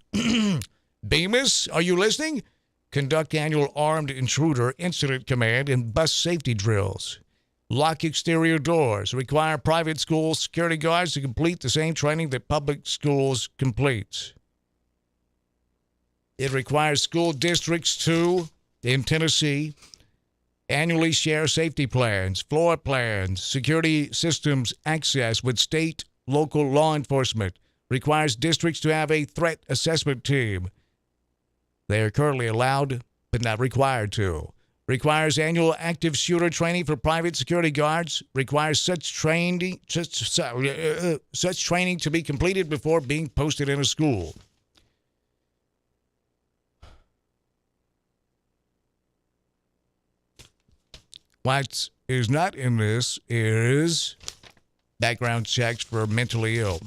Bemis, are you listening? Conduct annual armed intruder incident command and bus safety drills. Lock exterior doors. Require private school security guards to complete the same training that public schools complete. It requires school districts to, in Tennessee, annually share safety plans, floor plans, security systems access with state, local law enforcement. Requires districts to have a threat assessment team. They are currently allowed, but not required to. Requires annual active shooter training for private security guards. Requires such training to be completed before being posted in a school. What is not in this is background checks for mentally ill.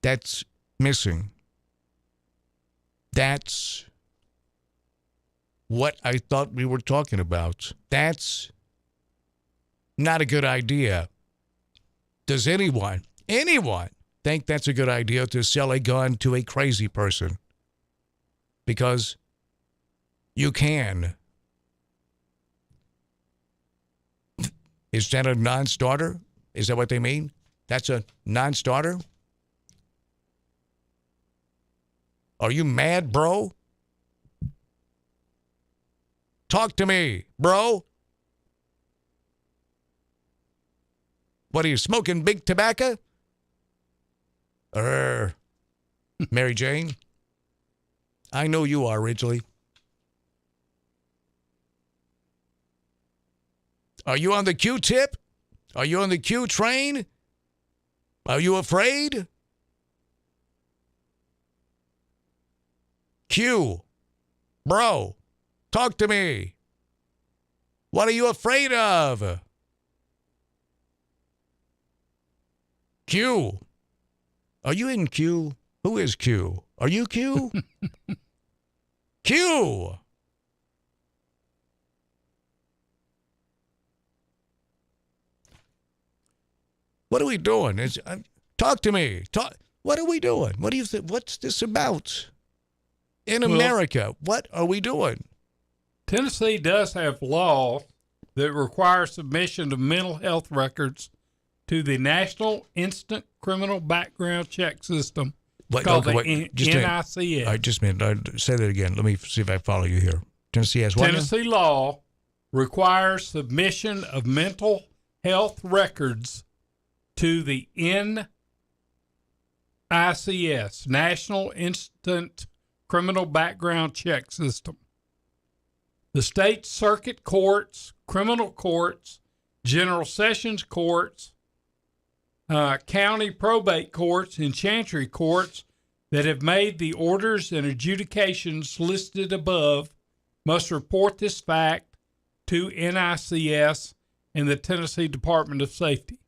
That's missing. That's what I thought we were talking about. That's not a good idea. Does anyone think that's a good idea to sell a gun to a crazy person? Because you can. Is that a non-starter? Is that what they mean? That's a non-starter? Are you mad, bro? Talk to me, bro. What are you, smoking big tobacco? Mary Jane? I know you are, Ridgely. Are you on the Q-tip? Are you on the Q train? Are you afraid? Q, bro, talk to me. What are you afraid of? Q, are you in Q? Who is Q? Are you Q? Q. What are we doing? Talk to me. What are we doing? What do you think? What's this about? In America, what are we doing? Tennessee does have law that requires submission of mental health records to the National Instant Criminal Background Check System called the NICS. I just meant, say that again. Let me see if I follow you here. Tennessee has what? Tennessee law requires submission of mental health records to the NICS, National Instant Criminal Background Check System. The state circuit courts, criminal courts, general sessions courts, county probate courts, and chancery courts that have made the orders and adjudications listed above must report this fact to NICS and the Tennessee Department of Safety.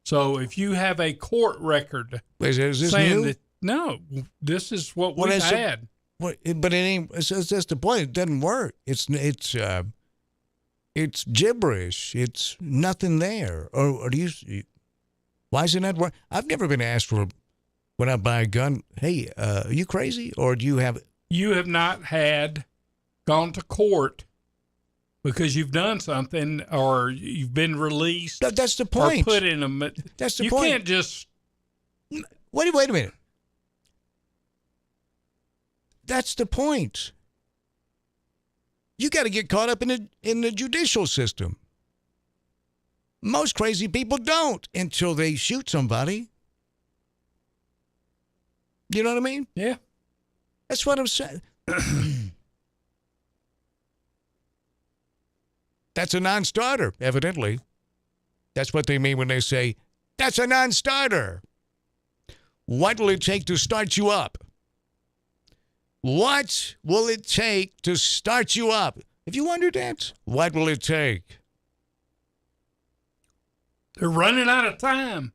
So if you have a court record is this saying new? that, no, this is what we've had. But it ain't. That's the point. It doesn't work. It's gibberish. It's nothing there. Or do you? Why is it not work? I've never been asked for when I buy a gun. Hey, are you crazy? Or do you have? You have not gone to court because you've done something or you've been released. That's the point. Or put in a. That's the you point. You can't just. Wait a minute. That's the point. You got to get caught up in the judicial system. Most crazy people don't until they shoot somebody. You know what I mean? Yeah. That's what I'm saying. That's a non-starter, evidently. That's what they mean when they say, that's a non-starter. What will it take to start you up? What will it take to start you up? Have you wondered that? What will it take? They're running out of time.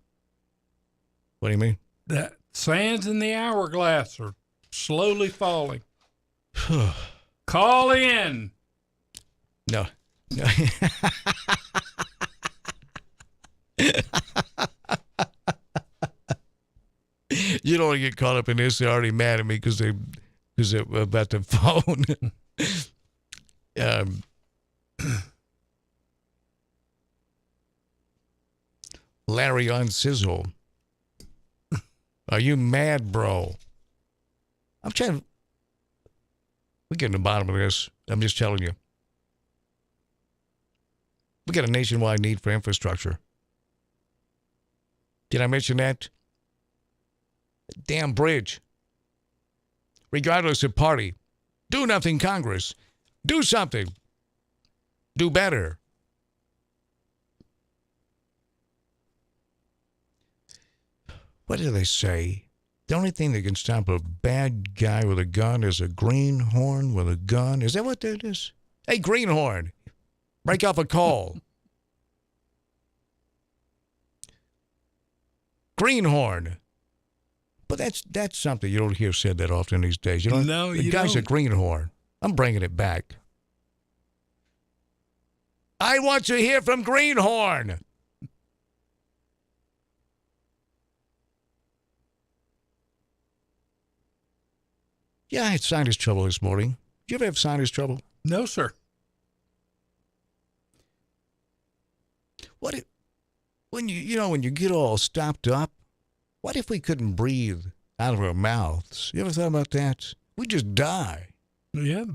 What do you mean? The sands in the hourglass are slowly falling. Call in. No. You don't want to get caught up in this. They're already mad at me because they're about the phone. Larry on Sizzle. Are you mad, bro? I'm trying to... We're getting to the bottom of this. I'm just telling you. We got a nationwide need for infrastructure. Did I mention that? Damn bridge. Regardless of party. Do nothing, Congress. Do something. Do better. What do they say? The only thing that can stop a bad guy with a gun is a greenhorn with a gun. Is that what that is? Hey, greenhorn, break off a call. Greenhorn. But that's something you don't hear said that often these days. You know, no, the you guy's don't. a greenhorn. I'm bringing it back. I want to hear from Greenhorn. Yeah, I had sinus trouble this morning. Do you ever have sinus trouble? No, sir. What if, when you get all stopped up, what if we couldn't breathe out of our mouths? You ever thought about that? We just die. Yeah.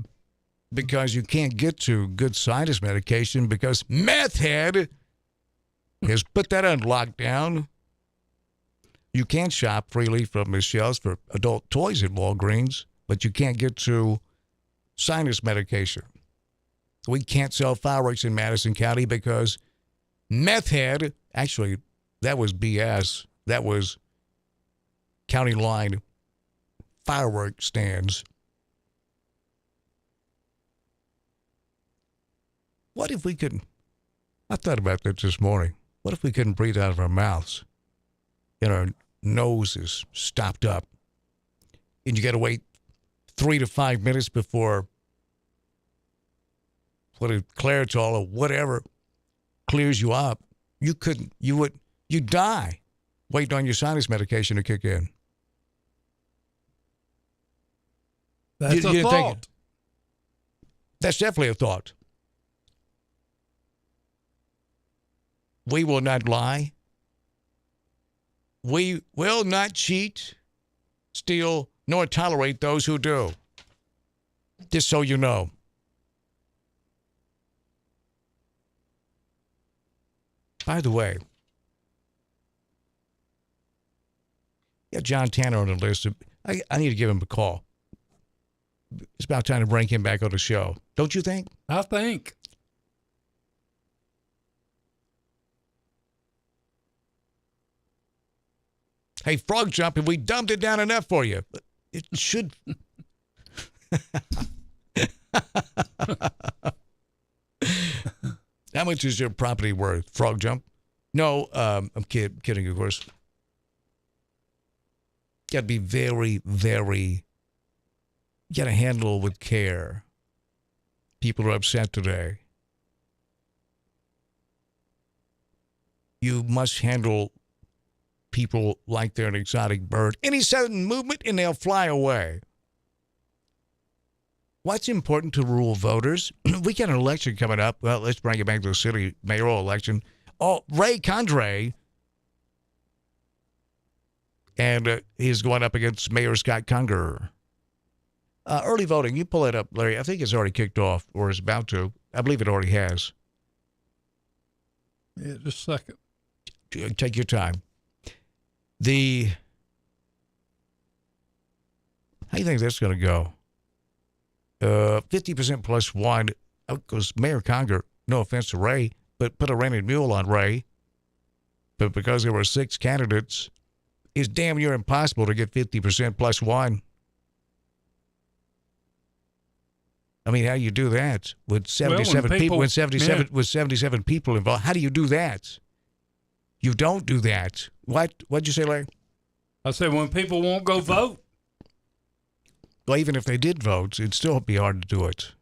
Because you can't get to good sinus medication because meth head has put that on lockdown. You can shop freely from the shelves for adult toys at Walgreens, but you can't get to sinus medication. We can't sell fireworks in Madison County because meth head, actually, that was BS. That was county line firework stands. What if we couldn't? I thought about that this morning. What if we couldn't breathe out of our mouths and our noses stopped up and you got to wait 3 to 5 minutes before Claritol or whatever clears you up? You'd die waiting on your sinus medication to kick in. That's a thought. That's definitely a thought. We will not lie. We will not cheat, steal, nor tolerate those who do. Just so you know. By the way, John Tanner on the list. I need to give him a call. It's about time to bring him back on the show. Don't you think? I think. Hey, Frog Jump, have we dumbed it down enough for you? It should. How much is your property worth, Frog Jump? No, I'm kidding, of course. Got to be very, very, got to handle with care. People are upset today. You must handle people like they're an exotic bird. Any sudden movement and they'll fly away. What's important to rural voters? We got an election coming up. Well, let's bring it back to the city mayoral election. Oh, Ray Condrey. And he's going up against Mayor Scott Conger. Early voting, you pull it up, Larry. I think it's already kicked off or is about to. I believe it already has. Yeah, just a second. Take your time. How do you think that's going to go? 50% plus one, because Mayor Conger, no offense to Ray, but put a rented mule on Ray. But because there were 6 candidates, it's damn near impossible to get 50% plus one. I mean, how do you do that with 77 people? With 77 people involved, how do you do that? You don't do that. What'd you say, Larry? I said when people won't go vote. Well, even if they did vote, it'd still be hard to do it.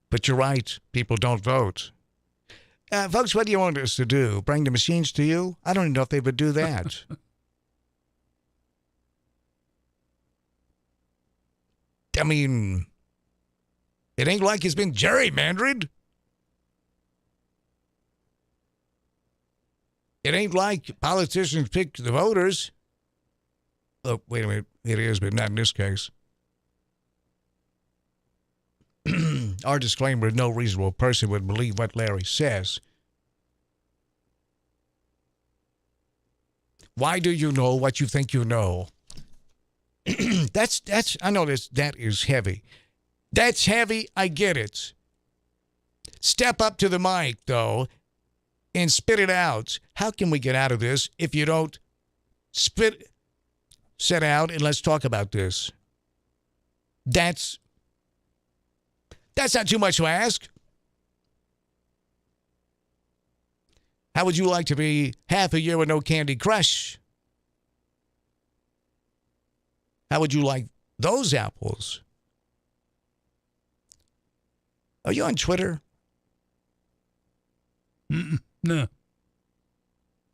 But you're right. People don't vote. Folks, what do you want us to do? Bring the machines to you? I don't even know if they would do that. I mean, it ain't like it's been gerrymandered. It ain't like politicians pick the voters. Oh, wait a minute. It is, but not in this case. Our disclaimer, no reasonable person would believe what Larry says. Why do you know what you think you know? I know that is heavy. That's heavy, I get it. Step up to the mic, though, and spit it out. How can we get out of this if you don't sit out and let's talk about this? That's not too much to ask. How would you like to be half a year with no Candy Crush? How would you like those apples? Are you on Twitter? No.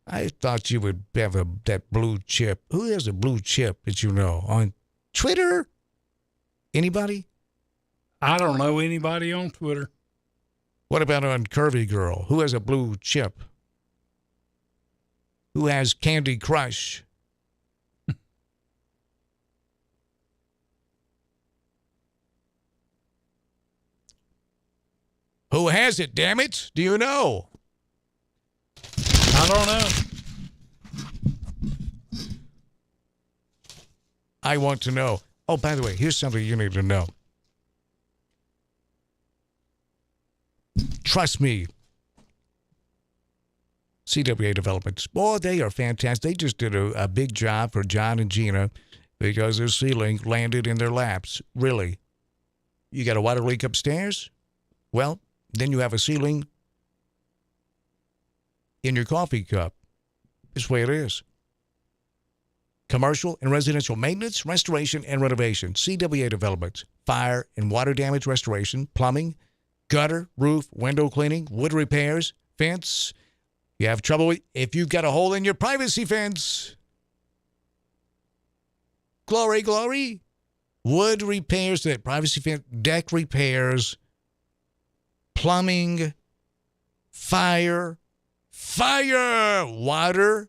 I thought you would have that blue chip. Who has a blue chip that you know? On Twitter? Anybody? I don't know anybody on Twitter. What about on Curvy Girl? Who has a blue chip? Who has Candy Crush? Who has it, damn it? Do you know? I don't know. I want to know. Oh, by the way, here's something you need to know. Trust me. CWA Developments. Boy, they are fantastic. They just did a big job for John and Gina because their ceiling landed in their laps. Really. You got a water leak upstairs? Well, then you have a ceiling in your coffee cup. This way it is. Commercial and residential maintenance, restoration, and renovation. CWA Developments. Fire and water damage restoration, plumbing, gutter, roof, window cleaning, wood repairs, fence. You have trouble if you've got a hole in your privacy fence. Glory, glory. Wood repairs, that privacy fence, deck repairs, plumbing, fire, water.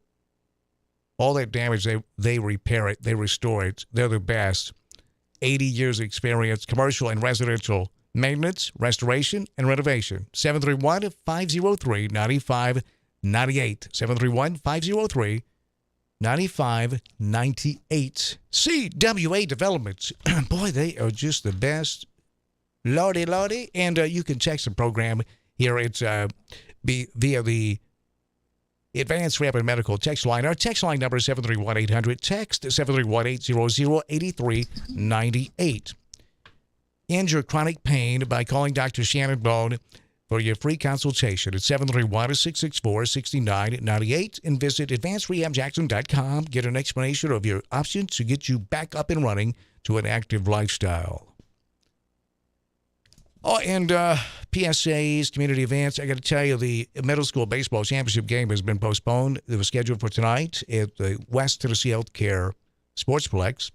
All that damage, they repair it. They restore it. They're the best. 80 years experience, commercial and residential maintenance, restoration, and renovation. 731-503-9598. 731-503-9598. CWA Developments. Boy, they are just the best. Lordy, lordy. And you can text the program here. It's via the Advanced Rapid Medical text line. Our text line number is 731-800. Text 731-800-8398. End your chronic pain by calling Dr. Shannon Bone for your free consultation at 731-664-6998 and visit advancedrehabjackson.com. Get an explanation of your options to get you back up and running to an active lifestyle. Oh, and PSAs, community events. I got to tell you, the middle school baseball championship game has been postponed. It was scheduled for tonight at the West Tennessee Healthcare Sportsplex.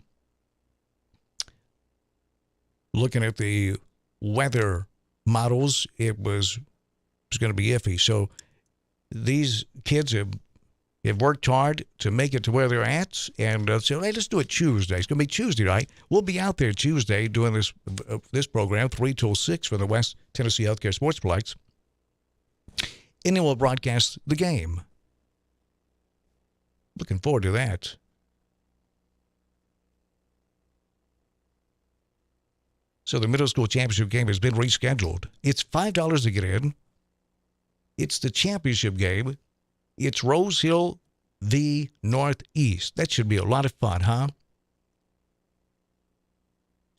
Looking at the weather models, it was going to be iffy. So these kids have worked hard to make it to where they're at, and so hey, let's do it Tuesday. It's going to be Tuesday night. We'll be out there Tuesday doing this program 3 till 6 for the West Tennessee Healthcare Sportsplex, and then we'll broadcast the game. Looking forward to that. So the middle school championship game has been rescheduled. It's $5 to get in. It's the championship game. It's Rose Hill v. Northeast. That should be a lot of fun, huh?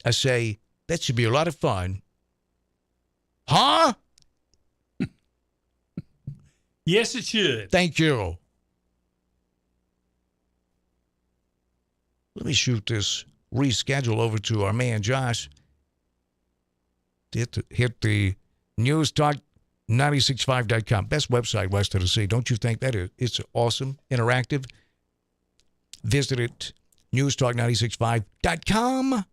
I say That should be a lot of fun. Huh? Yes, it should. Thank you. Let me shoot this reschedule over to our man Josh. Hit the newstalk965.com. Best website West Tennessee. Don't you think that is? It's awesome, interactive. Visit it, newstalk965.com.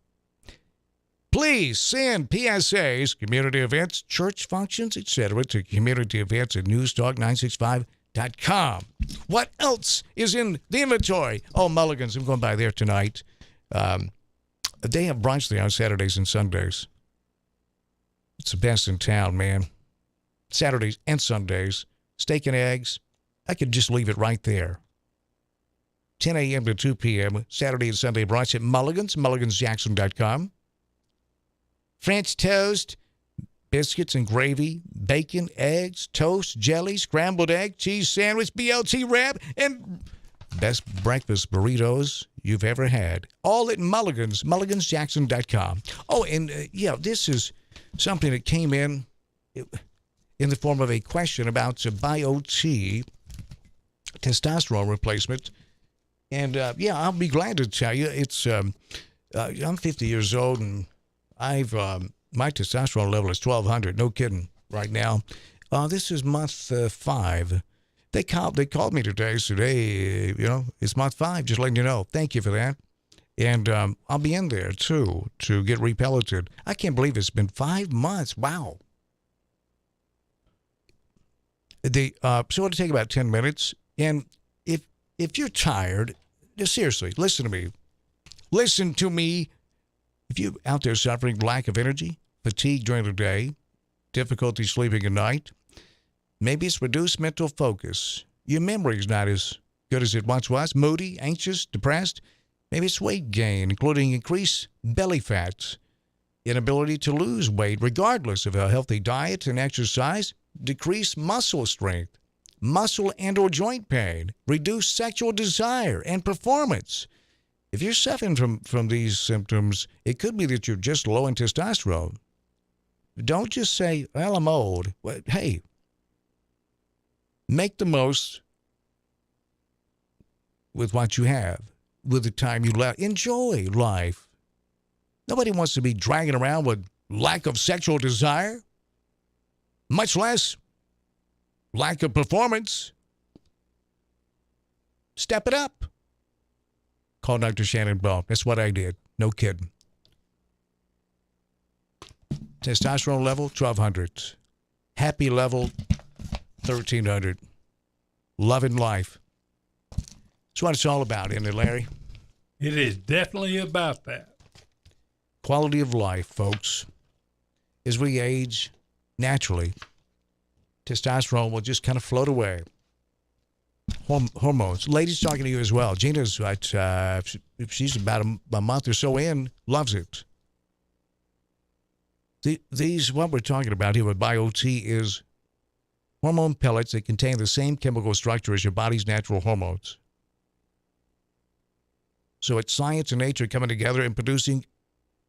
Please send PSAs, community events, church functions, etc. to community events at newstalk965.com. What else is in the inventory? Oh, Mulligan's. I'm going by there tonight. They have brunch there on Saturdays and Sundays. It's the best in town, man. Saturdays and Sundays. Steak and eggs. I could just leave it right there. 10 a.m. to 2 p.m. Saturday and Sunday brunch at Mulligan's, mulligansjackson.com. French toast, biscuits and gravy, bacon, eggs, toast, jelly, scrambled egg, cheese sandwich, BLT wrap, and best breakfast burritos you've ever had. All at Mulligan's, mulligansjackson.com. Oh, and this is something that came in the form of a question about BioT, testosterone replacement. And, I'll be glad to tell you, it's I'm 50 years old, and my testosterone level is 1,200. No kidding. Right now, this is month 5. They called me today. So it's month 5. Just letting you know. Thank you for that. And I'll be in there too to get repelleted. I can't believe it's been 5 months. Wow. So it'll take about 10 minutes. And if you're tired, just seriously, listen to me. Listen to me. If you're out there suffering lack of energy, fatigue during the day, difficulty sleeping at night, maybe it's reduced mental focus. Your memory is not as good as it once was. Moody, anxious, depressed. Maybe it's weight gain, including increased belly fat, inability to lose weight regardless of a healthy diet and exercise, decreased muscle strength, muscle and or joint pain, reduced sexual desire and performance. If you're suffering from these symptoms, it could be that you're just low in testosterone. Don't just say, well, I'm old. Well, hey, make the most with what you have, with the time you left. Enjoy life. Nobody wants to be dragging around with lack of sexual desire, much less lack of performance. Step it up. Call Dr. Shannon Ball. That's what I did. No kidding. Testosterone level, 1,200. Happy level, 1,300. Loving life. That's what it's all about, isn't it, Larry? It is definitely about that. Quality of life, folks. As we age, naturally, testosterone will just kind of float away. Hormones. Ladies, talking to you as well. Gina's she's about a month or so in, loves it. These, what we're talking about here with BioT is hormone pellets that contain the same chemical structure as your body's natural hormones. So it's science and nature coming together and producing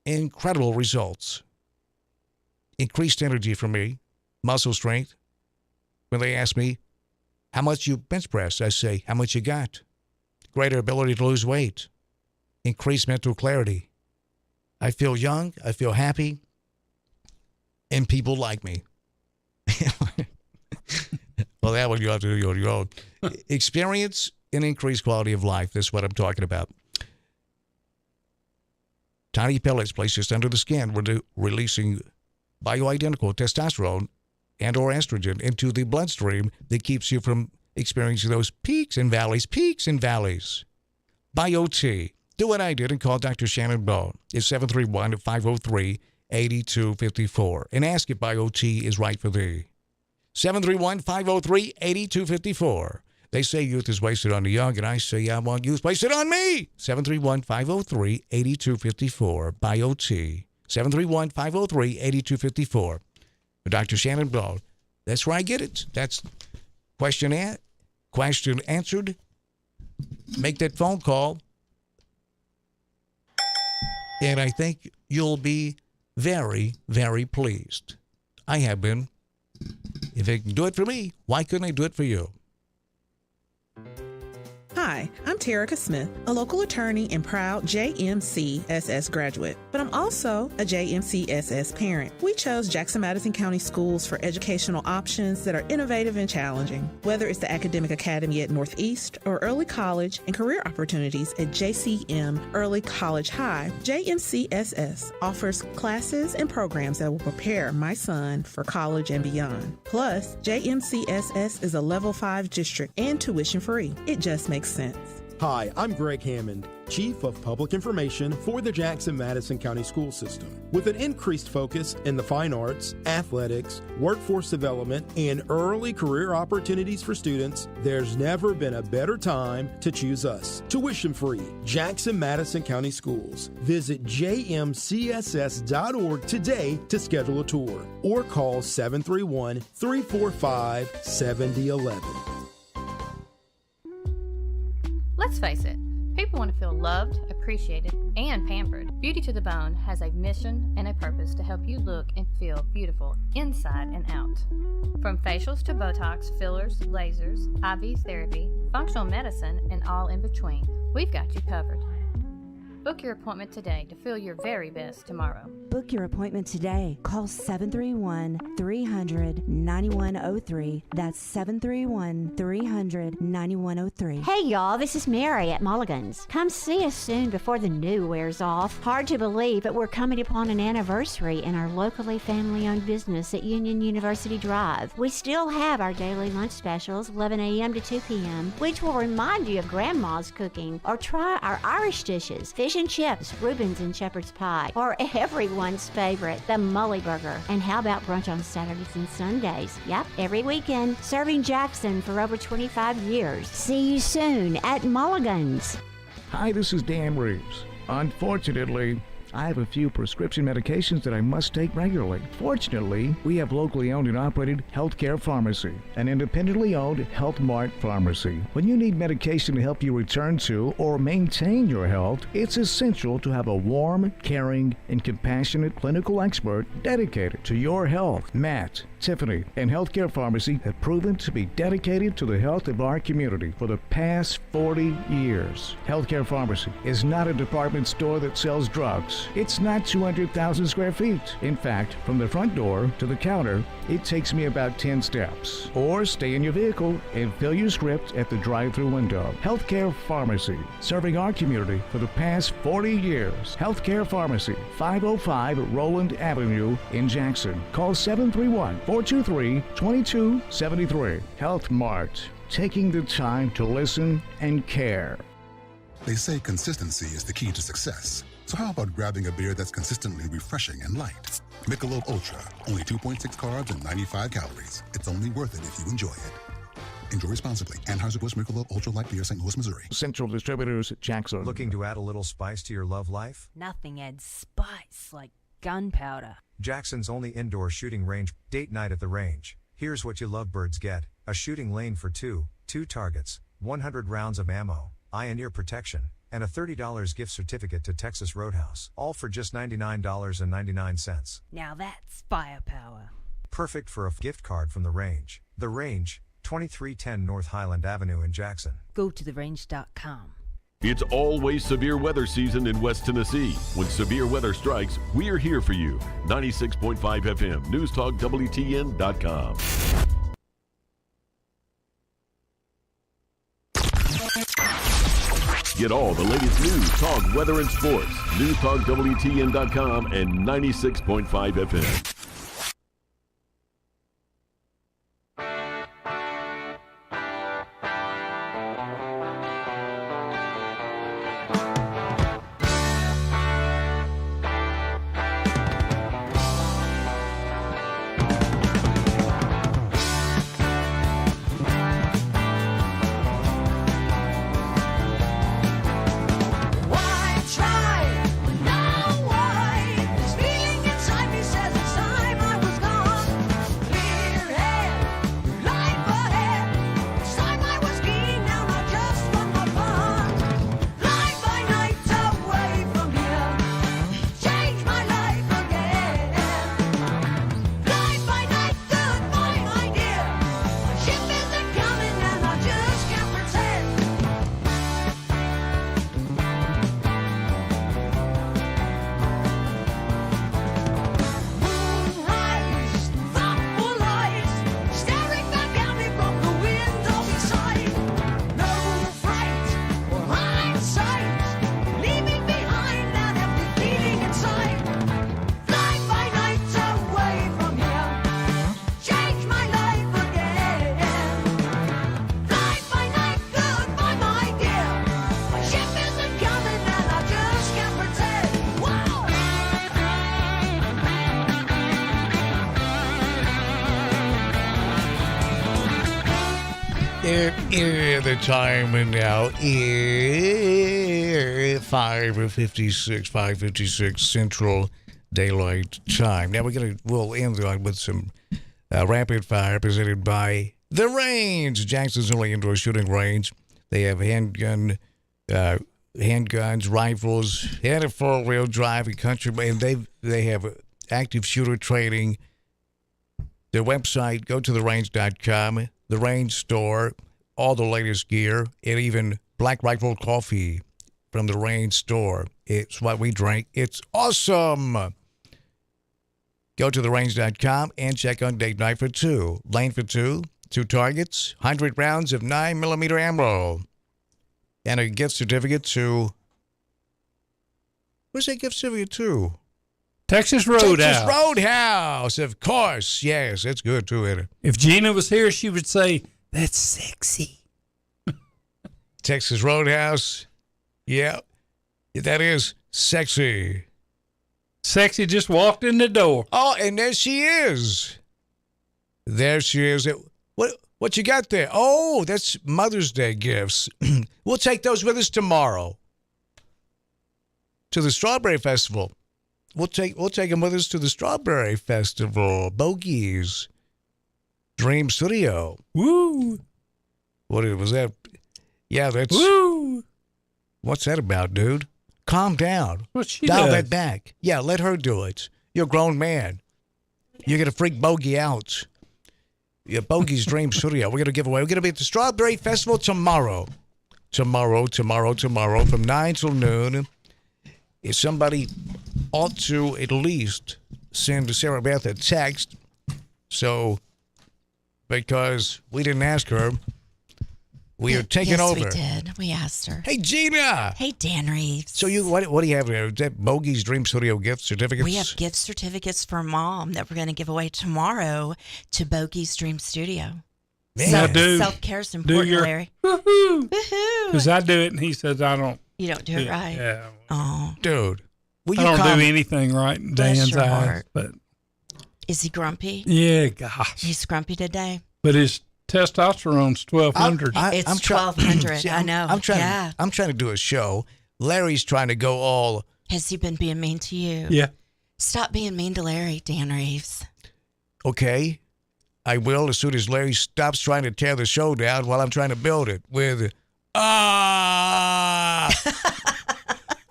incredible results. Increased energy for me, muscle strength. When they ask me, how much you bench press? I say, how much you got? Greater ability to lose weight. Increased mental clarity. I feel young. I feel happy. And people like me. Well, that one you have to do on your own. Experience and increased quality of life. That's what I'm talking about. Tiny pellets placed just under the skin, releasing bioidentical testosterone and or estrogen into the bloodstream that keeps you from experiencing those peaks and valleys. BioT. Do what I did and call Dr. Shannon Bone. It's 731-503-8254. And ask if BioT is right for thee. 731-503-8254. They say youth is wasted on the young, and I say I want youth wasted on me. 731-503-8254. BioT. 731-503-8254. Dr. Shannon Ball. That's where I get it. That's question answered. Make that phone call. And I think you'll be very, very pleased. I have been. If they can do it for me, why couldn't they do it for you? Hi, I'm Terica Smith, a local attorney and proud JMCSS graduate, but I'm also a JMCSS parent. We chose Jackson-Madison County Schools for educational options that are innovative and challenging. Whether it's the Academic Academy at Northeast or early college and career opportunities at JCM Early College High, JMCSS offers classes and programs that will prepare my son for college and beyond. Plus, JMCSS is a Level 5 district and tuition free. It just makes sense. Hi, I'm Greg Hammond, Chief of Public Information for the Jackson-Madison County School System. With an increased focus in the fine arts, athletics, workforce development, and early career opportunities for students, there's never been a better time to choose us. Tuition-free, Jackson-Madison County Schools. Visit jmcss.org today to schedule a tour or call 731-345-7011. Let's face it, people want to feel loved, appreciated, and pampered. Beauty to the Bone has a mission and a purpose to help you look and feel beautiful inside and out. From facials to Botox, fillers, lasers, IV therapy, functional medicine, and all in between, we've got you covered. Book your appointment today to feel your very best tomorrow. Book your appointment today. Call 731-300-9103. That's 731-300-9103. Hey y'all, this is Mary at Mulligan's. Come see us soon before the new wears off. Hard to believe, but we're coming upon an anniversary in our locally family-owned business at Union University Drive. We still have our daily lunch specials, 11 a.m. to 2 p.m., which will remind you of Grandma's cooking, or try our Irish dishes, fish and chips, Reuben's and shepherd's pie, or everyone's favorite, the Mully Burger. And how about brunch on Saturdays and Sundays? Yep, every weekend, serving Jackson for over 25 years. See you soon at Mulligan's. Hi, this is Dan Reeves. Unfortunately, I have a few prescription medications that I must take regularly. Fortunately, we have locally owned and operated Healthcare Pharmacy, an independently owned Health Mart pharmacy. When you need medication to help you return to or maintain your health, it's essential to have a warm, caring, and compassionate clinical expert dedicated to your health. Matt, Tiffany, and Healthcare Pharmacy have proven to be dedicated to the health of our community for the past 40 years. Healthcare Pharmacy is not a department store that sells drugs. It's not 200,000 square feet. In fact, from the front door to the counter, it takes me about 10 steps. Or stay in your vehicle and fill your script at the drive-thru window. Healthcare Pharmacy, serving our community for the past 40 years. Healthcare Pharmacy, 505 Roland Avenue in Jackson. Call 731-423-2273. Health Mart, taking the time to listen and care. They say consistency is the key to success. So how about grabbing a beer that's consistently refreshing and light? Michelob Ultra, only 2.6 carbs and 95 calories. It's only worth it if you enjoy it. Enjoy responsibly. Anheuser-Busch Michelob Ultra Light Beer, St. Louis, Missouri. Central Distributors, Jackson. Looking to add a little spice to your love life? Nothing adds spice like gunpowder. Jackson's only indoor shooting range, date night at the range. Here's what you lovebirds get: a shooting lane for two targets, 100 rounds of ammo, eye and ear protection, and a $30 gift certificate to Texas Roadhouse, all for just $99.99. Now that's firepower. Perfect for a gift card from the range. The Range, 2310 North Highland Avenue in Jackson. Go to therange.com. It's always severe weather season in West Tennessee. When severe weather strikes, we're here for you. 96.5 FM, News Talk WTN.com. Get all the latest news, talk, weather, and sports. News Talk WTN.com and 96.5 FM. Why try? Now why? This feeling inside me says it's time. The time now is 5:56 Central Daylight Time. Now we'll end with some rapid fire presented by The Range, Jackson's only indoor shooting range. They have handguns, rifles, and a four-wheel drive, and country, and they have active shooter training. Their website, go to therange.com, the Range store, all the latest gear, and even Black Rifle coffee from the Range store. It's what we drink. It's awesome. Go to therange.com and check on date night for two. Lane for two targets, 100 rounds of 9mm ammo, and a gift certificate to... Where's that gift certificate to? Texas Roadhouse. Texas Roadhouse, of course. Yes, it's good too, isn't it? If Gina was here, she would say, that's sexy. Texas Roadhouse. Yeah, that is sexy. Sexy just walked in the door. Oh, and there she is. There she is. What you got there? Oh, that's Mother's Day gifts. We'll take those with us tomorrow to the Strawberry Festival. We'll take them with us to the Strawberry Festival. Bogey's Dream Studio. Woo! What was that? Yeah, that's... Woo! What's that about, dude? Calm down. What she Dial does? that back. Yeah, let her do it. You're a grown man. You're going to freak Bogey out. Yeah, Bogey's Dream Studio. We're going to give away. We're going to be at the Strawberry Festival tomorrow. Tomorrow from 9 till noon. If somebody ought to at least send Sarah Beth a text. So, because we didn't ask her, we are taking over. Yes, we did. We asked her. Hey, Gina. Hey, Dan Reeves. So what do you have there? Is that Bogey's Dream Studio gift certificates? We have gift certificates for Mom that we're going to give away tomorrow to Bogey's Dream Studio. Self-care is important, Larry. Woohoo! Because I do it, and he says I don't. You don't do it right. Yeah. Oh, dude, I don't do anything right in Dan's your eyes. heart. But is he grumpy? yeah, gosh. He's grumpy today. But his testosterone's 1,200. It's 1,200. I know. I'm trying to do a show. Larry's trying to go all. Has he been being mean to you? Yeah. Stop being mean to Larry, Dan Reeves. Okay, I will as soon as Larry stops trying to tear the show down while I'm trying to build it with.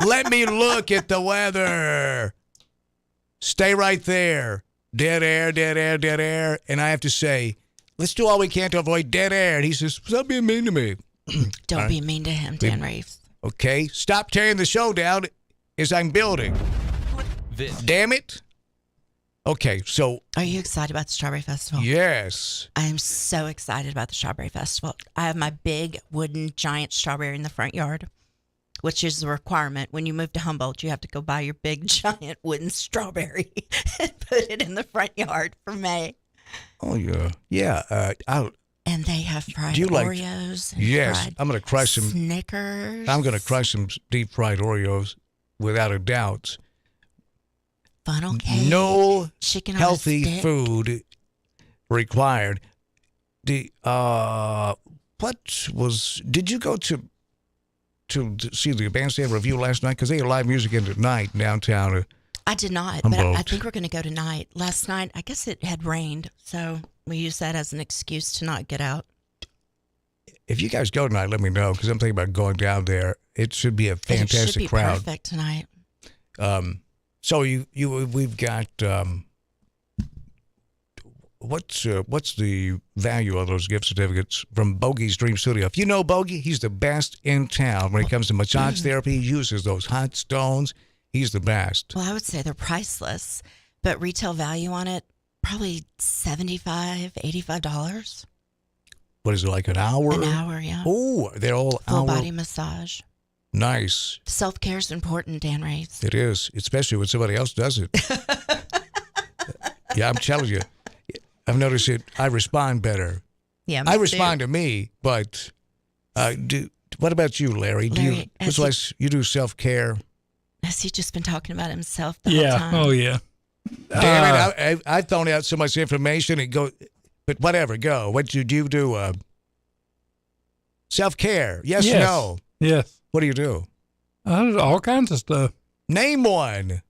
Let me look at the weather. Stay right there. Dead air, dead air, dead air. And I have to say, let's do all we can to avoid dead air. And he says, stop being mean to me. Don't be mean to him, Dan Reeves. Okay, stop tearing the show down as I'm building. Damn it. Okay, so. Are you excited about the Strawberry Festival? Yes. I am so excited about the Strawberry Festival. I have my big wooden giant strawberry in the front yard, which is a requirement. When you move to Humboldt, you have to go buy your big giant wooden strawberry and put it in the front yard for May. Oh, yeah. Yeah. And they have fried Oreos. Yes, I'm going to crush some. Snickers. I'm going to crush some deep fried Oreos without a doubt. Funnel cake. No chicken healthy on a stick. food required. Did you go to see the Bandstand Review last night? Because they had live music in tonight downtown. I did not, Humboldt. but I think we're going to go tonight. Last night, I guess it had rained, so we used that as an excuse to not get out. If you guys go tonight, let me know, because I'm thinking about going down there. It should be a fantastic it should be crowd. Perfect tonight. So we've got what's the value of those gift certificates from Bogey's Dream Studio? If you know Bogey, he's the best in town when it comes to massage therapy. He uses those hot stones. He's the best. Well, I would say they're priceless, but retail value on it probably $75, $85. What is it, like an hour? An hour, yeah. Oh, they're all full body massage. Nice. Self-care is important, Dan Reeves. It is, especially when somebody else does it. Yeah, I'm telling you. I've noticed it. I respond better. Yeah, I respond to me, but what about you, Larry? You do self-care? Has he just been talking about himself the whole time? Oh, yeah. Damn it. I've thrown out so much information. But whatever, go. What do you do? Self-care. Yes, Yes. no. Yes. What do you do? All kinds of stuff. Name one.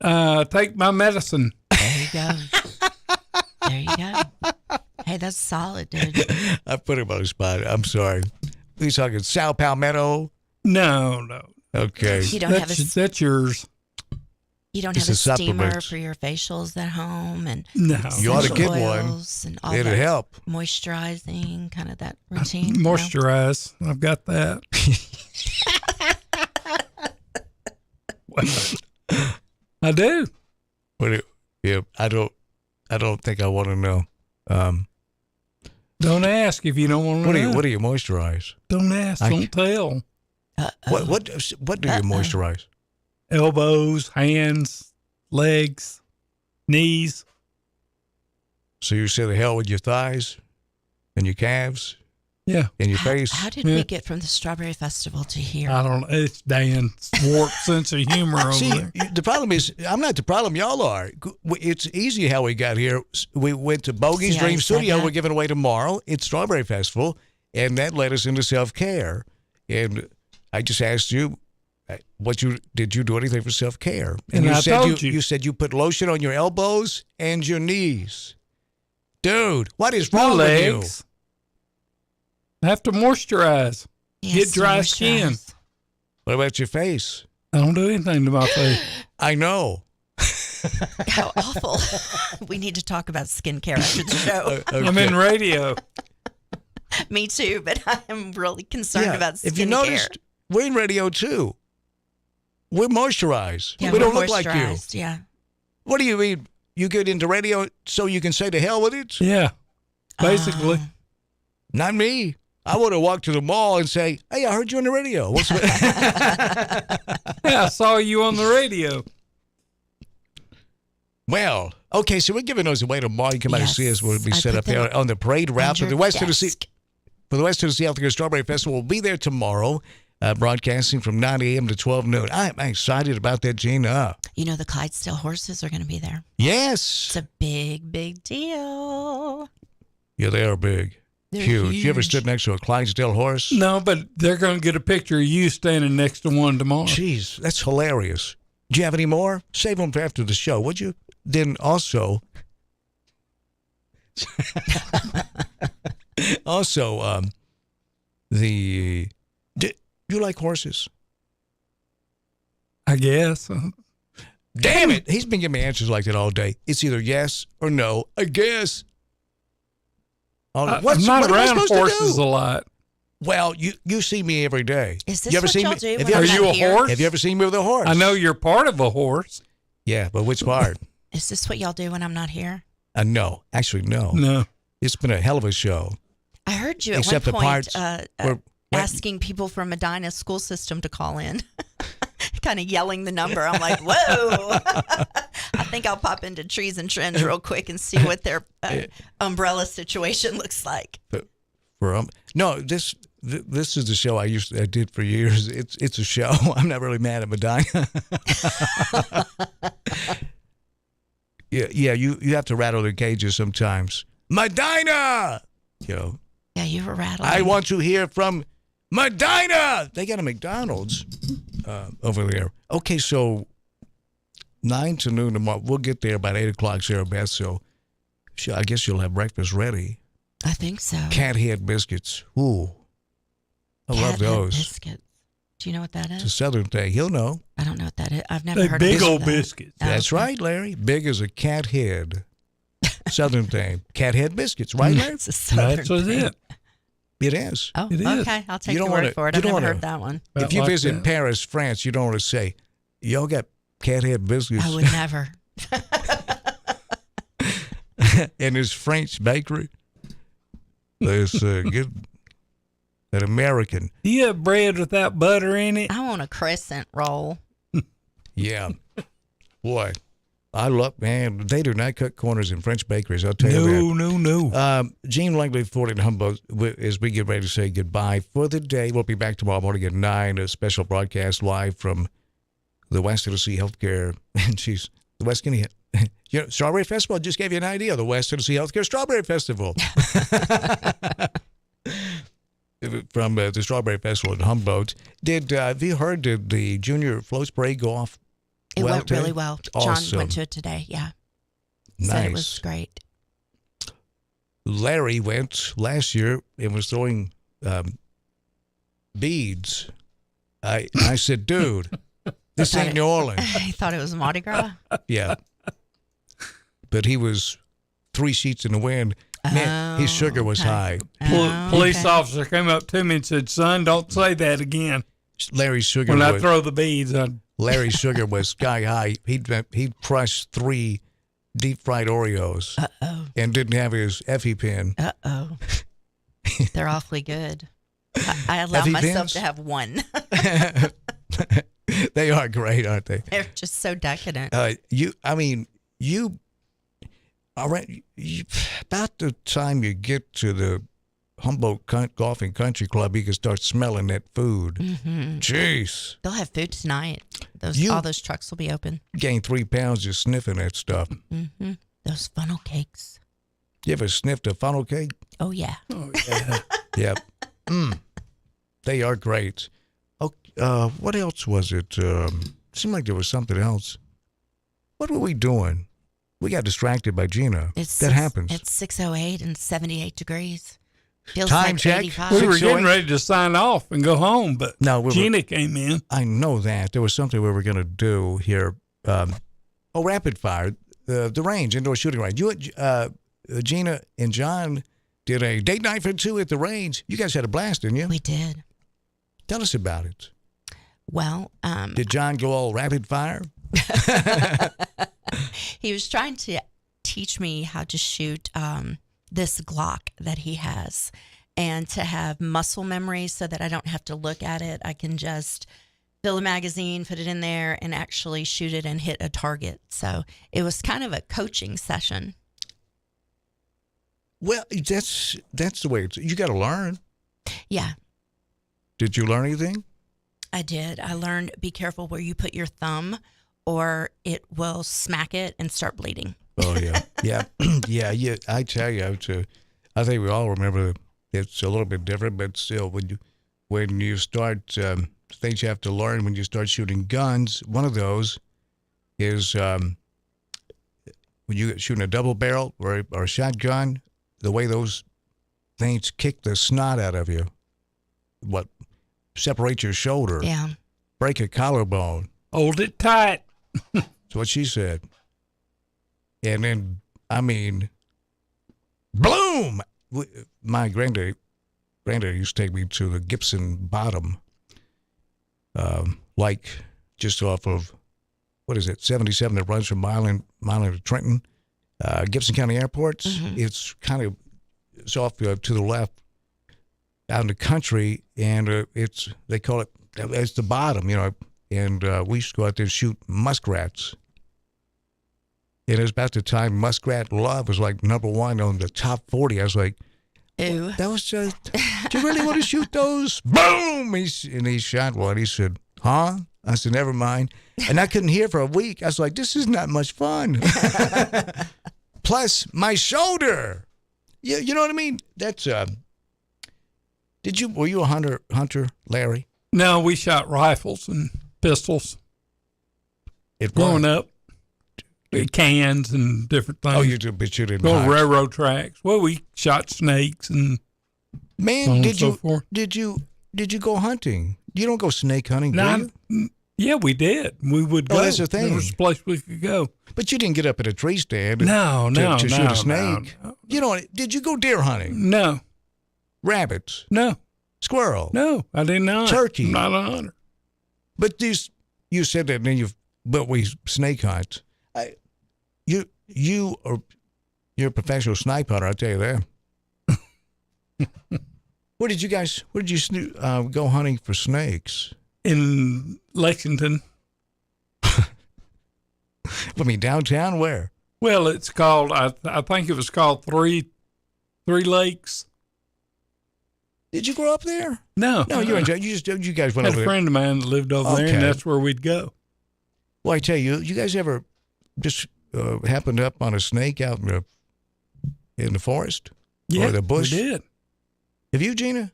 Take my medicine. There you go. There you go. Hey, that's solid, dude. I put him on the spot. I'm sorry. We talking Sal Palmetto? No. Okay. You don't have a That's yours. You don't It's have a a steamer supplement. for your facials at home and No. You ought to get essential one. oils and all It'd that help. moisturizing, kind of that routine. you know? Moisturize. I've got that. I do. Yeah, I don't think I want to know. Don't ask if you don't want to know. What do you moisturize? Don't ask. Don't tell. What do you moisturize? Elbows, hands, legs, knees. So you say the hell with your thighs and your calves? Yeah. And your face? How did we get from the Strawberry Festival to here? I don't know. It's Dan's warped sense of humor over See, there. the problem is, I'm not the problem. Y'all are. It's easy how we got here. We went to Bogey's See how Dream you said Studio. that? We're giving away tomorrow. It's Strawberry Festival. And that led us into self-care. And I just asked you, did you do anything for self-care? And you I said told you. You said you put lotion on your elbows and your knees. Dude, what is wrong with you? legs. I have to moisturize. Yes, Get dry moisturize. skin. What about your face? I don't do anything to my face. I know. How awful. We need to talk about skincare after the show. I'm in radio. Me too, but I am really concerned about skincare. If you noticed, we're in radio too. We're moisturized. Yeah, we we're don't look like you. moisturized, yeah. What do you mean? You get into radio so you can say to hell with it? Yeah, basically. Not me. I would have walked to the mall and say, "Hey, I heard you on the radio." What's Yeah, I saw you on the radio. Well, okay, so we're giving those away tomorrow. You come out and see us. We'll be set up there on the parade route for the West Tennessee. For the West Tennessee Healthcare Strawberry Festival, we'll be there tomorrow, broadcasting from 9 a.m. to 12 noon. I'm excited about that, Gina. You know, the Clydesdale horses are going to be there. Yes. It's a big, big deal. Yeah, they are big. They're Huge. You ever huge. stood next to a Clydesdale horse? No, but they're going to get a picture of you standing next to one tomorrow. Jeez, that's hilarious. Do you have any more? Save them for after the show, would you? Then also, do you like horses? I guess. Damn it! He's been giving me answers like that all day. It's either yes or no. I guess. I'm not around horses a lot. Well, you see me every day. Is this you ever what seen y'all me? do Have when you I'm ever Are you a here? horse? Have you ever seen me with a horse? I know you're part of a horse. Yeah, but which part? Is this what y'all do when I'm not here? No, actually, no. No. It's been a hell of a show. I heard you at Except the one point parts where- asking people from Medina school system to call in, kind of yelling the number. I'm like, whoa. I think I'll pop into Trees and Trends real quick and see what their umbrella situation looks like. No, this is the show I did for years. It's a show. I'm not really mad at Medina. yeah. You have to rattle their cages sometimes. Medina, Yeah, you were rattling. I want to hear from Medina. They got a McDonald's over there. Okay, so 9 to noon tomorrow. We'll get there about 8 o'clock, Sarah Beth. So I guess you'll have breakfast ready. I think so. Cat head biscuits. Ooh. I love Cat head those. biscuits. Do you know what that It's a is? Southern thing. He'll know. I don't know what that is. I've never They're heard big of old that. biscuits. That's right, Larry. Big as a cat head. Southern thing. Cat head biscuits, right, Larry? It's a Southern That's what thing. it. It is. Oh, It is. okay. I'll take You your don't word wanna- for it. you I've don't never wanna- heard that one. If you like visit that. Paris, France, you don't want to say, y'all got cat head biscuits I would never. in this French bakery. There's good, that American. Do you have bread without butter in it? I want a crescent roll. Yeah. Boy, I love, man, they do not cut corners in French bakeries, I'll tell you that. No. Gene Langley, Ford and Humboldt, as we get ready to say goodbye for the day. We'll be back tomorrow morning at 9, a special broadcast live from the West Tennessee Healthcare, the West Tennessee, Strawberry Festival. Just gave you an idea, the West Tennessee Healthcare Strawberry Festival. from the Strawberry Festival at Humboldt. Have you heard, did the junior float spray go off? It went really well. Awesome. John went to it today. Yeah. Nice. Said it was great. Larry went last year and was throwing beads. I said, dude, this ain't New Orleans. I thought it was Mardi Gras. Yeah. But he was 3 sheets in the wind. Man, his sugar was high. Police officer came up to me and said, son, don't say that again. Larry's sugar When was, I throw the beads on. Larry's sugar was sky high. He'd crushed 3 deep-fried Oreos and didn't have his Effie pin. Uh-oh. They're awfully good. I allow Effie myself pins? to have one. They are great, aren't they? They're just so decadent. About the time you get to the Humboldt Golf and Country Club, you can start smelling that food. Mm-hmm. Jeez. They'll have food tonight. All those trucks will be open. Gained 3 pounds just sniffing that stuff. Mm-hmm. Those funnel cakes. You ever sniffed a funnel cake? Oh, yeah. Oh, yeah. Yep. They are great. What else was it? Seemed like there was something else. What were we doing? We got distracted by Gina. That happens. It's 6:08 and 78 degrees. Feels Time like check. 85. We were getting ready to sign off and go home, but Gina came in. I know that. There was something we were going to do here. Rapid fire. The range, indoor shooting range. You, Gina and John did a date night for 2 at the range. You guys had a blast, didn't you? We did. Tell us about it. Well, did John go all rapid fire? He was trying to teach me how to shoot this Glock that he has and to have muscle memory so that I don't have to look at it. I can just fill a magazine, put it in there, and actually shoot it and hit a target. So it was kind of a coaching session. Well, that's the way you got to learn. Yeah. Did you learn anything? I did. I learned be careful where you put your thumb or it will smack it and start bleeding. Oh, yeah. Yeah. I tell you, I think we all remember it's a little bit different, but still, when you start, things you have to learn when you start shooting guns, one of those is when you're shooting a double barrel or a shotgun, the way those things kick the snot out of you, separate your shoulder, break a collarbone. Hold it tight. That's what she said. And then, bloom! My granddad used to take me to the Gibson Bottom, just off of, 77 that runs from Milan to Trenton, Gibson County Airports. Mm-hmm. It's off to the left out in the country, and they call it, it's the bottom, and we used to go out there and shoot muskrats. And it was about the time Muskrat Love was like #1 on the top 40. I was like, ew. That was just, do you really want to shoot those? Boom! And he shot one. He said, huh? I said, never mind. And I couldn't hear for a week. I was like, this is not much fun. Plus, my shoulder. You know what I mean? That's, were you a hunter, Larry? No, we shot rifles and pistols. Growing up. Cans and different things. Oh, you did, but you didn't. Go on railroad tracks. Well, we shot snakes and did you go hunting? You don't go snake hunting, do you? Yeah, we did. We would go. Oh, that's the thing. There was a place we could go. But you didn't get up at a tree stand. No, to shoot a snake. No. You know, did you go deer hunting? No. Rabbits? No. Squirrel? No, I did not. Turkey? I'm not a hunter. But you said that, and then but we snake hunt. You're a professional snipe hunter, I'll tell you that. Where did you go hunting for snakes? In Lexington. Downtown, where? Well, it's called, I think it was called Three Lakes. Did you grow up there? No. No, you guys went over there. I had a friend of mine that lived over there, and that's where we'd go. Well, I tell you, you guys ever just happened up on a snake out in the forest? Yeah, or the bush? we did. Have you, Gina?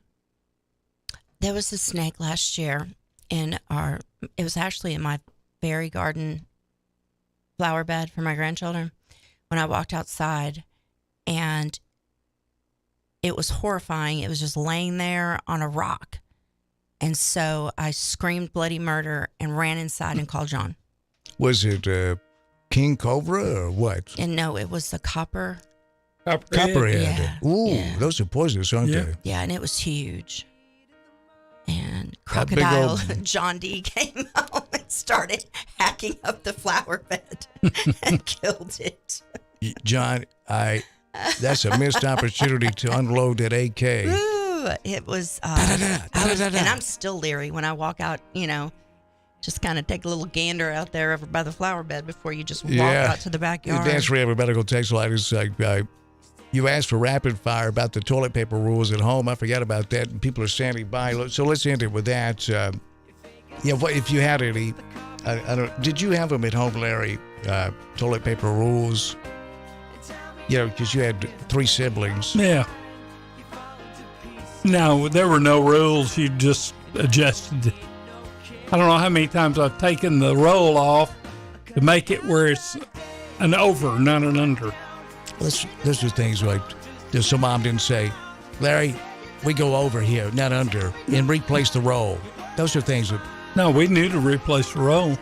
There was a snake last year it was actually in my fairy garden flower bed for my grandchildren when I walked outside, and it was horrifying. It was just laying there on a rock. And so I screamed bloody murder and ran inside and called John. Was it king cobra or what? And no, it was the copperhead. Copperhead. Yeah. Ooh, yeah. those are poisonous, aren't they? Yeah, and it was huge. And That big crocodile old- John D came home and started hacking up the flower bed and killed it. John, that's a missed opportunity to unload that AK. Ooh, it was, and I'm still leery when I walk out, just kind of take a little gander out there over by the flower bed before you just walk out to the backyard. Dance for every medical text line is like, you asked for rapid fire about the toilet paper rules at home. I forgot about that, and people are standing by. So let's end it with that. If you had any, did you have them at home, Larry? Toilet paper rules? Because you had 3 siblings. Yeah. No, there were no rules. You just adjusted it. I don't know how many times I've taken the roll off to make it where it's an over, not an under. Those are things like, so mom didn't say, Larry, we go over here, not under, and replace the roll. Those are things that... No, we knew to replace the roll.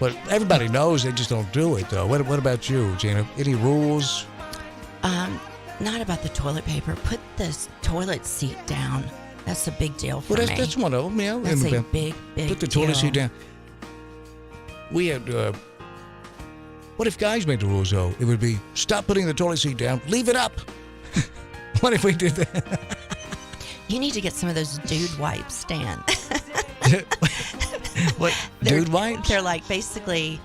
But everybody knows, they just don't do it, though. What about you, Gina? Any rules? Not about the toilet paper. Put the toilet seat down. That's a big deal for me. That's one of them, yeah. That's a big Put the deal. toilet seat down. We had... what if guys made the rules, though? It would be, stop putting the toilet seat down, leave it up. What if we did that? You need to get some of those dude wipes, Stan. What? Dude wipes? They're like basically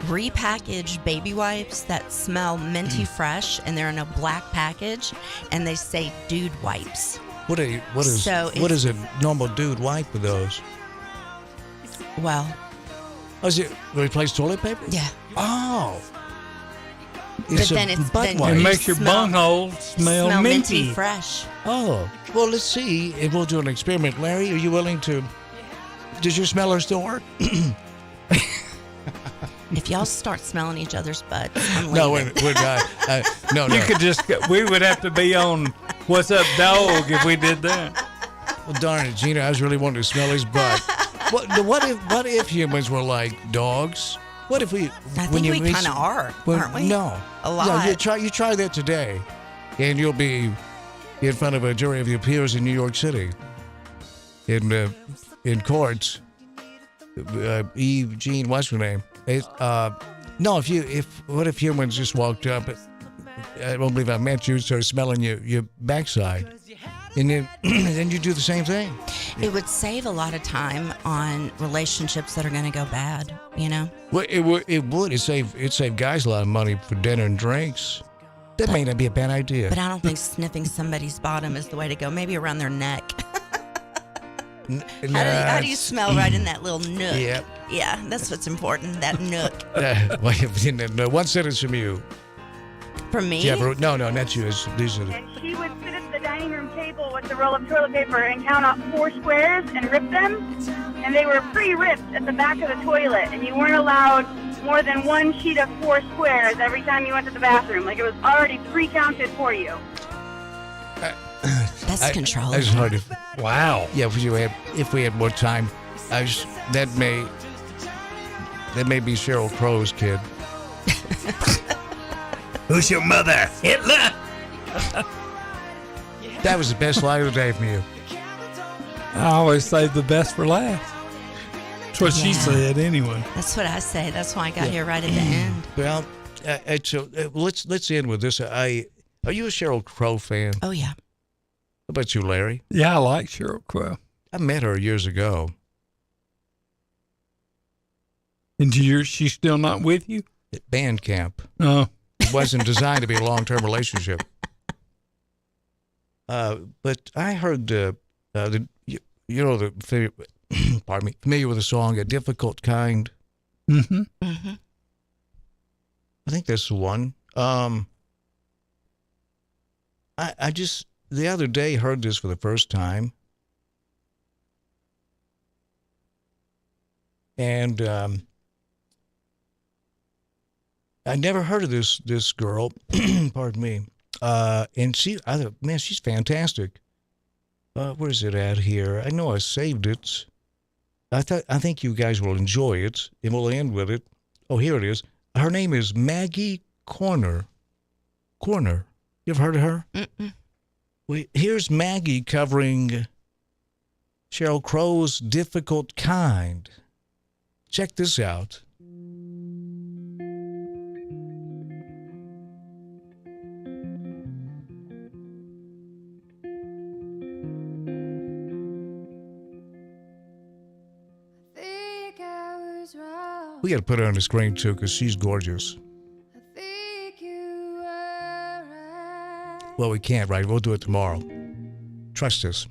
repackaged baby wipes that smell minty fresh, and they're in a black package, and they say dude wipes. What is a normal dude wipe with those? Well, is it replace toilet paper? Yeah. Oh. But then it's butt then wipe. It makes your bunghole smell minty. fresh. Oh. Well, let's see if we'll do an experiment. Larry, are you willing to... Does your smeller still work? If y'all start smelling each other's butts, I'm No, leaving. we're not. No. You could just, we would have to be on What's Up Dog if we did that. Well, darn it, Gina, I was really wanting to smell his butt. What if humans were like dogs? What if we... I think we kind of are, aren't we? No. A lot. No, you try that today, and you'll be in front of a jury of your peers in New York City. In courts. Eve, Jean, what's her name? No, what if humans just walked up, I don't believe I met you, started smelling your backside, and then you do the same thing. It would save a lot of time on relationships that are going to go bad, Well, it would. It'd save guys a lot of money for dinner and drinks. That may not be a bad idea. But I don't think sniffing somebody's bottom is the way to go. Maybe around their neck. How do you smell right in that little nook? Yep. Yeah, that's what's important, that nook. No, one sentence from you. From me? No, not you. These are She would sit at the dining room table with the roll of toilet paper and count out 4 squares and rip them. And they were pre-ripped at the back of the toilet. And you weren't allowed more than 1 sheet of 4 squares every time you went to the bathroom. Like, it was already pre-counted for you. That's control. I just heard it. Wow. Yeah, if we had more time, that may be Sheryl Crow's kid. Who's your mother? Hitler. That was the best line of the day from you. I always save the best for last. That's what she said anyway. That's what I say. That's why I got here right at the end. Well, so let's end with this. Are you a Sheryl Crow fan? Oh, yeah. How about you, Larry? Yeah, I like Sheryl Crow. I met her years ago. And she's still not with you? At band camp. Oh. It wasn't designed to be a long-term relationship. But I heard pardon me, familiar with the song "A Difficult Kind." Mm-hmm. Mm-hmm. I think that's the one. I just the other day heard this for the first time. And I never heard of this girl. Pardon me. And I thought, man, she's fantastic. Where's it at here? I know I saved it. I think you guys will enjoy it, and we'll end with it. Oh, here it is. Her name is Maggie Corner. You ever heard of her? Mm-mm. Well, here's Maggie covering Sheryl Crow's Difficult Kind. Check this out. We got to put her on the screen, too, because she's gorgeous. Well, we can't, right? We'll do it tomorrow. Trust us.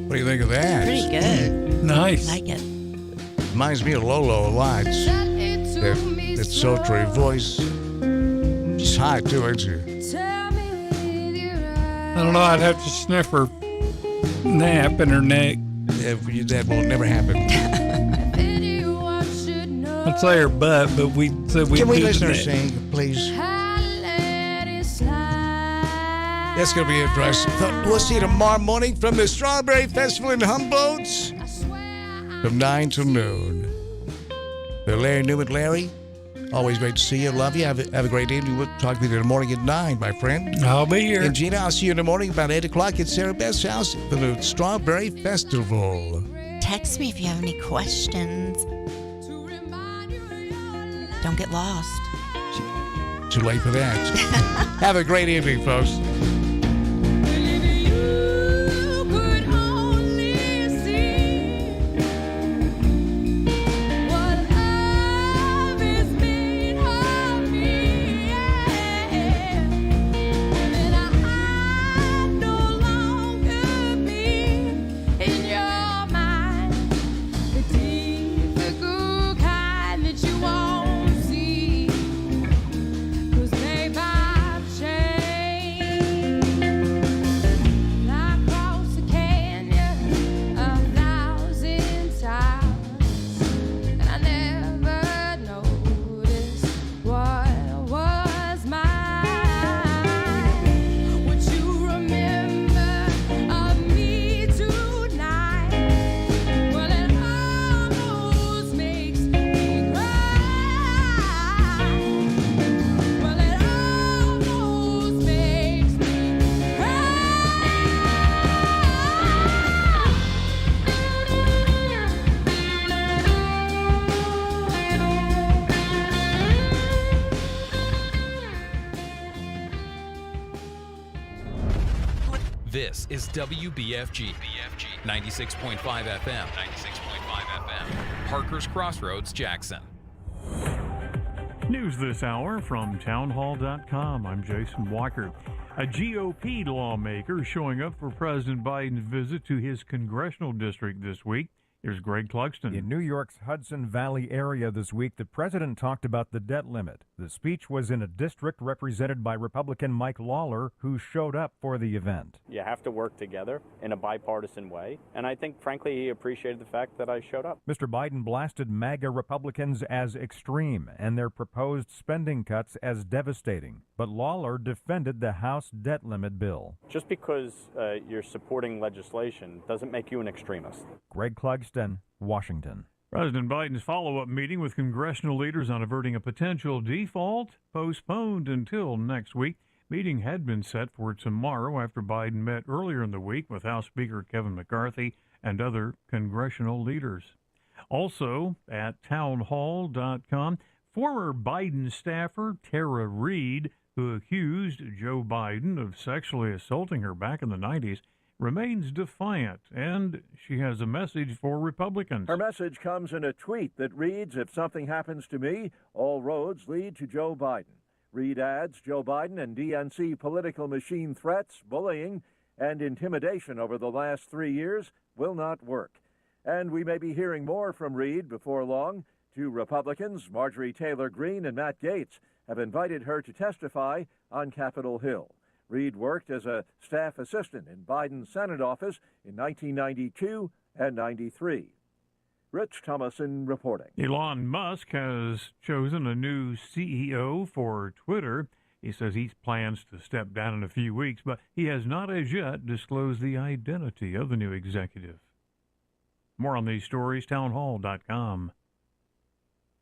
What do you think of that? Pretty good. Nice. Like it. Reminds me of Lolo Lights. That sultry voice. She's high too, ain't she? I don't know. I'd have to sniff her nap in her neck. That will never happen. I'd say her butt, but we said we. Can we do listen to her that. sing, please? That's going to be it for us. We'll see you tomorrow morning from the Strawberry Festival in Humboldt from 9 till noon. The Larry Newman. Larry, always great to see you. Love you. Have a great evening. We'll talk with you in the morning at 9, my friend. I'll be here. And Gina, I'll see you in the morning about 8 o'clock at Sarah Beth's house for the Strawberry Festival. Text me if you have any questions. Don't get lost. Too late for that. Have a great evening, folks. This is WBFG 96.5 FM. Parker's Crossroads, Jackson. News this hour from townhall.com. I'm Jason Walker. A GOP lawmaker showing up for President Biden's visit to his congressional district this week. Here's Greg Clugston. In New York's Hudson Valley area this week, the president talked about the debt limit. The speech was in a district represented by Republican Mike Lawler, who showed up for the event. You have to work together in a bipartisan way, and I think, frankly, he appreciated the fact that I showed up. Mr. Biden blasted MAGA Republicans as extreme and their proposed spending cuts as devastating. But Lawler defended the House debt limit bill. Just because you're supporting legislation doesn't make you an extremist. Greg Clugston, Washington. President Biden's follow-up meeting with congressional leaders on averting a potential default postponed until next week. Meeting had been set for tomorrow after Biden met earlier in the week with House Speaker Kevin McCarthy and other congressional leaders. Also, at townhall.com, former Biden staffer Tara Reid, who accused Joe Biden of sexually assaulting her back in the 90s, remains defiant, and she has a message for Republicans. Her message comes in a tweet that reads, "If something happens to me, all roads lead to Joe Biden." Reid adds, Joe Biden and DNC political machine threats, bullying, and intimidation over the last 3 years will not work. And we may be hearing more from Reid before long. Two Republicans, Marjorie Taylor Greene and Matt Gaetz, have invited her to testify on Capitol Hill. Reid worked as a staff assistant in Biden's Senate office in 1992 and 93. Rich Thomason reporting. Elon Musk has chosen a new CEO for Twitter. He says he plans to step down in a few weeks, but he has not as yet disclosed the identity of the new executive. More on these stories, townhall.com.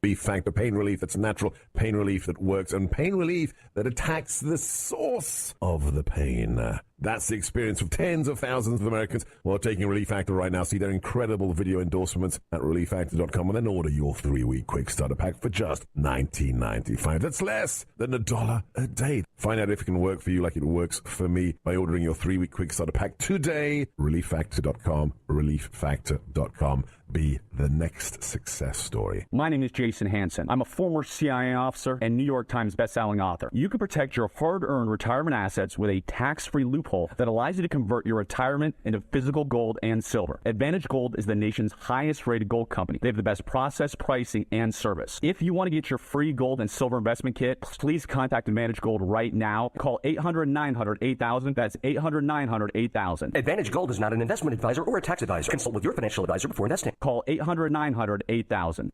Relief Factor, pain relief that's natural, pain relief that works, and pain relief that attacks the source of the pain. That's the experience of tens of thousands of Americans who are taking Relief Factor right now. See their incredible video endorsements at relieffactor.com and then order your 3-week quick starter pack for just $19.95. That's less than $1 a day. Find out if it can work for you like it works for me by ordering your 3-week quick starter pack today. Relieffactor.com, relieffactor.com. Be the next success story. My name is Jason Hansen. I'm a former CIA officer and New York Times bestselling author. You can protect your hard-earned retirement assets with a tax-free loophole that allows you to convert your retirement into physical gold and silver. Advantage Gold is the nation's highest-rated gold company. They have the best process, pricing, and service. If you want to get your free gold and silver investment kit, please contact Advantage Gold right now. Call 800-900-8000. That's 800-900-8000. Advantage Gold is not an investment advisor or a tax advisor. Consult with your financial advisor before investing. Call 800-900-8000.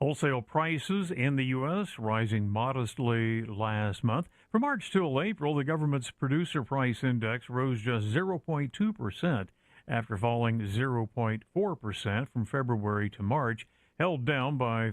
Wholesale prices in the U.S. rising modestly last month. From March till April, the government's producer price index rose just 0.2% after falling 0.4% from February to March, held down by